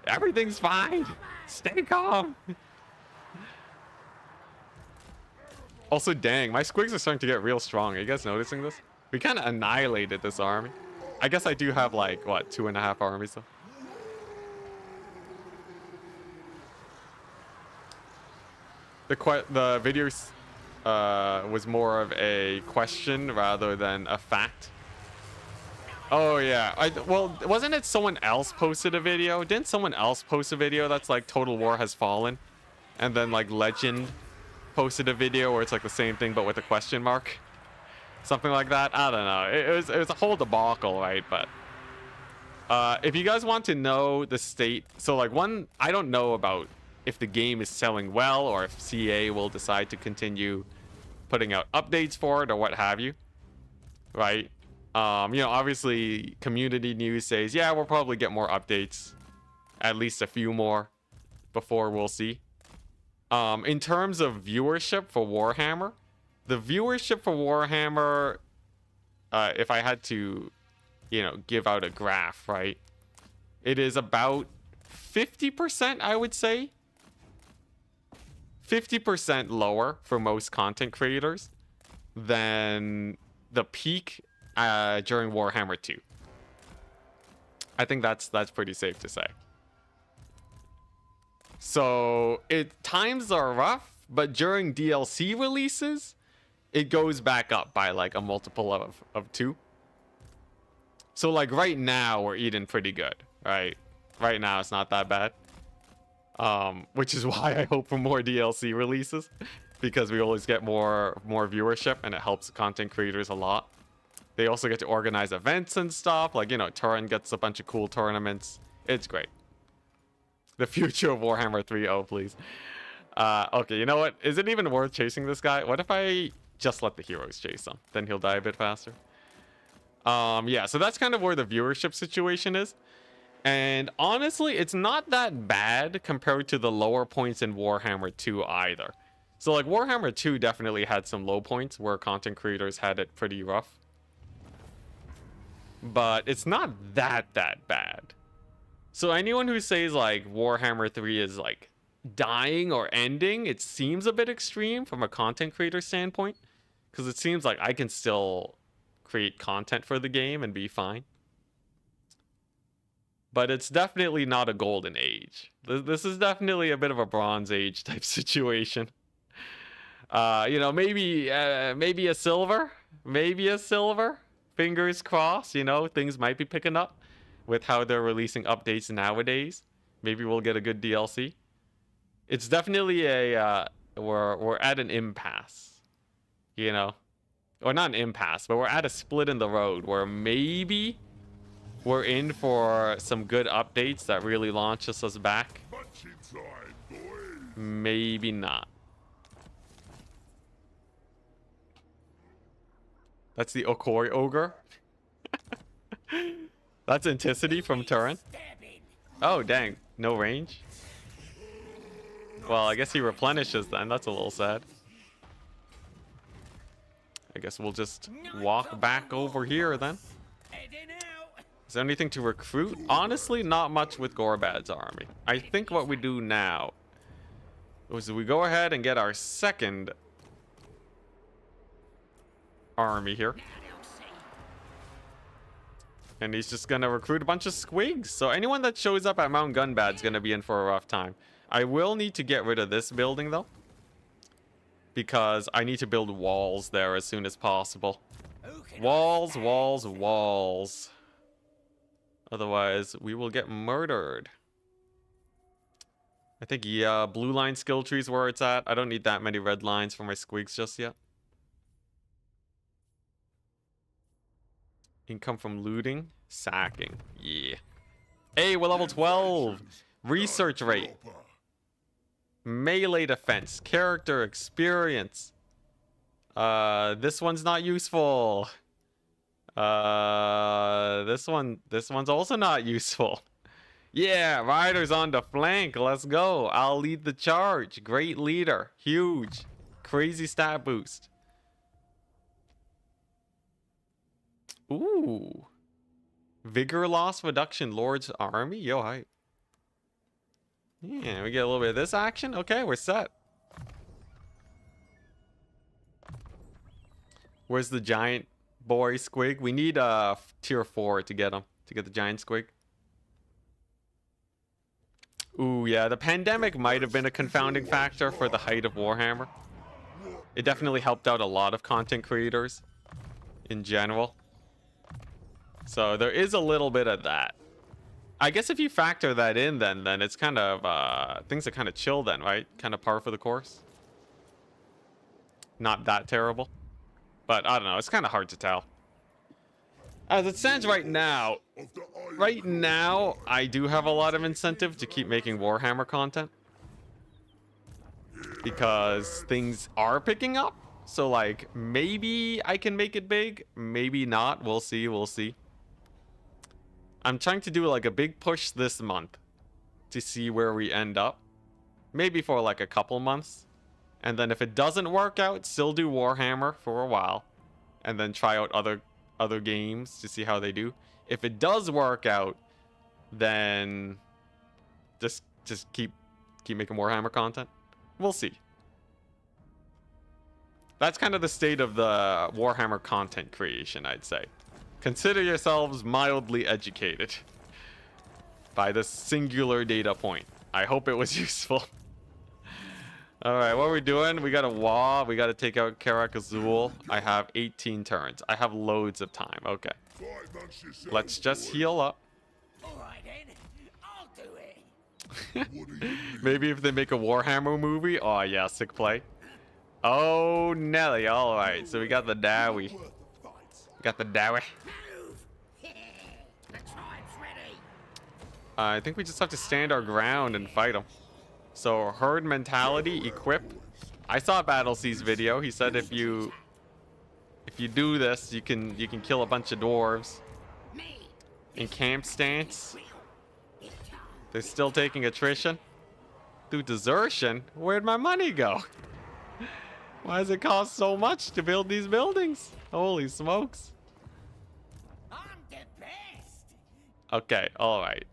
A: Everything's fine. Stay calm. Also, dang, my squigs are starting to get real strong. Are you guys noticing this? We kind of annihilated this army. I guess I do have like, what, 2.5 armies though? The videos was more of a question rather than a fact. Oh yeah, well, wasn't it someone else posted a video? Didn't someone else post a video that's like Total War has fallen? And then like Legend posted a video where it's like the same thing but with a question mark? Something like that? I don't know. It was a whole debacle, right? But if you guys want to know the state, so like one, I don't know about if the game is selling well or if CA will decide to continue putting out updates for it or what have you, right? You know, obviously community news says, yeah, we'll probably get more updates, at least a few more before we'll see. In terms of viewership for Warhammer, the viewership for Warhammer, if I had to, you know, give out a graph, right? It is about 50%, I would say. 50% lower for most content creators than the peak during Warhammer 2. I think that's pretty safe to say. So times are rough, but during DLC releases, it goes back up by like a multiple of 2. So like right now we're eating pretty good, right? Right now it's not that bad. Which is why I hope for more DLC releases, because we always get more viewership and it helps content creators a lot. They also get to organize events and stuff, like, you know, Turin gets a bunch of cool tournaments. It's great. The future of Warhammer 3, oh please. Okay, you know what? Is it even worth chasing this guy? What if I just let the heroes chase him? Then he'll die a bit faster. Yeah, so that's kind of where the viewership situation is. And honestly, it's not that bad compared to the lower points in Warhammer 2 either. So like Warhammer 2 definitely had some low points where content creators had it pretty rough. But it's not that bad. So anyone who says like Warhammer 3 is like dying or ending, it seems a bit extreme from a content creator standpoint. Because it seems like I can still create content for the game and be fine. But it's definitely not a golden age. This is definitely a bit of a bronze age type situation. You know, maybe a silver. Maybe a silver. Fingers crossed, you know, things might be picking up with how they're releasing updates nowadays. Maybe we'll get a good DLC. It's definitely a we're at an impasse, you know. Or not an impasse, but we're at a split in the road where maybe we're in for some good updates that really launches us back.
D: Much inside, boys.
A: Maybe not. That's the Okoi Ogre. That's Enticity from Turin. Oh, dang. No range? Well, I guess he replenishes then. That's a little sad. I guess we'll just walk back over here then. Is there anything to recruit? Honestly, not much with Gorbad's army. I think what we do now is we go ahead and get our second army here. And he's just gonna recruit a bunch of squigs. So anyone that shows up at Mount Gunbad's gonna be in for a rough time. I will need to get rid of this building though, because I need to build walls there as soon as possible. Walls, walls, walls. Otherwise, we will get murdered. I think, yeah, blue line skill tree is where it's at. I don't need that many red lines for my squigs just yet. Income from looting, sacking. Yeah. Hey, we're level 12. Research rate. Melee defense. Character experience. This one's not useful. This one's also not useful. Yeah, riders on the flank. Let's go. I'll lead the charge. Great leader. Huge. Crazy stat boost. Ooh. Vigor loss reduction. Lord's army. Yo, hi. Yeah, we get a little bit of this action. Okay, we're set. Where's the giant boy squig? We need tier 4 to get him. To get the giant squig. Ooh, yeah. The pandemic might have been a confounding factor for the height of Warhammer. It definitely helped out a lot of content creators in general. So there is a little bit of that. I guess if you factor that in, then it's kind of things are kind of chill then, right? Kind of par for the course. Not that terrible, but I don't know. It's kind of hard to tell. As it stands right now, I do have a lot of incentive to keep making Warhammer content because things are picking up. So like maybe I can make it big, maybe not. We'll see. We'll see. I'm trying to do like a big push this month to see where we end up. Maybe for like a couple months. And then if it doesn't work out, still do Warhammer for a while. And then try out other games to see how they do. If it does work out, then just keep making Warhammer content. We'll see. That's kind of the state of the Warhammer content creation, I'd say. Consider yourselves mildly educated by this singular data point. I hope it was useful. Alright, what are we doing? We got a Wa. We got to take out Karak Azul. I have 18 turns. I have loads of time. Okay. Let's just heal up.
C: Alright then, I'll do it.
A: Maybe if they make a Warhammer movie. Oh, yeah, sick play. Oh, Nelly. Alright, so we got the Dowie. Got the Dowie.
C: Move! The tribe's ready.
A: I think we just have to stand our ground and fight them. So herd mentality, equip. I saw Battlesey's video. He said if you do this, you can kill a bunch of dwarves. In camp stance, they're still taking attrition. Through desertion, where'd my money go? Why does it cost so much to build these buildings? Holy smokes.
C: I'm the best.
A: Okay, alright.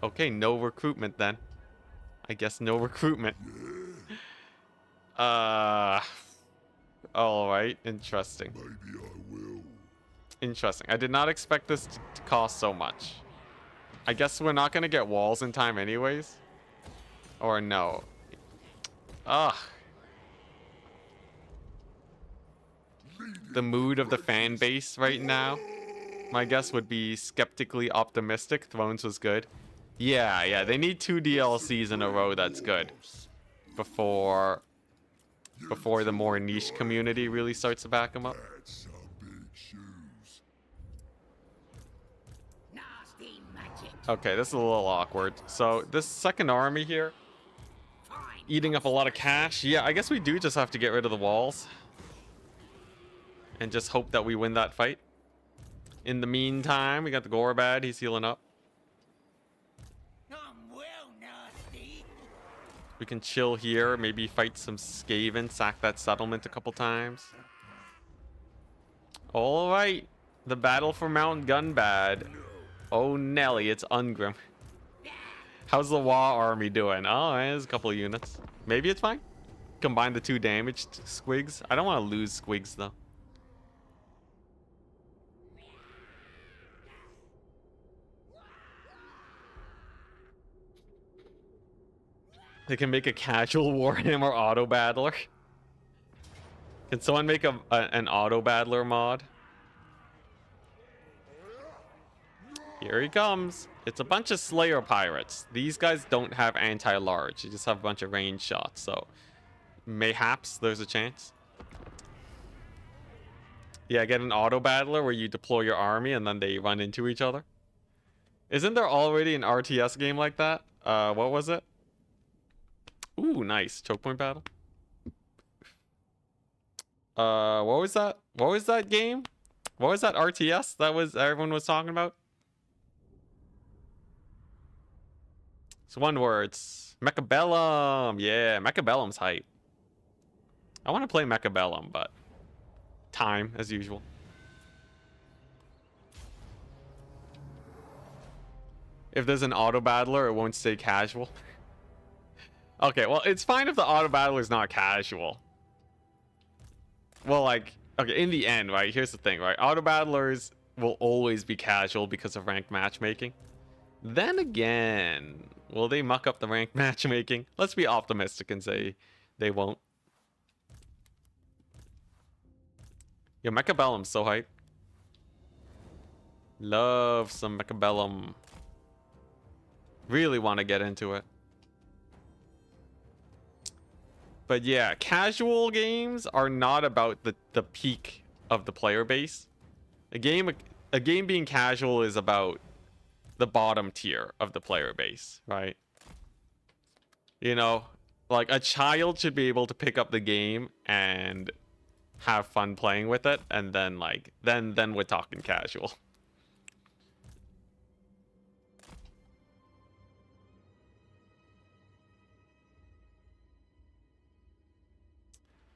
A: Okay, no recruitment then. I guess no recruitment. Alright, interesting.
D: Maybe I will.
A: Interesting. I did not expect this to cost so much. I guess we're not gonna get walls in time anyways. Or no. Ugh. The mood of the fan base right now, my guess would be skeptically optimistic. Thrones was good. Yeah, they need 2 DLCs in a row that's good. Before the more niche community really starts to back them up.
D: That's some big shoes.
C: Nasty magic.
A: Okay, this is a little awkward. So this second army here,
C: Fine.
A: eating up a lot of cash. Yeah, I guess we do just have to get rid of the walls. And just hope that we win that fight. In the meantime, we got the Gorbad. He's healing up.
C: I'm well nasty.
A: We can chill here. Maybe fight some Skaven. Sack that settlement a couple times. Alright. The battle for Mount Gunbad. Oh, Nelly. It's Ungrim. How's the Wa army doing? Oh, there's a couple of units. Maybe it's fine. Combine the 2 damaged Squigs. I don't want to lose Squigs, though. They can make a casual Warhammer auto battler. Can someone make an auto battler mod? Here he comes. It's a bunch of Slayer pirates. These guys don't have anti-large. They just have a bunch of range shots. So mayhaps there's a chance. Yeah, get an auto battler where you deploy your army and then they run into each other. Isn't there already an RTS game like that? What was it? Ooh, nice. Choke point battle. What was that? What was that game? What was that RTS that everyone was talking about? It's one word. It's Mechabellum. Yeah, Mechabellum's hype. I want to play Mechabellum, but time as usual. If there's an auto battler, it won't stay casual. Okay, well, it's fine if the auto battler is not casual. Well, like, okay, in the end, right? Here's the thing, right? Auto battlers will always be casual because of ranked matchmaking. Then again, Will they muck up the ranked matchmaking? Let's be optimistic and say they won't. Yo, Mechabellum's so hype. Love some Mechabellum. Really want to get into it. But yeah, casual games are not about the peak of the player base. A game being casual is about the bottom tier of the player base, right? You know, like a child should be able to pick up the game and have fun playing with it, and then like then we're talking casual.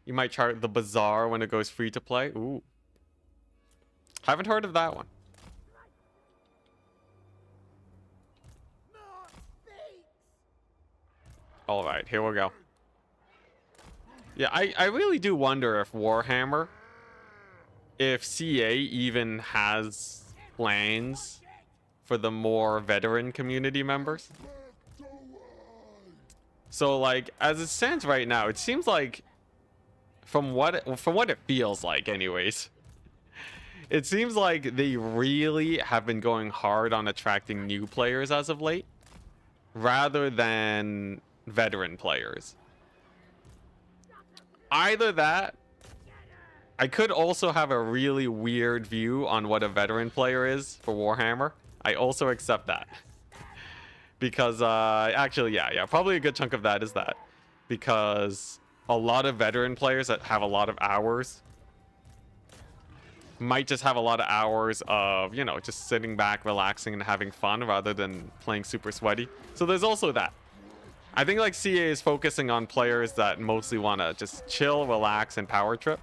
A: You might try the Bazaar when it goes free to play. Ooh. Haven't heard of that one. All right, here we go. Yeah, I really do wonder if Warhammer, if CA even has plans for the more veteran community members. So like, as it stands right now, it seems like from what it feels like anyways, it seems like they really have been going hard on attracting new players as of late rather than veteran players. Either that, I could also have a really weird view on what a veteran player is for Warhammer. I also accept that. Because actually yeah, probably a good chunk of that is that, because a lot of veteran players that have a lot of hours might just have a lot of hours of, you know, just sitting back, relaxing, and having fun rather than playing super sweaty. So there's also that. I think like CA is focusing on players that mostly want to just chill, relax, and power trip.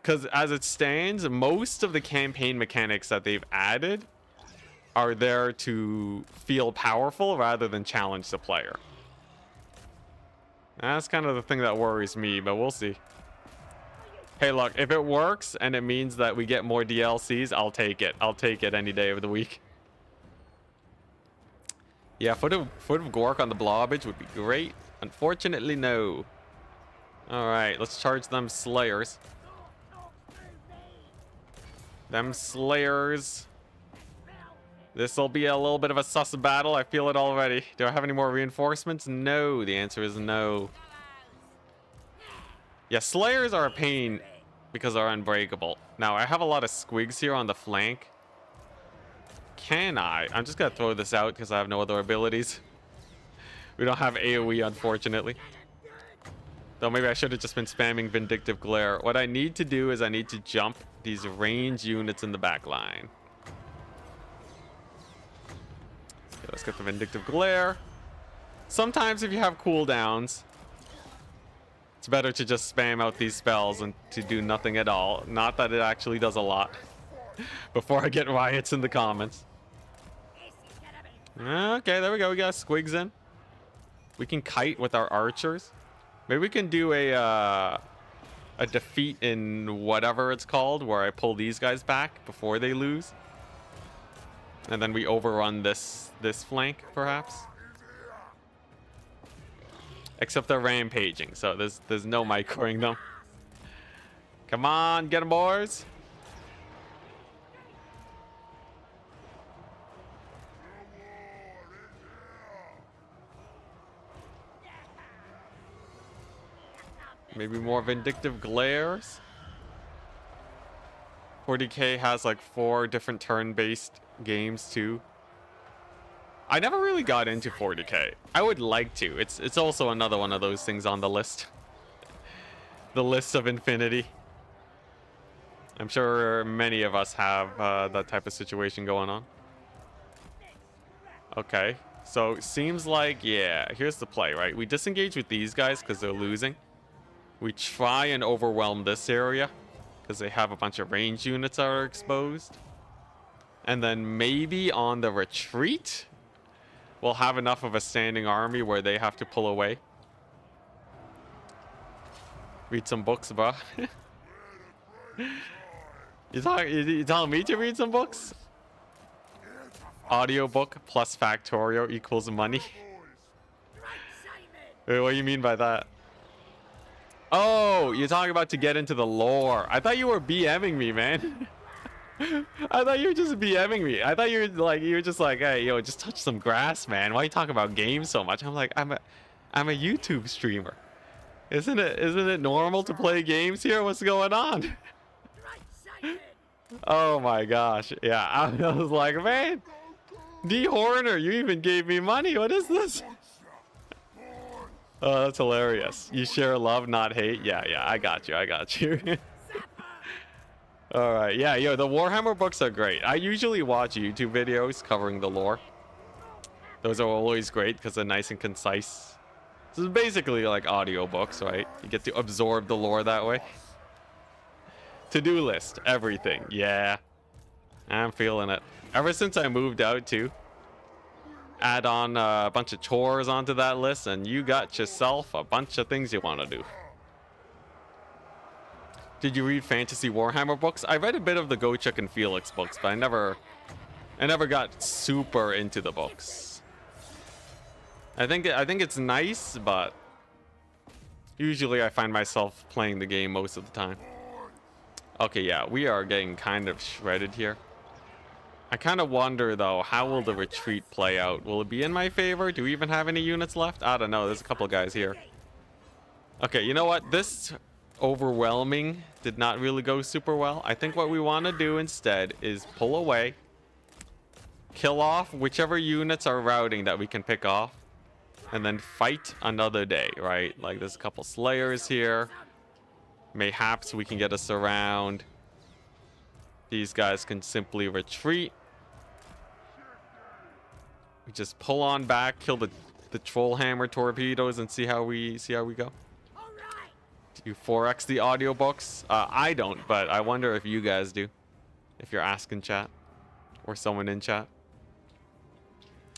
A: Because as it stands, most of the campaign mechanics that they've added are there to feel powerful rather than challenge the player. That's kind of the thing that worries me, but we'll see. Hey, look, if it works and it means that we get more DLCs, I'll take it. I'll take it any day of the week. Yeah, foot of Gork on the Blobbage would be great. Unfortunately, no. All right, let's charge them Slayers. Them Slayers. This will be a little bit of a sus battle. I feel it already. Do I have any more reinforcements? No. The answer is no. Yeah, Slayers are a pain because they're unbreakable. Now, I have a lot of Squigs here on the flank. Can I? I'm just going to throw this out because I have no other abilities. We don't have AoE, unfortunately. Though maybe I should have just been spamming Vindictive Glare. What I need to do is I need to jump these range units in the back line. Okay, let's get the Vindictive Glare. Sometimes if you have cooldowns, it's better to just spam out these spells and to do nothing at all. Not that it actually does a lot. Before I get riots in the comments. Okay, there we go. We got Squigs in. We can kite with our archers. Maybe we can do a defeat in whatever it's called, where I pull these guys back before they lose. And then we overrun this flank, perhaps. Except they're rampaging, so there's no microing them. Come on, get them, boys. Maybe more Vindictive Glares. 40k has like 4 different turn-based games too. I never really got into 40k. I would like to. It's also another one of those things on the list. The list of infinity. I'm sure many of us have that type of situation going on. Okay, so seems like, yeah, here's the play, right? We disengage with these guys because they're losing. We try and overwhelm this area because they have a bunch of range units that are exposed. And then maybe on the retreat, we'll have enough of a standing army where they have to pull away. Read some books, bro. You telling me to read some books? Audiobook plus Factorio equals money. Wait, what do you mean by that? Oh, you're talking about to get into the lore. I thought you were BMing me, man. I thought you were just BMing me. I thought you were just like, hey, yo, just touch some grass, man. Why are you talking about games so much? I'm like, I'm a YouTube streamer. Isn't it normal to play games here? What's going on? Oh my gosh. Yeah, I was like, man, D Horner, you even gave me money. What is this? Oh, that's hilarious. You share love, not hate. Yeah, I got you. All right, yeah, yo, the Warhammer books are great. I usually watch YouTube videos covering the lore. Those are always great because they're nice and concise. This is basically like audiobooks, right? You get to absorb the lore that way. To-do list, everything. Yeah, I'm feeling it. Ever since I moved out too, add on a bunch of chores onto that list and you got yourself a bunch of things you want to do. Did you read fantasy Warhammer books? I read a bit of the Gochuk and Felix books, but I never got super into the books. I think it's nice, but usually I find myself playing the game most of the time. Okay, yeah, we are getting kind of shredded here. I kind of wonder though, how will the retreat play out? Will it be in my favor? Do we even have any units left? I don't know. There's a couple of guys here. Okay, you know what? This overwhelming did not really go super well. I think what we want to do instead is pull away, kill off whichever units are routing that we can pick off, and then fight another day, right? Like there's a couple slayers here. Mayhaps we can get us around. These guys can simply retreat. We just pull on back, kill the troll hammer torpedoes, and see how we go. Do you 4x the audiobooks? I don't, but I wonder if you guys do. If you're asking chat or someone in chat.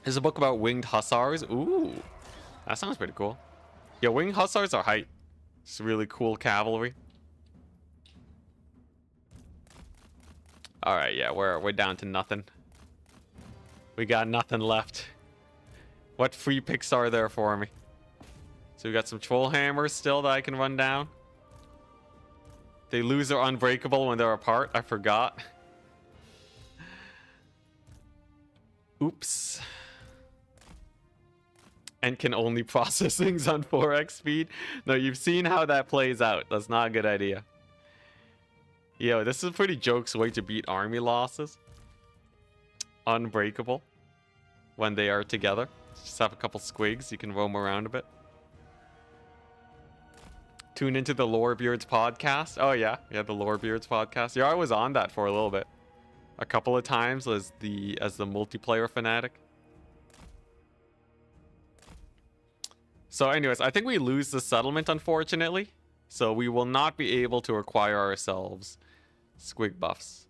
A: There's a book about winged hussars. Ooh, that sounds pretty cool. Yeah, winged hussars are hype. It's really cool cavalry. All right, yeah, we're down to nothing. We got nothing left. What free picks are there for me? So we got some troll hammers still that I can run down. They lose their unbreakable when they're apart. I forgot. Oops. And can only process things on 4x speed. No, you've seen how that plays out. That's not a good idea. Yo, this is a pretty jokes way to beat army losses. Unbreakable. When they are together. Just have a couple squigs. You can roam around a bit. Tune into the Lorebeards podcast. Oh yeah, the Lorebeards podcast. Yeah, I was on that for a little bit. A couple of times as the multiplayer fanatic. So anyways, I think we lose the settlement, unfortunately. So we will not be able to acquire ourselves squig buffs.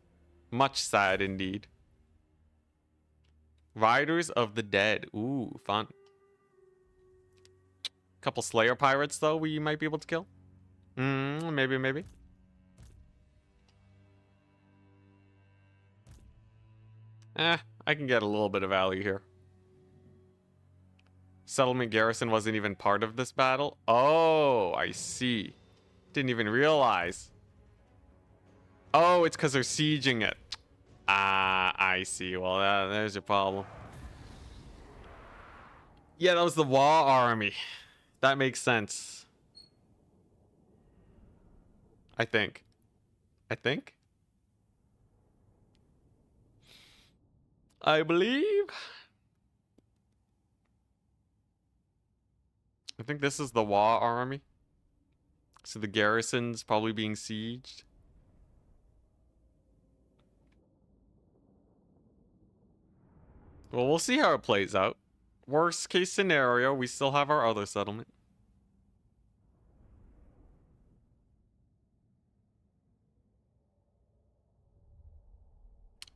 A: Much sad indeed. Riders of the Dead. Ooh, fun. Couple Slayer pirates, though, we might be able to kill. Maybe. I can get a little bit of value here. Settlement garrison wasn't even part of this battle. Oh, I see. Didn't even realize. Oh, it's because they're sieging it. Ah, I see. Well, there's your problem. Yeah, that was the Wa army. That makes sense. I think. I believe. I think this is the Wa army. So the garrison's probably being sieged. Well, we'll see how it plays out. Worst case scenario, we still have our other settlement.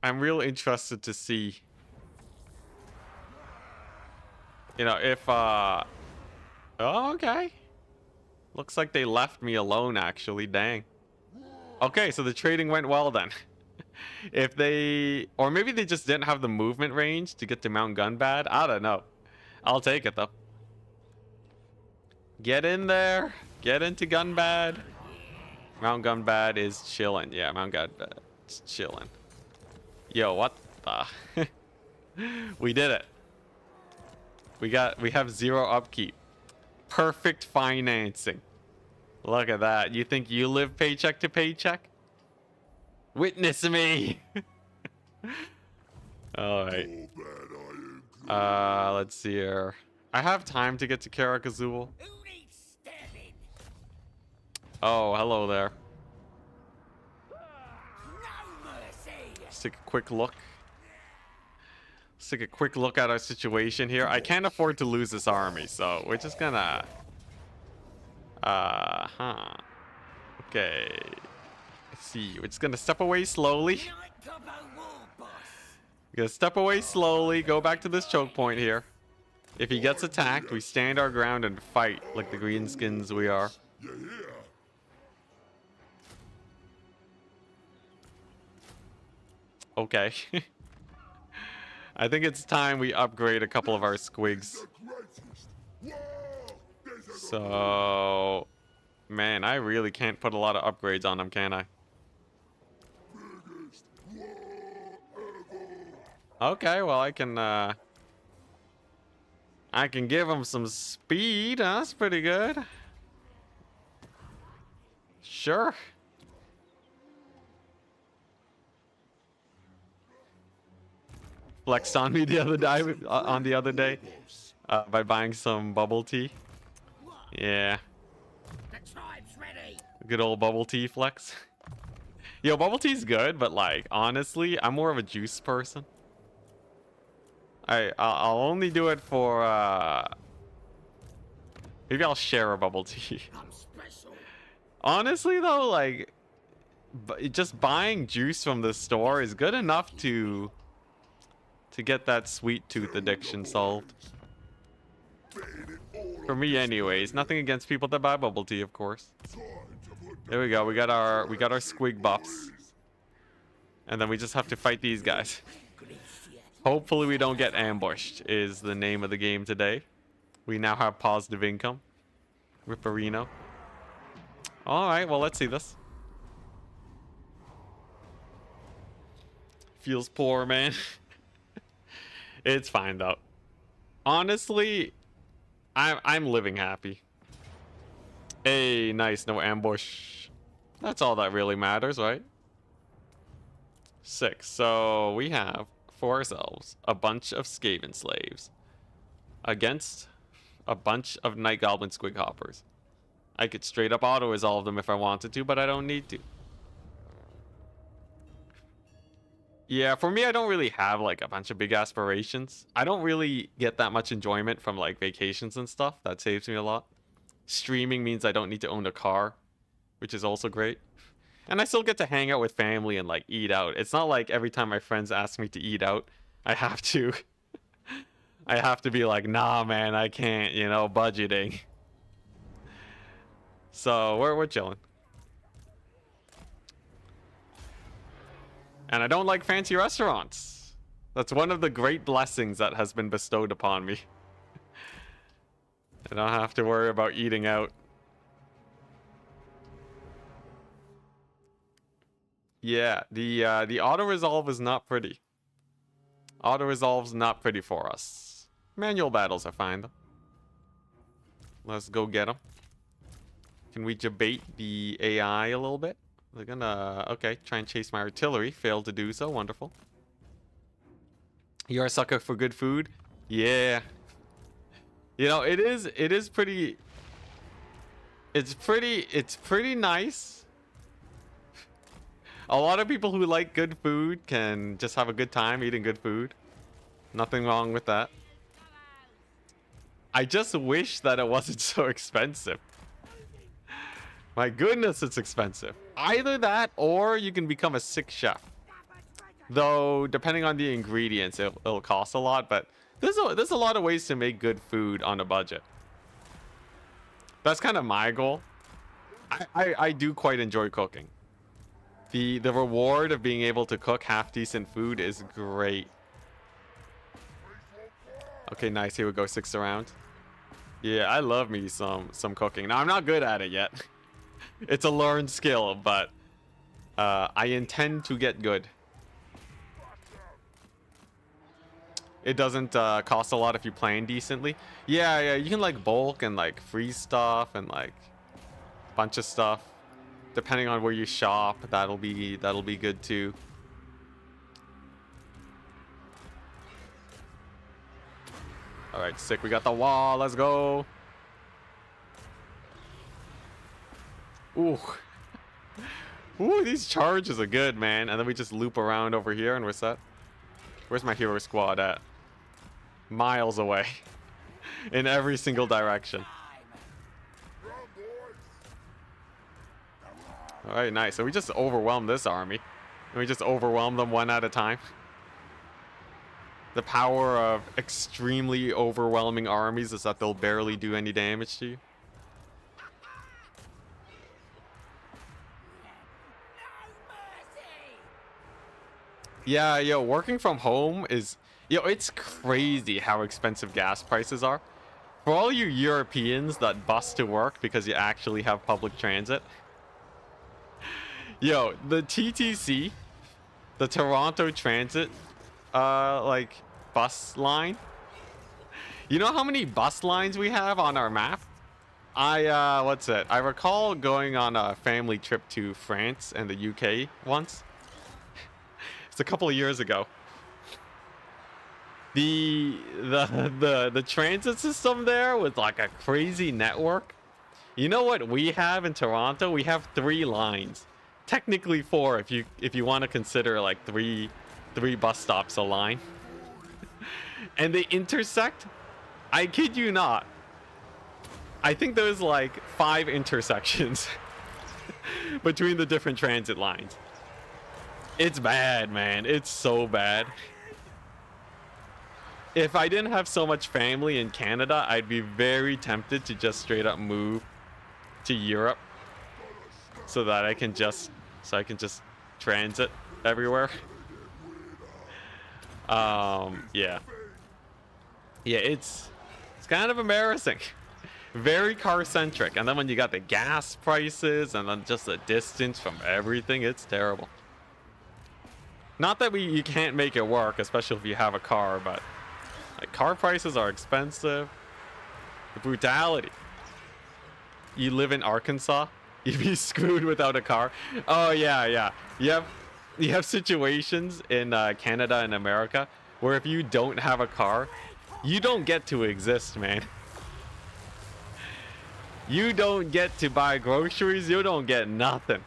A: I'm real interested to see, you know, if oh, okay. Looks like they left me alone, actually. Dang. Okay, so the trading went well then. If they, or maybe they just didn't have the movement range to get to Mount Gunbad. I don't know. I'll take it though. Get in there. Get into Gunbad. Mount Gunbad is chilling. Yeah, Mount Gunbad is chilling. Yo, what the? We did it. We have 0 upkeep. Perfect financing. Look at that. You think you live paycheck to paycheck? Witness me. All right. Let's see here. I have time to get to Karakazul.
C: Who needs stabbing?
A: Oh, hello there.
C: No mercy.
A: Let's take a quick look. Let's take a quick look at our situation here. I can't afford to lose this army, so we're just gonna... Okay. Let's see. We're just gonna step away slowly.
C: Like a war boss.
A: We're gonna step away slowly, go back to this choke point here. If he gets attacked, we stand our ground and fight like the greenskins we are. Okay. I think it's time we upgrade a couple of our squigs. So, man, I really can't put a lot of upgrades on them, can I? Okay, well, I can give him some speed. That's pretty good. Sure. Flexed on me the other day by buying some bubble tea. Yeah.
C: The tribe's ready.
A: Good old bubble tea flex. Yo, bubble tea's good, but like honestly, I'm more of a juice person. I'll only do it for maybe I'll share a bubble tea.
C: I'm special.
A: Honestly though, like just buying juice from the store is good enough to get that sweet tooth addiction solved. For me anyways. Nothing against people that buy bubble tea, of course. There we go. We got our squig buffs. And then we just have to fight these guys. Hopefully we don't get ambushed is the name of the game today. We now have positive income. Ripperino. Alright, well let's see this. Feels poor, man. It's fine though. Honestly, I'm living happy. Hey, nice, no ambush. That's all that really matters, right? 6. So we have for ourselves a bunch of skaven slaves against a bunch of night goblin squig hoppers. I could straight up auto resolve them if I wanted to, but I don't need to. Yeah, for me, I don't really have like a bunch of big aspirations. I don't really get that much enjoyment from like vacations and stuff. That saves me a lot. Streaming means I don't need to own a car, which is also great. And I still get to hang out with family and like eat out. It's not like every time my friends ask me to eat out, I have to I have to be like, nah man, I can't, you know, budgeting. So we're chilling. And I don't like fancy restaurants. That's one of the great blessings that has been bestowed upon me. I don't have to worry about eating out. Yeah, the auto resolve is not pretty. Auto resolve's not pretty for us. Manual battles are fine though. Let's go get them. Can we debate the AI a little bit? They're gonna, okay, try and chase my artillery. Failed to do so. Wonderful. You're a sucker for good food? Yeah. You know, it is pretty... It's pretty nice. A lot of people who like good food can just have a good time eating good food. Nothing wrong with that. I just wish that it wasn't so expensive. My goodness, it's expensive. Either that or you can become a sick chef. Though, depending on the ingredients, it'll cost a lot, but there's a lot of ways to make good food on a budget. That's kind of my goal. I do quite enjoy cooking. The reward of being able to cook half decent food is great. Okay, nice. Here we go. 6th round. Yeah, I love me some cooking. Now I'm not good at it yet. It's a learned skill, but I intend to get good. It doesn't cost a lot if you plan decently. Yeah, you can like bulk and like freeze stuff and like a bunch of stuff. Depending on where you shop, that'll be good too. All right, sick. We got the wall. Let's go. Ooh. Ooh, these charges are good, man. And then we just loop around over here and we're set. Where's my hero squad at? Miles away. In every single direction. All right, nice. So we just overwhelmed this army. And we just overwhelm them one at a time. The power of extremely overwhelming armies is that they'll barely do any damage to you. Yeah, yo, working from home is... Yo, it's crazy how expensive gas prices are. For all you Europeans that bus to work because you actually have public transit. Yo, the TTC, the Toronto Transit, like, bus line. You know how many bus lines we have on our map? What's it? I recall going on a family trip to France and the UK once. It's a couple of years ago. The transit system there was like a crazy network. You know what we have in Toronto? We have 3 lines. Technically 4 if you want to consider like three bus stops a line. And they intersect. I kid you not. I think there's like 5 intersections between the different transit lines. It's bad, man. It's so bad. If I didn't have so much family in Canada, I'd be very tempted to just straight up move to Europe so that I can just transit everywhere. Yeah, it's kind of embarrassing. Very car centric, and then when you got the gas prices and then just the distance from everything, it's terrible. Not that you can't make it work, especially if you have a car, but like car prices are expensive. The brutality. You live in Arkansas, you'd be screwed without a car. Oh yeah. You have situations in Canada and America where if you don't have a car, you don't get to exist, man. You don't get to buy groceries. You don't get nothing.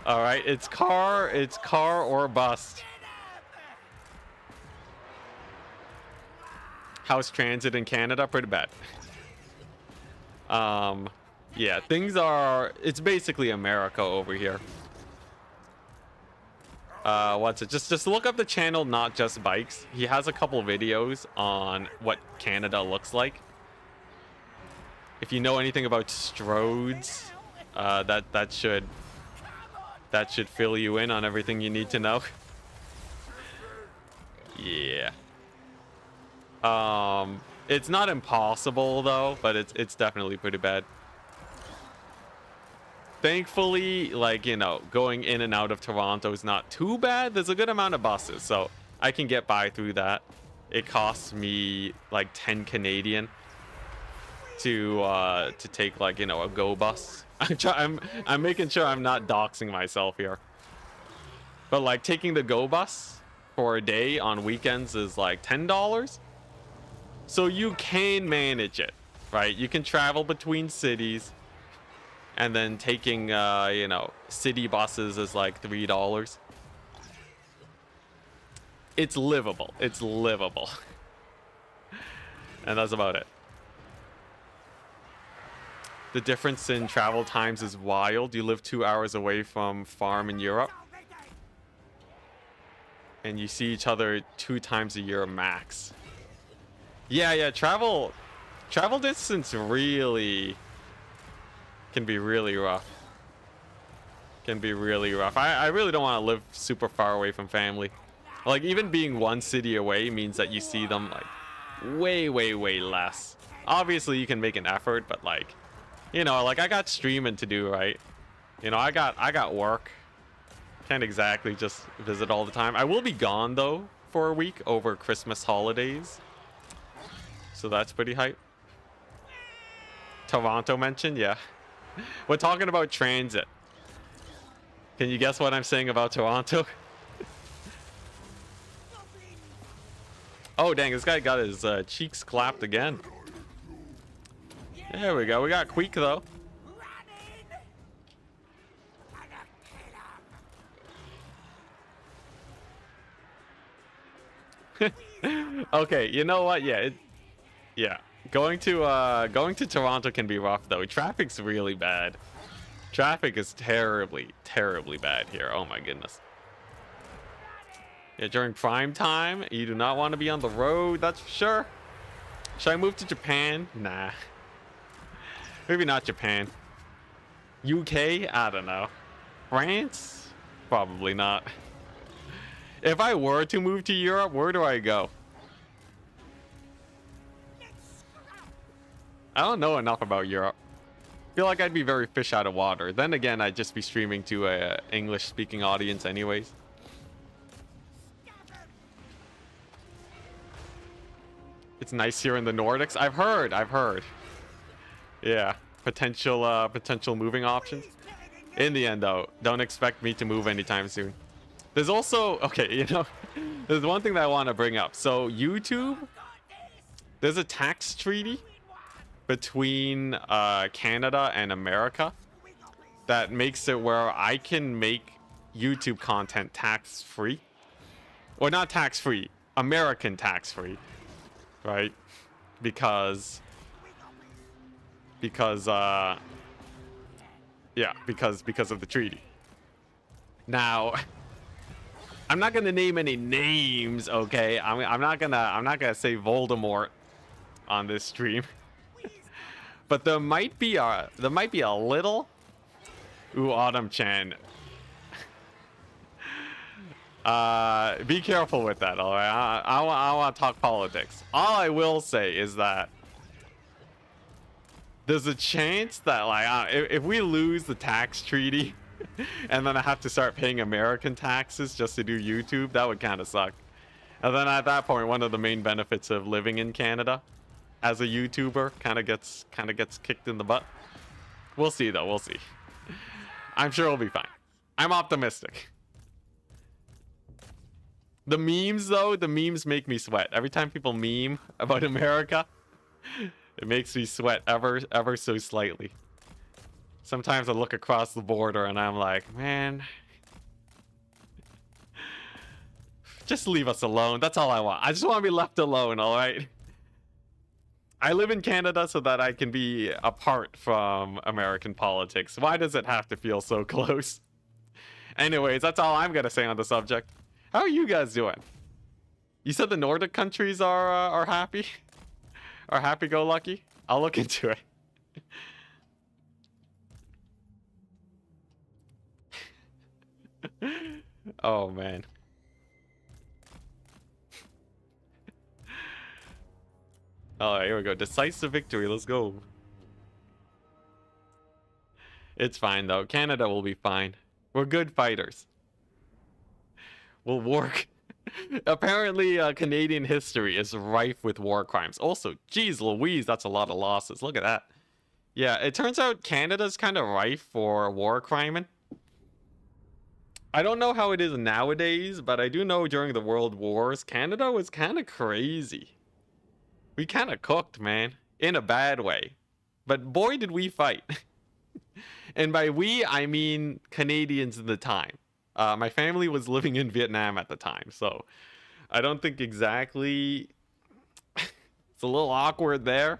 A: All right, it's car or bust. House transit in Canada, pretty bad. Yeah, it's basically America over here. What's it? Just look up the channel Not Just Bikes. He has a couple videos on what Canada looks like. If you know anything about Strodes, that should fill you in on everything you need to know. Yeah. It's not impossible though, but it's definitely pretty bad. Thankfully, like, you know, going in and out of Toronto is not too bad. There's a good amount of buses, so I can get by through that. It costs me like 10 Canadian to take, like, you know, a Go bus. I'm making sure I'm not doxing myself here. But like taking the Go bus for a day on weekends is like $10. So you can manage it, right? You can travel between cities. And then taking, you know, city buses is like $3. It's livable. It's livable. And that's about it. The difference in travel times is wild. You live 2 hours away from farm in Europe. And you see each other 2 times a year max. Yeah, travel distance really... can be really rough. can be really rough. I really don't want to live super far away from family. Like, even being one city away means that you see them, like, way, way, way less. Obviously, you can make an effort, but, like, you know, like, I got streaming to do, right? You know, I got work. Can't exactly just visit all the time. I will be gone, though, for a week over Christmas holidays. So that's pretty hype. Toronto mentioned, yeah. We're talking about transit. Can you guess what I'm saying about Toronto? Oh, dang, this guy got his cheeks clapped again. There we go. We got Queek, though. Okay, you know what? Yeah, yeah. Going to Toronto can be rough, though. Traffic's really bad. Traffic is terribly, terribly bad here. Oh my goodness. Yeah, during prime time, you do not want to be on the road, that's for sure. Should I move to Japan? Nah. Maybe not Japan. UK? I don't know. France? Probably not. If I were to move to Europe, where do I go? I don't know enough about Europe. I feel like I'd be very fish out of water. Then again, I'd just be streaming to a English-speaking audience anyways. It's nice here in the Nordics. I've heard. Yeah, potential moving options. In the end, though, don't expect me to move anytime soon. There's also, okay, you know, there's one thing that I want to bring up. So YouTube, there's a tax treaty between Canada and America that makes it where I can make YouTube content tax-free. Or not tax-free, American tax-free. Right? Because yeah, because of the treaty. Now, I'm not gonna name any names, okay? I'm not gonna say Voldemort on this stream. But there might be a little. Ooh, Autumn Chan. Be careful with that, all right? I want to talk politics. All I will say is that there's a chance that, like, if we lose the tax treaty and then I have to start paying American taxes just to do YouTube, that would kind of suck. And then at that point, one of the main benefits of living in Canada as a YouTuber kind of gets kicked in the butt. We'll see, though. We'll see. I'm sure it'll be fine. I'm optimistic. The memes, though, the memes make me sweat. Every time people meme about America, it makes me sweat ever so slightly. Sometimes I look across the border and I'm like, man, just leave us alone. That's all I want. I just want to be left alone, all right? I live in Canada so that I can be apart from American politics. Why does it have to feel so close? Anyways, that's all I'm going to say on the subject. How are you guys doing? You said the Nordic countries are happy? Are happy-go-lucky? I'll look into it. Oh, man. Alright, here we go. Decisive victory. Let's go. It's fine, though. Canada will be fine. We're good fighters. We'll work. Apparently, Canadian history is rife with war crimes. Also, geez Louise, that's a lot of losses. Look at that. Yeah, it turns out Canada's kind of rife for war criming. I don't know how it is nowadays, but I do know during the World Wars, Canada was kind of crazy. We kind of cooked, man. In a bad way. But boy, did we fight. And by we, I mean Canadians at the time. My family was living in Vietnam at the time, so I don't think exactly... It's a little awkward there.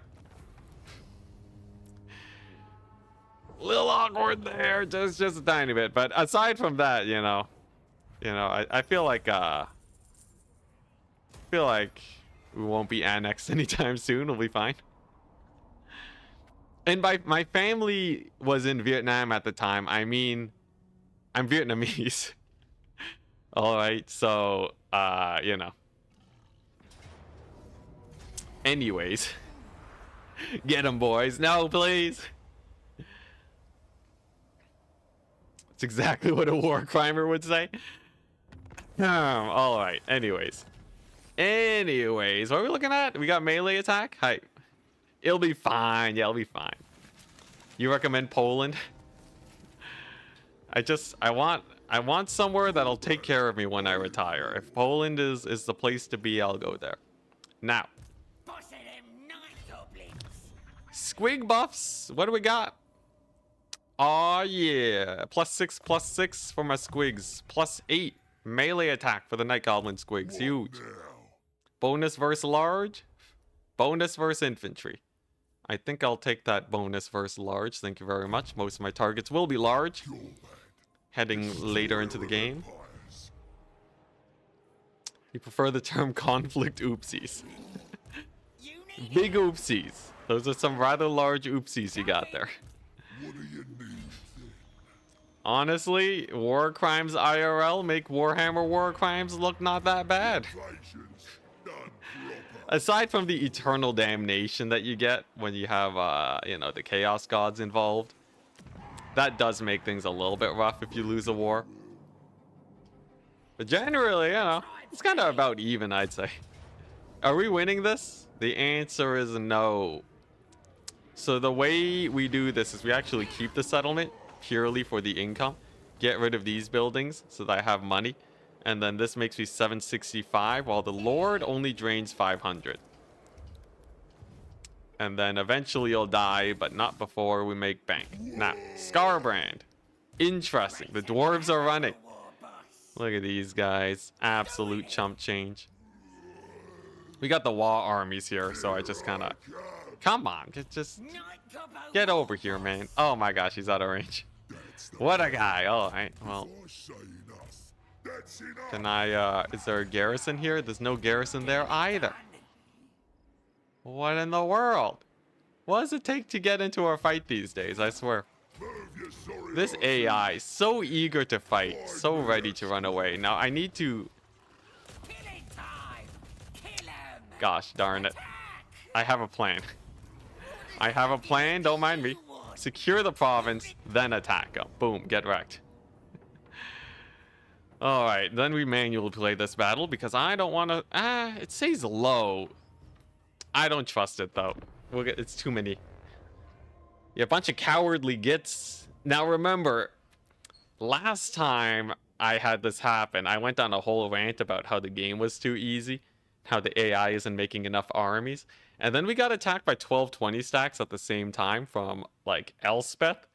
A: Little awkward there, just a tiny bit. But aside from that, you know, I feel like we won't be annexed anytime soon. We'll be fine. And by my family was in Vietnam at the time, I mean I'm Vietnamese. All right, so you know. Anyways, get them, boys. No, please. That's exactly what a war crimer would say. All right. Anyways, what are we looking at? We got melee attack. Hi. It'll be fine. Yeah, it'll be fine. You recommend Poland? I want somewhere that'll take care of me when I retire. If Poland is the place to be, I'll go there. Now,
C: Boss of them night goblins.
A: Squig buffs. What do we got? Oh yeah, +6/+6 for my Squigs. +8 melee attack for the Night Goblin Squigs. Huge.
D: Now,
A: Bonus versus large. Bonus versus infantry. I think I'll take that bonus versus large. Thank you very much. Most of my targets will be large.
D: Gorbad,
A: Heading later into the game.
D: empires.
A: You prefer the term conflict oopsies.
C: You need
A: Big oopsies. Those are some rather large oopsies you got there.
D: What do you need then?
A: Honestly, war crimes IRL make Warhammer war crimes look not that bad.
D: Invasions done proper.
A: Aside from the eternal damnation that you get when you have, you know, the chaos gods involved. That does make things a little bit rough if you lose a war. But generally, you know, it's kind of about even, I'd say. Are we winning this? The answer is no. So the way we do this is we actually keep the settlement purely for the income. Get rid of these buildings so that I have money. And then this makes me 765, while the Lord only drains 500. And then eventually you'll die, but not before we make bank. Now, Scarbrand. Interesting. The dwarves are running.
C: war, boss.
A: Look at these guys. Absolute chump change. We got the Wa armies here, so I just kind of... Come on, just
C: Night gobbo
A: get over here, man. Oh my gosh, he's out of range.
D: That's the
A: What a guy. All right, well,
D: I say enough. That's enough.
A: can I, is there a garrison here? There's no garrison there either. What in the world? What does it take to get into a fight these days? I swear.
D: Move your sorry
A: This
D: asses.
A: AI, so eager to fight, so ready to run away. Now, I need to...
C: Killing time. Kill 'em.
A: Gosh darn it.
C: Attack.
A: I have a plan. I have a plan, don't mind me. Secure the province, then attack them. Boom, get wrecked. Alright, then we manually play this battle because I don't want to... it says low. I don't trust it, though. It's too many. Yeah, a bunch of cowardly gits. Now, remember, last time I had this happen, I went on a whole rant about how the game was too easy, how the AI isn't making enough armies. And then we got attacked by 1220 stacks at the same time from, like, Elspeth.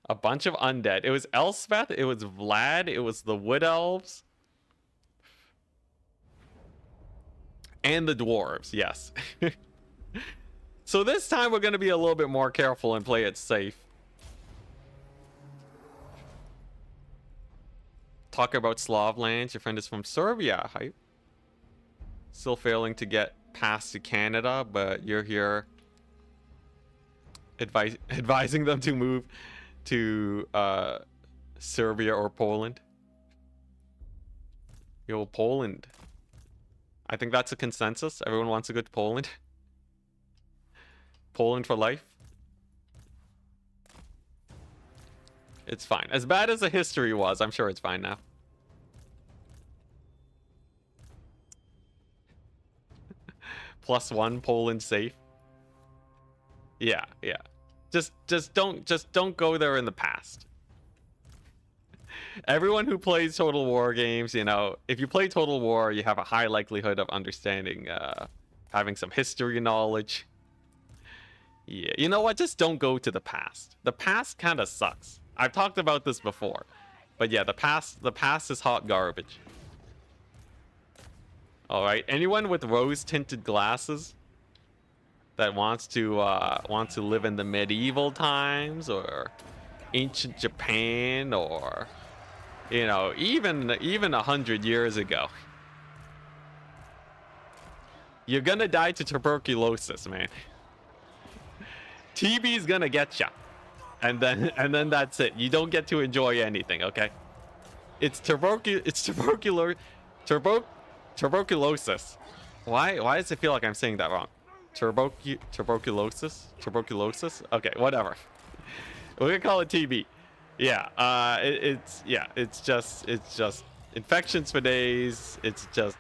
A: A bunch of undead. It was Elspeth, it was Vlad, it was the Wood Elves. And the dwarves, yes. So this time we're going to be a little bit more careful and play it safe. Talk about Slav lands. Your friend is from Serbia. Hype. Still failing to get past to Canada, but you're here advising them to move to Serbia or Poland. Yo, Poland. I think that's a consensus. Everyone wants to go to Poland. Poland for life. It's fine. As bad as the history was, I'm sure it's fine now. +1 Poland safe. Yeah, yeah. Just don't go there in the past. Everyone who plays Total War games, you know, if you play Total War, you have a high likelihood of understanding, having some history knowledge. Yeah, you know what? Just don't go to the past. The past kind of sucks. I've talked about this before. But yeah, the past is hot garbage. All right, anyone with rose-tinted glasses that wants to live in the medieval times or ancient Japan or, you know, even 100 years ago, you're gonna die to tuberculosis, man. TB's gonna get ya, and then that's it. You don't get to enjoy anything, okay? It's tuberculosis. Why does it feel like I'm saying that wrong? Tuberculosis? Okay, whatever. We're gonna call it TB. Yeah, it's just infections for days. It's just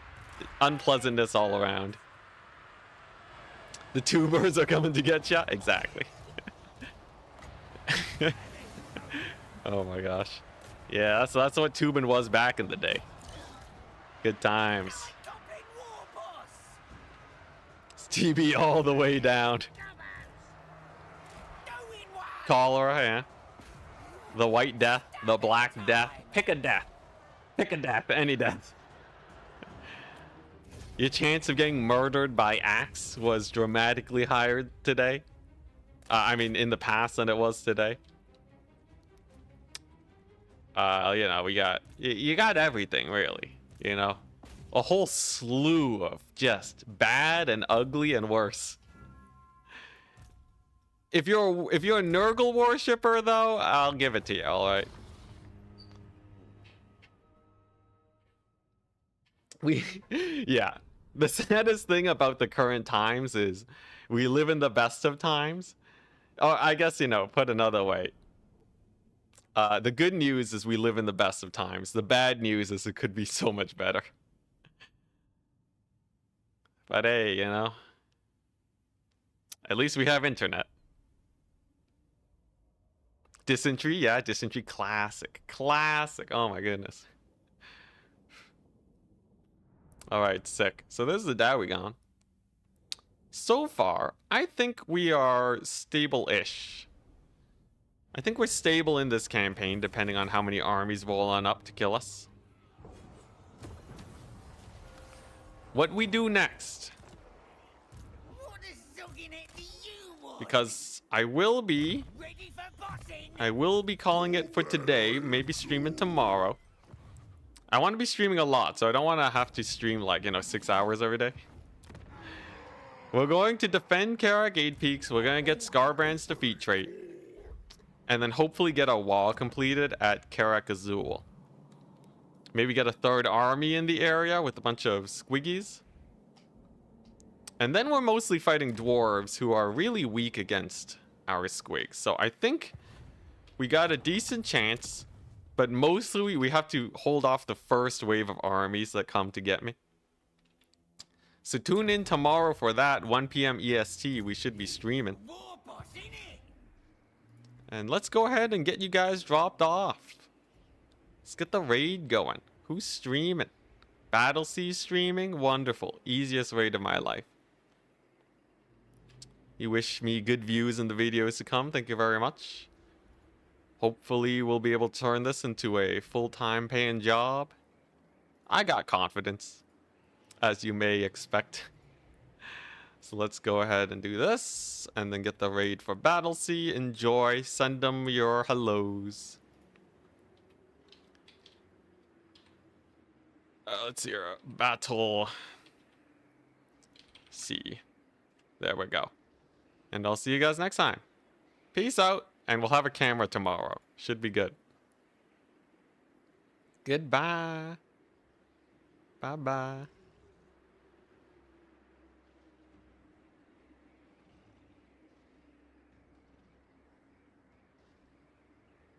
A: unpleasantness all around. The tubers are coming to get ya. Exactly. Oh my gosh. Yeah, that's what tubing was back in the day. Good times.
C: Goblin war boss.
A: It's TB all the way down.
C: Going wild.
A: Cholera, yeah. The White Death, the Black Death. Pick a death. Pick a death, any death. Your chance of getting murdered by axe was dramatically higher today. I mean, in the past than it was today. You know, you got everything really. You know, a whole slew of just bad and ugly and worse. If you're a Nurgle worshipper though, I'll give it to you. All right. Yeah. The saddest thing about the current times is we live in the best of times. Or I guess, you know, put another way. The good news is we live in the best of times. The bad news is it could be so much better. But hey, you know, at least we have internet. Dysentery, yeah, dysentery, classic. Oh my goodness. All right, sick. So this is the Dawigon. So far, I think we are stable-ish. I think we're stable in this campaign, depending on how many armies roll on up to kill us. What we do next?
C: What a sucking it do you want?
A: Because I will be
C: Ready for bossing?
A: calling it for today, maybe streaming tomorrow. I want to be streaming a lot, so I don't want to have to stream like, you know, 6 hours every day. We're going to defend Karak 8 Peaks. We're going to get Scarbrand's defeat trait. And then hopefully get a wall completed at Karak Azul. Maybe get a third army in the area with a bunch of squiggies. And then we're mostly fighting dwarves who are really weak against our squigs. So I think we got a decent chance. But mostly we have to hold off the first wave of armies that come to get me. So tune in tomorrow for that, 1 PM EST. We should be streaming.
C: War boss, innit?
A: And let's go ahead and get you guys dropped off. Let's get the raid going. Who's streaming? Battlesea streaming? Wonderful. Easiest raid of my life. You wish me good views in the videos to come. Thank you very much. Hopefully we'll be able to turn this into a full-time paying job. I got confidence, as you may expect. So let's go ahead and do this, and then get the raid for Battlesea. Enjoy. Send them your hellos. Let's see here. Battle. See. There we go. And I'll see you guys next time. Peace out. And we'll have a camera tomorrow. Should be good. Goodbye. Bye-bye.